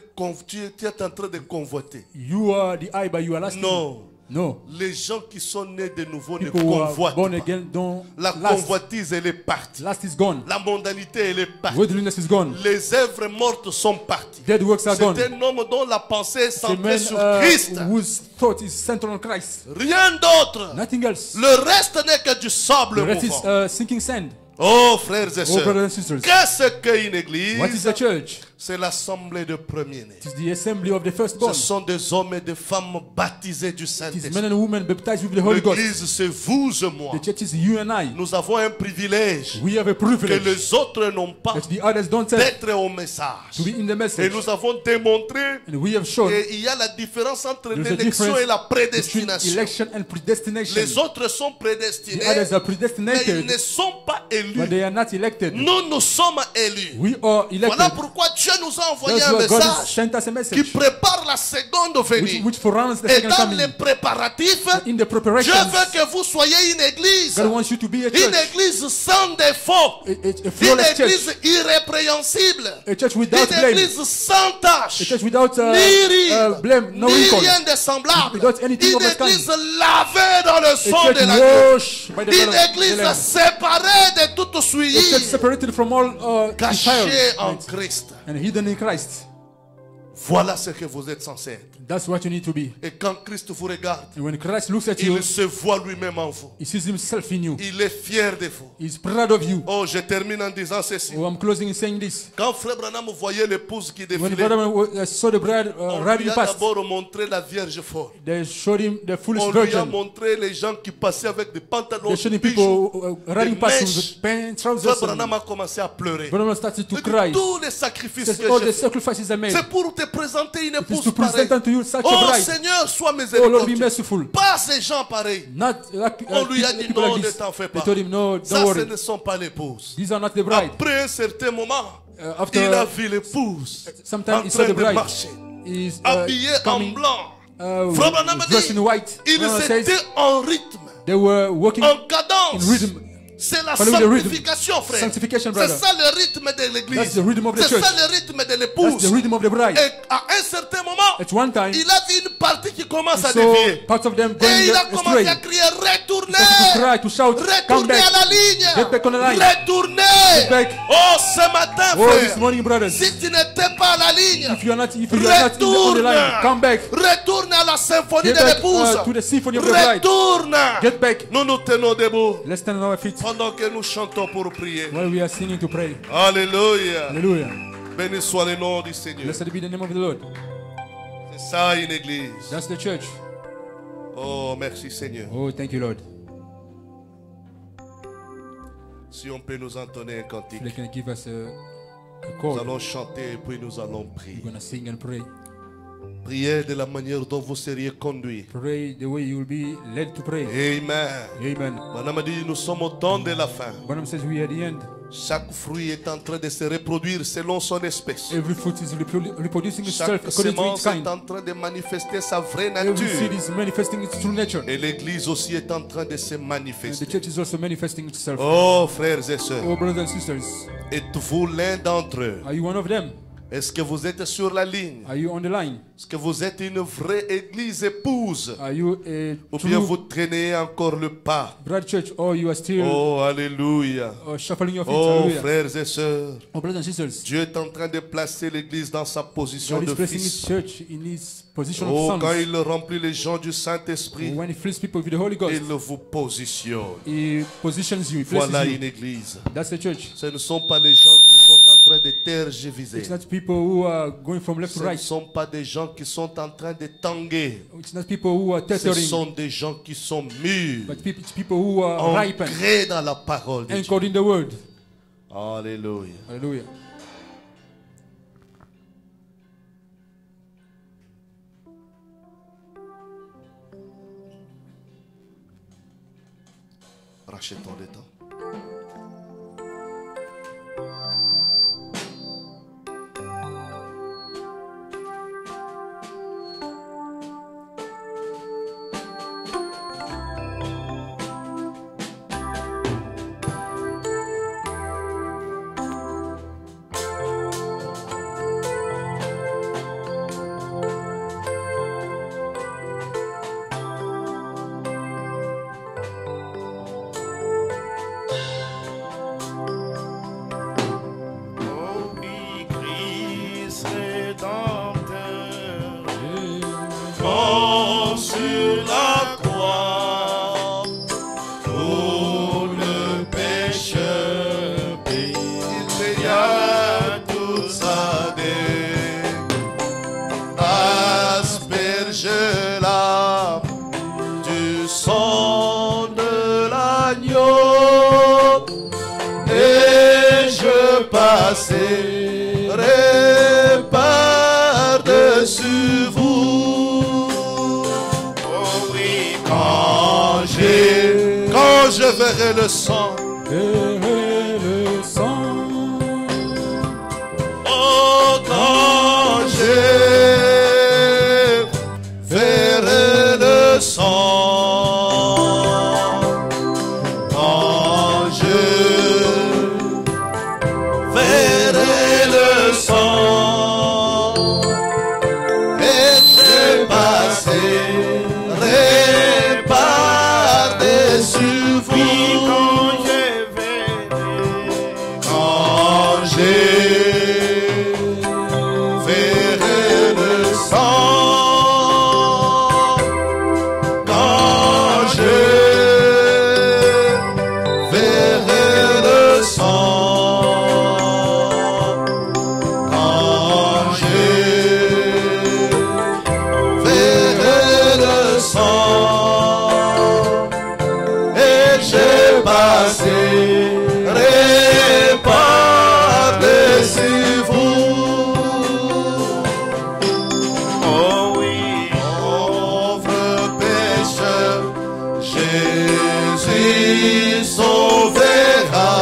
en train de convoiter. You are the eye, but you are lasting. Non. No. Les gens qui sont nés de nouveau ne People who are convoitent born pas. again don't La last. convoitise, elle est partie. Last is gone. La mondanité, elle est partie. Worldliness is gone. Les œuvres mortes sont parties. Dead works are C'est gone. un homme dont la pensée est The centrée man sur Christ. whose thought is centered on Christ. Rien d'autre. Nothing else. Le reste n'est que du sable The rest is mouvant. sinking sand. Oh, frères et Oh, sœurs. brothers and sisters. Qu'est-ce qu'une What is église? the church? C'est l'assemblée de premiers-nés. It is the assembly of the Ce firstborn. sont des hommes et des femmes baptisés du It is Saint-Esprit. men and women baptized with the Holy Ghost. L'église, c'est vous et moi. The church is you and I. Nous avons un privilège We have a que privilege les autres n'ont pas that the others don't have d'être au message. to be in the Et message. nous avons démontré And we have shown qu'il y a la différence entre there's a l'élection difference et la between prédestination. election and predestination. Les autres sont The prédestinés, others are mais ils predestinated, ne sont pas but élus. they are not elected. Nous sommes élus. We are elected. Voilà pourquoi Dieu nous a envoyé That's un why God has message sent us a qui message prépare la seconde venue. which foreruns the Et second dans coming. les préparatifs, In the Dieu preparations, veut que vous soyez une église. God wants you to be a Une church, église sans défaut. a Une flawless church, église irrépréhensible. a church without Une blame, église sans tâche. a church without Ni rire, blame, no ni wrinkle, rien de semblable. without anything Une of that kind. église lavée dans le a sang de church l'agneau. washed by the blood Une of the église Lamb, séparée de toute a church souillie. separated from all Cachée en defilement Christ. and hidden in Christ. Voilà ce que vous êtes censés être. That's what you need to be. Et quand Christ vous regarde, And when Christ looks at you, il se voit lui-même en vous. he sees himself in you. Il est fier de vous. He's proud of you. Oh, je termine en disant ceci. Oh, I'm closing in saying this. Quand Frère Branham voyait l'épouse qui When défilait, brother saw the bride on riding lui a past, d'abord montré la Vierge forte. they showed him the foolish On lui a virgin. montré les gens qui passaient avec des pantalons, They showed him des bijoux, people riding des past mèches. with pants, Frère trousers. Branham a commencé à pleurer. Brother started to Il dit, cry. tous les sacrifices Says que all j'ai the faits, sacrifices I made. c'est pour te présenter une It is épouse to present pareille. unto you such a Oh bride. Seigneur, sois Oh Lord, be miséricordieux. merciful. Pas ces gens pareils. Not like, On lui a dit people non, like ne this. t'en fais They pas. told him no, Ça, don't ce worry. ne sont pas l'épouses. These are not the bride. Après un certain moment, After il a vu l'épouse sometime en he saw train the de bride. marcher, He's habillée en coming, blanc. Frère Branham dressed in dit, white. ils Says étaient en rythme, they were walking en cadence. in rhythm. C'est la Following the rhythm. sanctification, frère. Sanctification, C'est brother. ça le rythme de That's l'église. the rhythm of the C'est church. ça le rythme de That's l'épouse. the rhythm of the bride. Et à un certain moment, At one time, il a vu une partie qui commence à So dévier. parts of them Et going il a astray. commencé à crier, retournez! To cry, to shout, come Retournez back. à la ligne! Get back on the line. Retournez! Get back. Oh, ce matin, Oh, this frère, morning, brothers. si tu n'étais pas à la ligne, If you are not in the, on the line, come back. Retourne à la symphonie Get de back l'épouse. to the symphony of the bride. Retourne. Get back. Nous nous tenons debout Let's stand on our feet pendant que nous chantons pour prier. while we are singing to pray. Alléluia. Hallelujah. Béni soit le nom du Seigneur. Blessed be the name of the Lord. C'est ça une église. That's the church. Oh, merci Seigneur. Oh, thank you, Lord. Si on peut nous entonner un cantique, If they can give us a nous call, allons chanter et puis nous allons we're prier. going to sing and pray. Priez de la manière dont vous seriez conduits. Pray the way you will be led to pray. Amen. Amen. Madame a dit, nous sommes au temps de la fin. Bonham says we are at the end. Chaque fruit est en train de se reproduire selon son espèce. Every fruit is reproducing itself Chaque according to its semence kind. est en train de manifester sa vraie Every seed nature. is manifesting its true nature. Et l'église aussi est en train de se And the manifester. church is also manifesting itself. Oh, frères et sœurs, Oh, brothers and sisters, êtes-vous l'un d'entre eux? are you one of them? Est-ce que vous êtes sur la ligne? Are you on the line? Est-ce que vous êtes une vraie église épouse? Are you a Ou bien vous true traînez encore le pas? bride church, or you are still Oh, alléluia. shuffling your feet? Oh, Hallelujah. frères et sœurs, Oh, brothers and sisters, Dieu est en train de placer l'église dans sa position God de is placing His fils. church in His position Oh, of quand sons. il remplit les gens du Saint-Esprit, When He fills people with the Holy Ghost, il vous positionne. He positions you, He places Voilà you. une église. That's the church. Ce ne sont pas les gens qui sont en train de tergiverser. It's not people who are going from left Ce to ne right. sont pas des gens qui sont en train de tanguer. It's not people who are Ce tethering, sont des gens qui sont mûrs, but it's people who are ripened, ancrés dans la parole de Dieu. anchored in the Word. Alléluia. Hallelujah. Rachetons le temps. Oh oui, Christ rédempteur, mort sur la croix, pour le pécheur payé, il paya toute sa dette, Asperge-la du sang de l'agneau et je passerai par-dessus vous. oh oui, Quand je verrai le sang, Verrez le sang. oh, quand je verrai le sang, quand je verrai le sang, et je passerai par-dessus vous. quand je verrai Quand je verrai le sang, quand je verrai le sang, quand je verrai le sang, et je passerai par-dessus vous. oh oui, Pauvre pécheur, Jésus sauvera.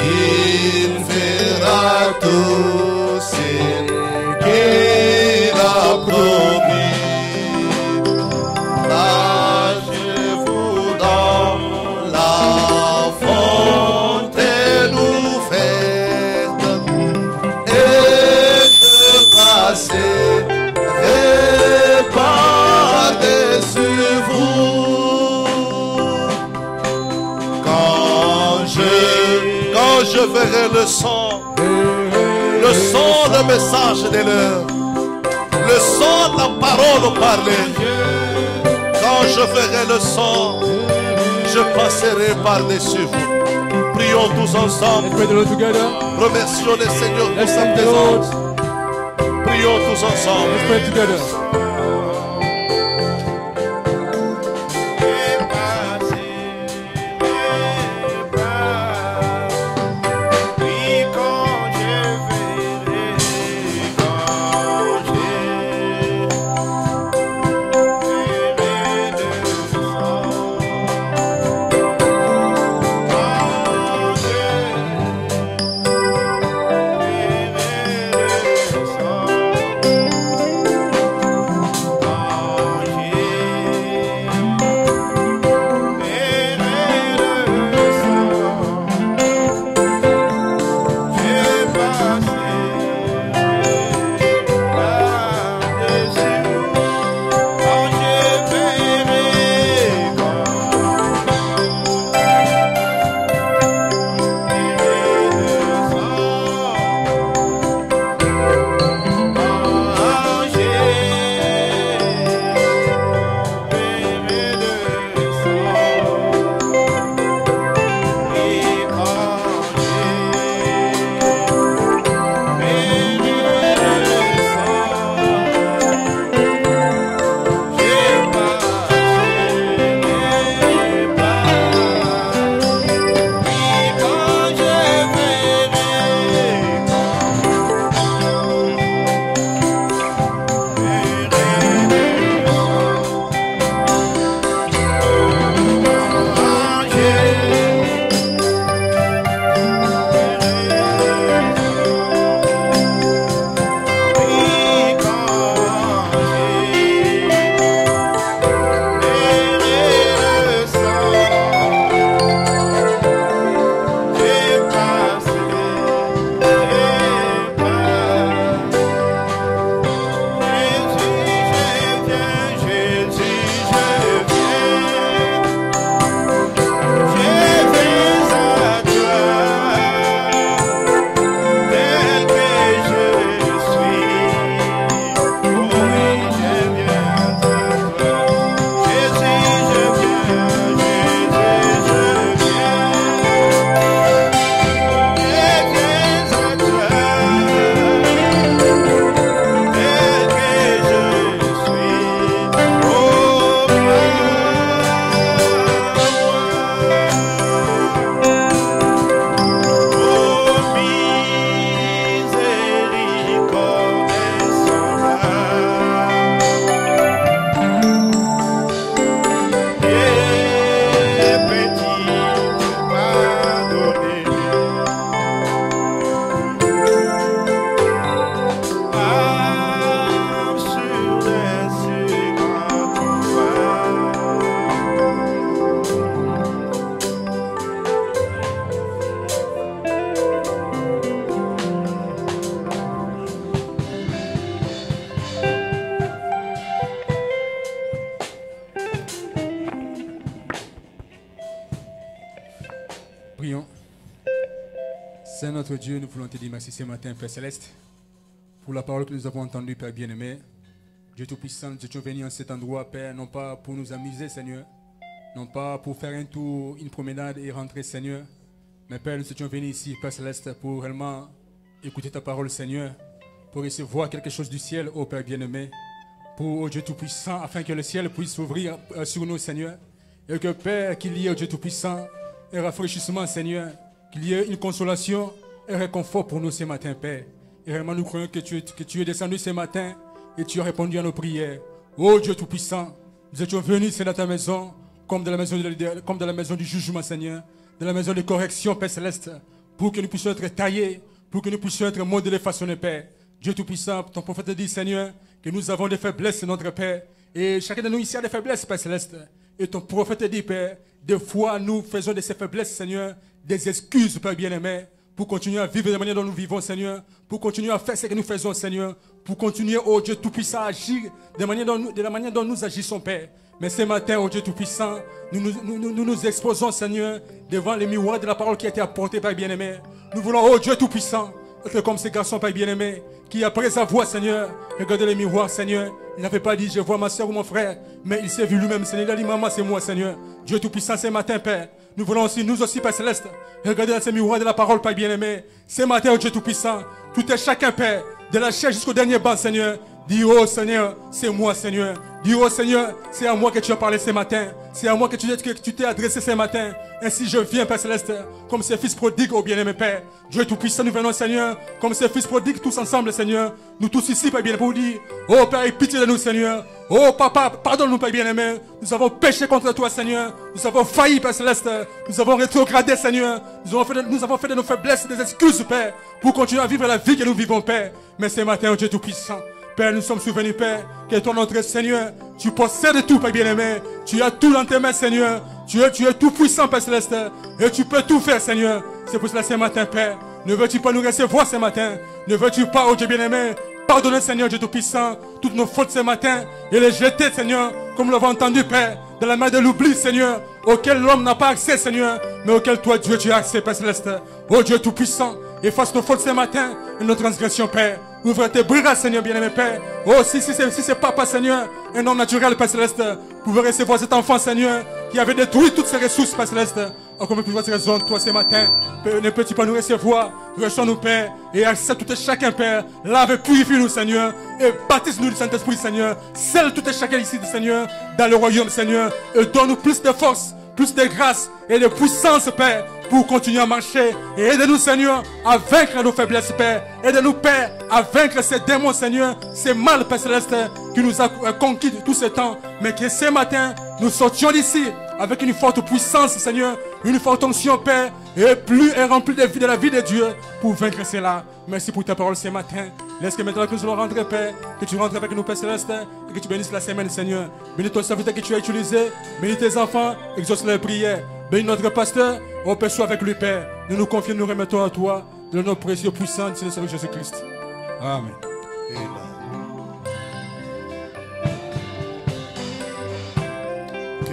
Il fera tout ce qu'il a promis. Lâchez-vous dans la fontaine ouverte et je passerai verrai le son, le message de l'heure, le son, la parole parlée. Quand je verrai le son, je passerai par-dessus vous. Prions tous ensemble. Remercions le Seigneur pour sa présence. Prions tous ensemble. Prions. Saint notre Dieu, nous voulons te dire merci ce matin, Père Céleste, pour la parole que nous avons entendue, Père bien-aimé. Dieu Tout-Puissant, nous étions venus en cet endroit, Père, non pas pour nous amuser, Seigneur, non pas pour faire un tour, une promenade et rentrer, Seigneur, mais Père, nous étions venus ici, Père Céleste, pour réellement écouter ta parole, Seigneur, pour recevoir quelque chose du ciel, ô Père bien-aimé, pour Dieu Tout-Puissant, afin que le ciel puisse s'ouvrir sur nous, Seigneur, et que, Père, qu'il y ait, Dieu Tout-Puissant, un rafraîchissement, Seigneur, qu'il y ait une consolation, un réconfort pour nous ce matin, Père. Et vraiment, nous croyons que tu es descendu ce matin et tu as répondu à nos prières. Oh Dieu Tout-Puissant, nous étions venus dans ta maison, comme dans la maison du jugement, Seigneur, dans la maison de correction, Père Céleste, pour que nous puissions être taillés, pour que nous puissions être modelés, façonnés, Père. Dieu Tout-Puissant, ton prophète dit, Seigneur, que nous avons des faiblesses, notre Père. Et chacun de nous ici a des faiblesses, Père Céleste. Et ton prophète dit, Père, des fois nous faisons de ces faiblesses, Seigneur, des excuses, Père bien-aimé, pour continuer à vivre de la manière dont nous vivons, Seigneur, pour continuer à faire ce que nous faisons, Seigneur, pour continuer, oh Dieu Tout-Puissant, à agir de la manière dont nous agissons, Père. Mais ce matin, oh Dieu Tout-Puissant, nous exposons, Seigneur, devant les miroirs de la parole qui a été apportée, Père bien-aimé. Nous voulons, oh Dieu Tout-Puissant, être comme ces garçons, Père bien-aimé, qui après sa voix, Seigneur, regardez les miroirs, Seigneur. Il n'avait pas dit, je vois ma soeur ou mon frère, mais il s'est vu lui-même, Seigneur. Il a dit, maman, c'est moi, Seigneur. Dieu Tout-Puissant, ce matin, Père. Nous voulons aussi, nous aussi, Père Céleste, regarder dans ces miroirs de la parole, Père bien-aimé. Ce matin, oh Dieu Tout-Puissant, tout est chacun, Père, de la chair jusqu'au dernier banc, Seigneur. Dis, oh Seigneur, c'est moi, Seigneur. Dis, oh Seigneur, c'est à moi que tu as parlé ce matin. C'est à moi que tu t'es adressé ce matin. Ainsi je viens, Père Céleste, comme ces fils prodigues, oh bien-aimé Père. Dieu Tout-Puissant, nous venons, Seigneur, comme ces fils prodigues, tous ensemble, Seigneur. Nous tous ici, Père bien-aimé, pour dire, oh Père, aie pitié de nous, Seigneur. Oh Papa, pardonne-nous, Père bien-aimé. Nous avons péché contre toi, Seigneur. Nous avons failli, Père Céleste. Nous avons rétrogradé, Seigneur. Nous avons fait de nos faiblesses des excuses, Père, pour continuer à vivre la vie que nous vivons, Père. Mais ce matin, oh Dieu Tout-Puissant, Père, nous sommes souvenus, Père, que toi, notre Seigneur, tu possèdes tout, Père bien-aimé. Tu as tout dans tes mains, Seigneur. Tu es tout puissant, Père Céleste. Et tu peux tout faire, Seigneur. C'est pour cela, ce matin, Père, ne veux-tu pas nous recevoir ce matin? Ne veux-tu pas, oh Dieu bien-aimé, pardonner, Seigneur Dieu Tout-Puissant, toutes nos fautes ce matin et les jeter, Seigneur, comme nous l'avons entendu, Père, dans la main de l'oubli, Seigneur, auquel l'homme n'a pas accès, Seigneur, mais auquel toi, Dieu, tu as accès, Père Céleste. Oh Dieu Tout-Puissant, efface nos fautes ce matin et nos transgressions, Père. Ouvre tes bras, Seigneur bien-aimé Père. Oh, si c'est papa, Seigneur, un homme naturel, Père Céleste, pouvait recevoir cet enfant, Seigneur, qui avait détruit toutes ses ressources, Père Céleste. Oh, comme tu vois cette raison, toi, ce matin, ne peux-tu pas nous recevoir? Reçois-nous, Père, et accepte tout et chacun, Père. Lave et purifie-nous, Seigneur, et baptise-nous du Saint-Esprit, Seigneur. Scelle tout et chacun ici, Seigneur, dans le royaume, Seigneur, et donne-nous plus de force, plus de grâce et de puissance, Père, pour continuer à marcher. Et aide-nous, Seigneur, à vaincre nos faiblesses, Père. Aide-nous, Père, à vaincre ces démons, Seigneur, ces mal, Père Céleste, qui nous a conquis tout ce temps. Mais que ce matin, nous sortions d'ici avec une forte puissance, Seigneur, une forte onction, Père, et rempli de vie de la vie de Dieu pour vaincre cela. Merci pour ta parole ce matin. Laisse que maintenant que nous allons rentrer, Père, que tu rentres avec nous, Père Céleste, et que tu bénisses la semaine, Seigneur. Bénis ton serviteur que tu as utilisé, bénis tes enfants, exauce leurs prières. Bénis notre pasteur, on peut soit avec lui, Père. Nous nous confions, nous remettons à toi, de notre précieux puissant, c'est le Seigneur Jésus-Christ. Amen. Amen.